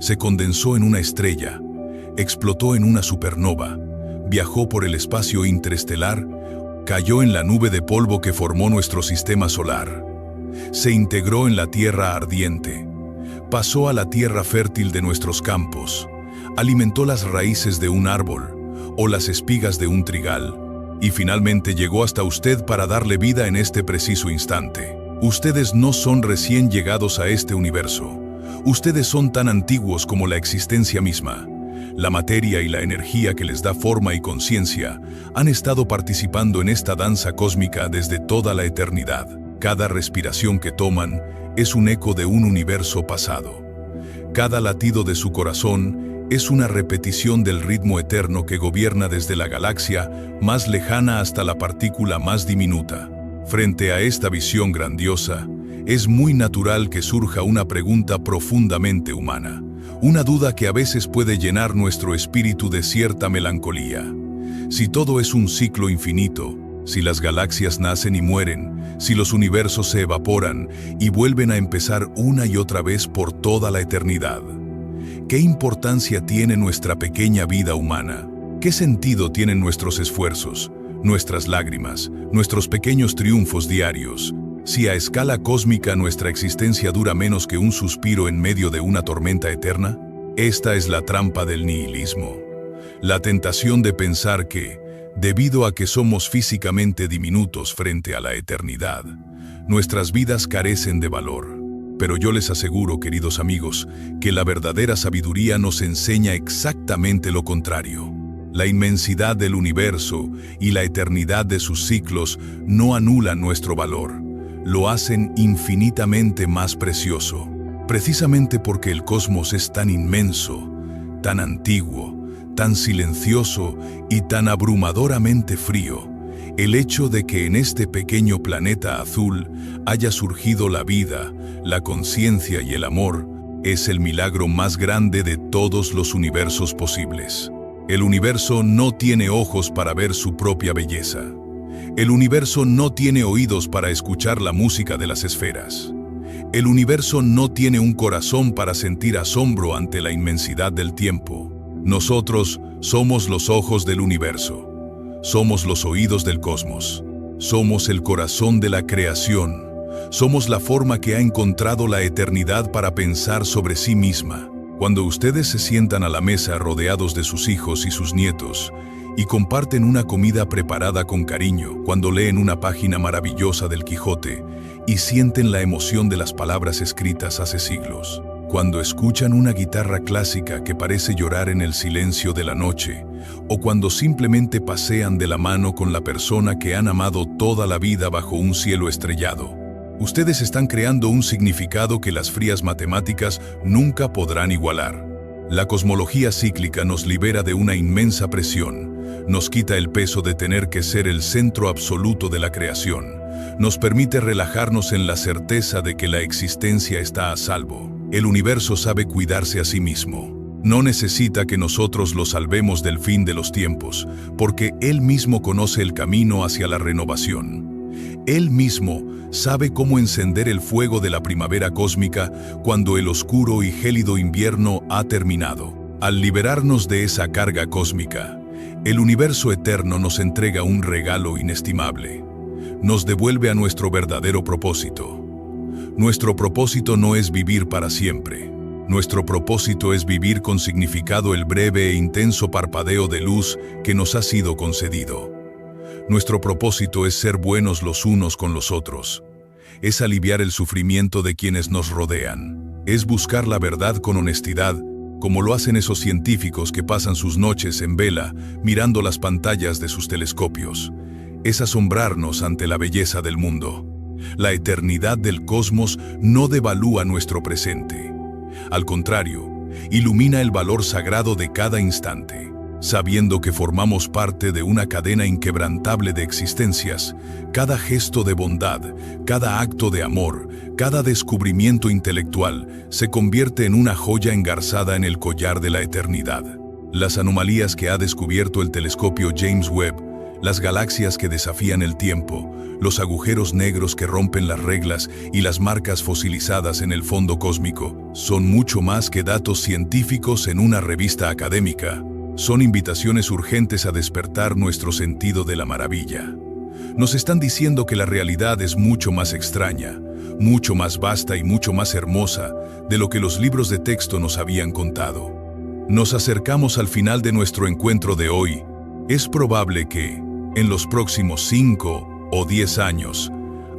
se condensó en una estrella, explotó en una supernova, viajó por el espacio interestelar, cayó en la nube de polvo que formó nuestro sistema solar, se integró en la tierra ardiente, pasó a la tierra fértil de nuestros campos, alimentó las raíces de un árbol o las espigas de un trigal, y finalmente llegó hasta usted para darle vida en este preciso instante. Ustedes no son recién llegados a este universo. Ustedes son tan antiguos como la existencia misma. La materia y la energía que les da forma y conciencia han estado participando en esta danza cósmica desde toda la eternidad. Cada respiración que toman es un eco de un universo pasado. Cada latido de su corazón es una repetición del ritmo eterno que gobierna desde la galaxia más lejana hasta la partícula más diminuta. Frente a esta visión grandiosa, es muy natural que surja una pregunta profundamente humana, una duda que a veces puede llenar nuestro espíritu de cierta melancolía. Si todo es un ciclo infinito, si las galaxias nacen y mueren, si los universos se evaporan y vuelven a empezar una y otra vez por toda la eternidad, ¿qué importancia tiene nuestra pequeña vida humana? ¿Qué sentido tienen nuestros esfuerzos, nuestras lágrimas, nuestros pequeños triunfos diarios, si a escala cósmica nuestra existencia dura menos que un suspiro en medio de una tormenta eterna? Esta es la trampa del nihilismo. La tentación de pensar que, debido a que somos físicamente diminutos frente a la eternidad, nuestras vidas carecen de valor. Pero yo les aseguro, queridos amigos, que la verdadera sabiduría nos enseña exactamente lo contrario. La inmensidad del universo y la eternidad de sus ciclos no anulan nuestro valor, lo hacen infinitamente más precioso. Precisamente porque el cosmos es tan inmenso, tan antiguo, tan silencioso y tan abrumadoramente frío, el hecho de que en este pequeño planeta azul haya surgido la vida, la conciencia y el amor, es el milagro más grande de todos los universos posibles. El universo no tiene ojos para ver su propia belleza. El universo no tiene oídos para escuchar la música de las esferas. El universo no tiene un corazón para sentir asombro ante la inmensidad del tiempo. Nosotros somos los ojos del universo. Somos los oídos del cosmos. Somos el corazón de la creación. Somos la forma que ha encontrado la eternidad para pensar sobre sí misma. Cuando ustedes se sientan a la mesa rodeados de sus hijos y sus nietos y comparten una comida preparada con cariño, cuando leen una página maravillosa del Quijote y sienten la emoción de las palabras escritas hace siglos, cuando escuchan una guitarra clásica que parece llorar en el silencio de la noche, o cuando simplemente pasean de la mano con la persona que han amado toda la vida bajo un cielo estrellado, ustedes están creando un significado que las frías matemáticas nunca podrán igualar. La cosmología cíclica nos libera de una inmensa presión, nos quita el peso de tener que ser el centro absoluto de la creación, nos permite relajarnos en la certeza de que la existencia está a salvo. El universo sabe cuidarse a sí mismo. No necesita que nosotros lo salvemos del fin de los tiempos, porque Él mismo conoce el camino hacia la renovación. Él mismo sabe cómo encender el fuego de la primavera cósmica cuando el oscuro y gélido invierno ha terminado. Al liberarnos de esa carga cósmica, el universo eterno nos entrega un regalo inestimable. Nos devuelve a nuestro verdadero propósito. Nuestro propósito no es vivir para siempre. Nuestro propósito es vivir con significado el breve e intenso parpadeo de luz que nos ha sido concedido. Nuestro propósito es ser buenos los unos con los otros. Es aliviar el sufrimiento de quienes nos rodean. Es buscar la verdad con honestidad, como lo hacen esos científicos que pasan sus noches en vela mirando las pantallas de sus telescopios. Es asombrarnos ante la belleza del mundo. La eternidad del cosmos no devalúa nuestro presente. Al contrario, ilumina el valor sagrado de cada instante. Sabiendo que formamos parte de una cadena inquebrantable de existencias, cada gesto de bondad, cada acto de amor, cada descubrimiento intelectual se convierte en una joya engarzada en el collar de la eternidad. Las anomalías que ha descubierto el telescopio James Webb, las galaxias que desafían el tiempo, los agujeros negros que rompen las reglas y las marcas fosilizadas en el fondo cósmico, son mucho más que datos científicos en una revista académica. Son invitaciones urgentes a despertar nuestro sentido de la maravilla. Nos están diciendo que la realidad es mucho más extraña, mucho más vasta y mucho más hermosa de lo que los libros de texto nos habían contado. Nos acercamos al final de nuestro encuentro de hoy. Es probable que, en los próximos 5 o 10 años,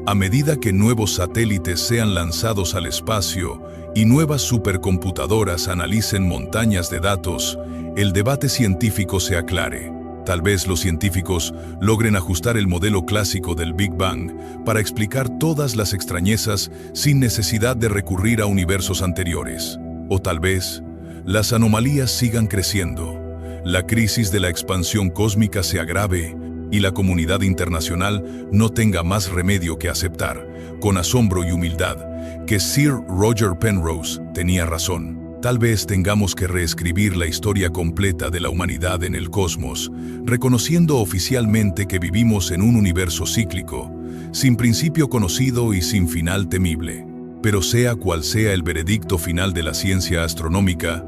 a medida que nuevos satélites sean lanzados al espacio y nuevas supercomputadoras analicen montañas de datos, el debate científico se aclare. Tal vez los científicos logren ajustar el modelo clásico del Big Bang para explicar todas las extrañezas sin necesidad de recurrir a universos anteriores. O tal vez, las anomalías sigan creciendo, la crisis de la expansión cósmica se agrave y la comunidad internacional no tenga más remedio que aceptar, con asombro y humildad, que Sir Roger Penrose tenía razón. Tal vez tengamos que reescribir la historia completa de la humanidad en el cosmos, reconociendo oficialmente que vivimos en un universo cíclico, sin principio conocido y sin final temible. Pero sea cual sea el veredicto final de la ciencia astronómica,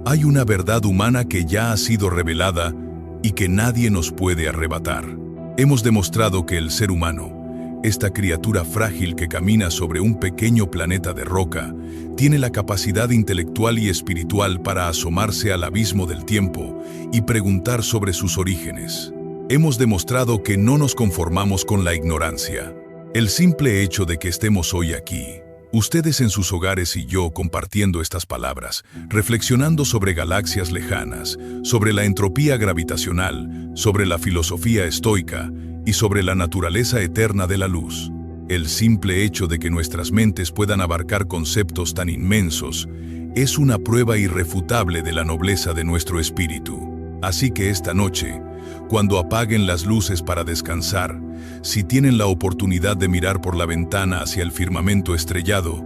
hay una verdad humana que ya ha sido revelada y que nadie nos puede arrebatar. Hemos demostrado que el ser humano, esta criatura frágil que camina sobre un pequeño planeta de roca, tiene la capacidad intelectual y espiritual para asomarse al abismo del tiempo y preguntar sobre sus orígenes. Hemos demostrado que no nos conformamos con la ignorancia. El simple hecho de que estemos hoy aquí, ustedes en sus hogares y yo compartiendo estas palabras, reflexionando sobre galaxias lejanas, sobre la entropía gravitacional, sobre la filosofía estoica y sobre la naturaleza eterna de la luz. El simple hecho de que nuestras mentes puedan abarcar conceptos tan inmensos es una prueba irrefutable de la nobleza de nuestro espíritu. Así que esta noche, cuando apaguen las luces para descansar, si tienen la oportunidad de mirar por la ventana hacia el firmamento estrellado,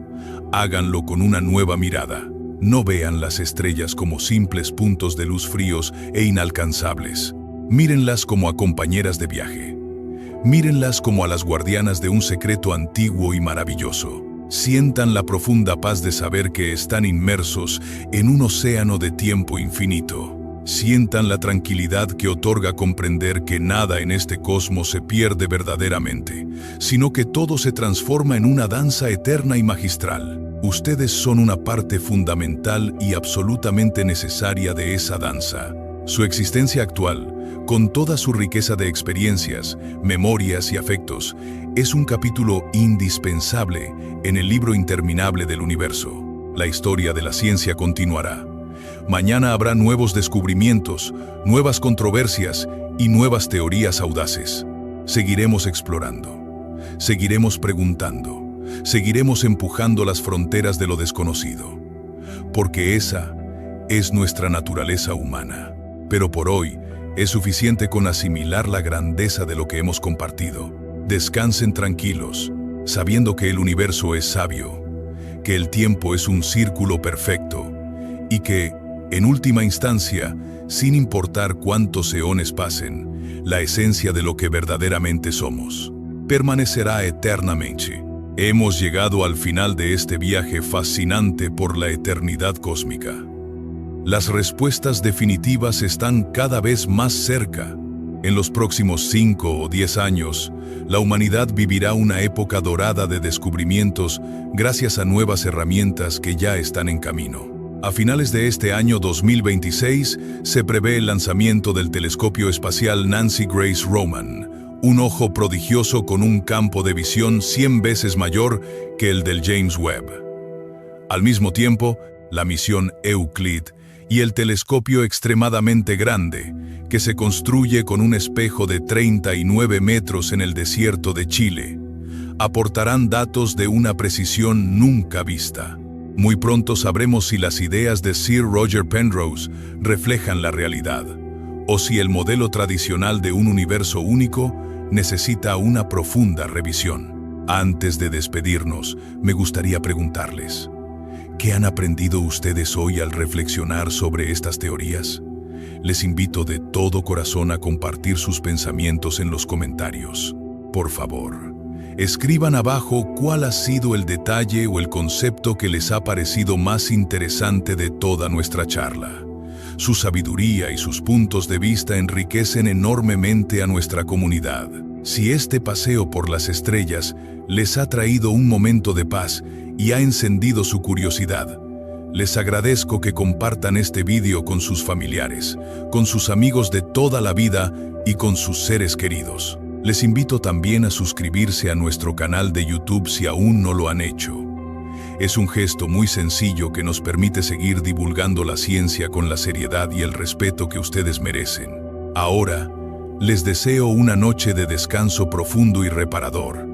háganlo con una nueva mirada. No vean las estrellas como simples puntos de luz fríos e inalcanzables. Mírenlas como a compañeras de viaje. Mírenlas como a las guardianas de un secreto antiguo y maravilloso. Sientan la profunda paz de saber que están inmersos en un océano de tiempo infinito. Sientan la tranquilidad que otorga comprender que nada en este cosmos se pierde verdaderamente, sino que todo se transforma en una danza eterna y magistral. Ustedes son una parte fundamental y absolutamente necesaria de esa danza. Su existencia actual, con toda su riqueza de experiencias, memorias y afectos, es un capítulo indispensable en el libro interminable del universo. La historia de la ciencia continuará. Mañana habrá nuevos descubrimientos, nuevas controversias y nuevas teorías audaces. Seguiremos explorando, seguiremos preguntando, seguiremos empujando las fronteras de lo desconocido, porque esa es nuestra naturaleza humana. Pero por hoy, es suficiente con asimilar la grandeza de lo que hemos compartido. Descansen tranquilos, sabiendo que el universo es sabio, que el tiempo es un círculo perfecto y que, en última instancia, sin importar cuántos eones pasen, la esencia de lo que verdaderamente somos permanecerá eternamente. Hemos llegado al final de este viaje fascinante por la eternidad cósmica. Las respuestas definitivas están cada vez más cerca. En los próximos 5 o 10 años, la humanidad vivirá una época dorada de descubrimientos gracias a nuevas herramientas que ya están en camino. A finales de este año 2026 se prevé el lanzamiento del telescopio espacial Nancy Grace Roman, un ojo prodigioso con un campo de visión 100 veces mayor que el del James Webb. Al mismo tiempo, la misión Euclid y el telescopio extremadamente grande, que se construye con un espejo de 39 metros en el desierto de Chile, aportarán datos de una precisión nunca vista. Muy pronto sabremos si las ideas de Sir Roger Penrose reflejan la realidad, o si el modelo tradicional de un universo único necesita una profunda revisión. Antes de despedirnos, me gustaría preguntarles, ¿qué han aprendido ustedes hoy al reflexionar sobre estas teorías? Les invito de todo corazón a compartir sus pensamientos en los comentarios. Por favor, escriban abajo cuál ha sido el detalle o el concepto que les ha parecido más interesante de toda nuestra charla. Su sabiduría y sus puntos de vista enriquecen enormemente a nuestra comunidad. Si este paseo por las estrellas les ha traído un momento de paz y ha encendido su curiosidad, les agradezco que compartan este vídeo con sus familiares, con sus amigos de toda la vida y con sus seres queridos. Les invito también a suscribirse a nuestro canal de YouTube si aún no lo han hecho. Es un gesto muy sencillo que nos permite seguir divulgando la ciencia con la seriedad y el respeto que ustedes merecen. Ahora, les deseo una noche de descanso profundo y reparador.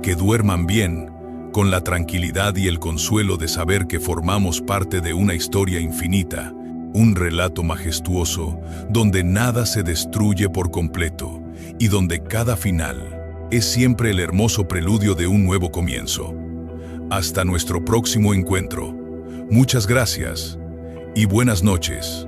Que duerman bien, con la tranquilidad y el consuelo de saber que formamos parte de una historia infinita, un relato majestuoso donde nada se destruye por completo y donde cada final es siempre el hermoso preludio de un nuevo comienzo. Hasta nuestro próximo encuentro. Muchas gracias y buenas noches.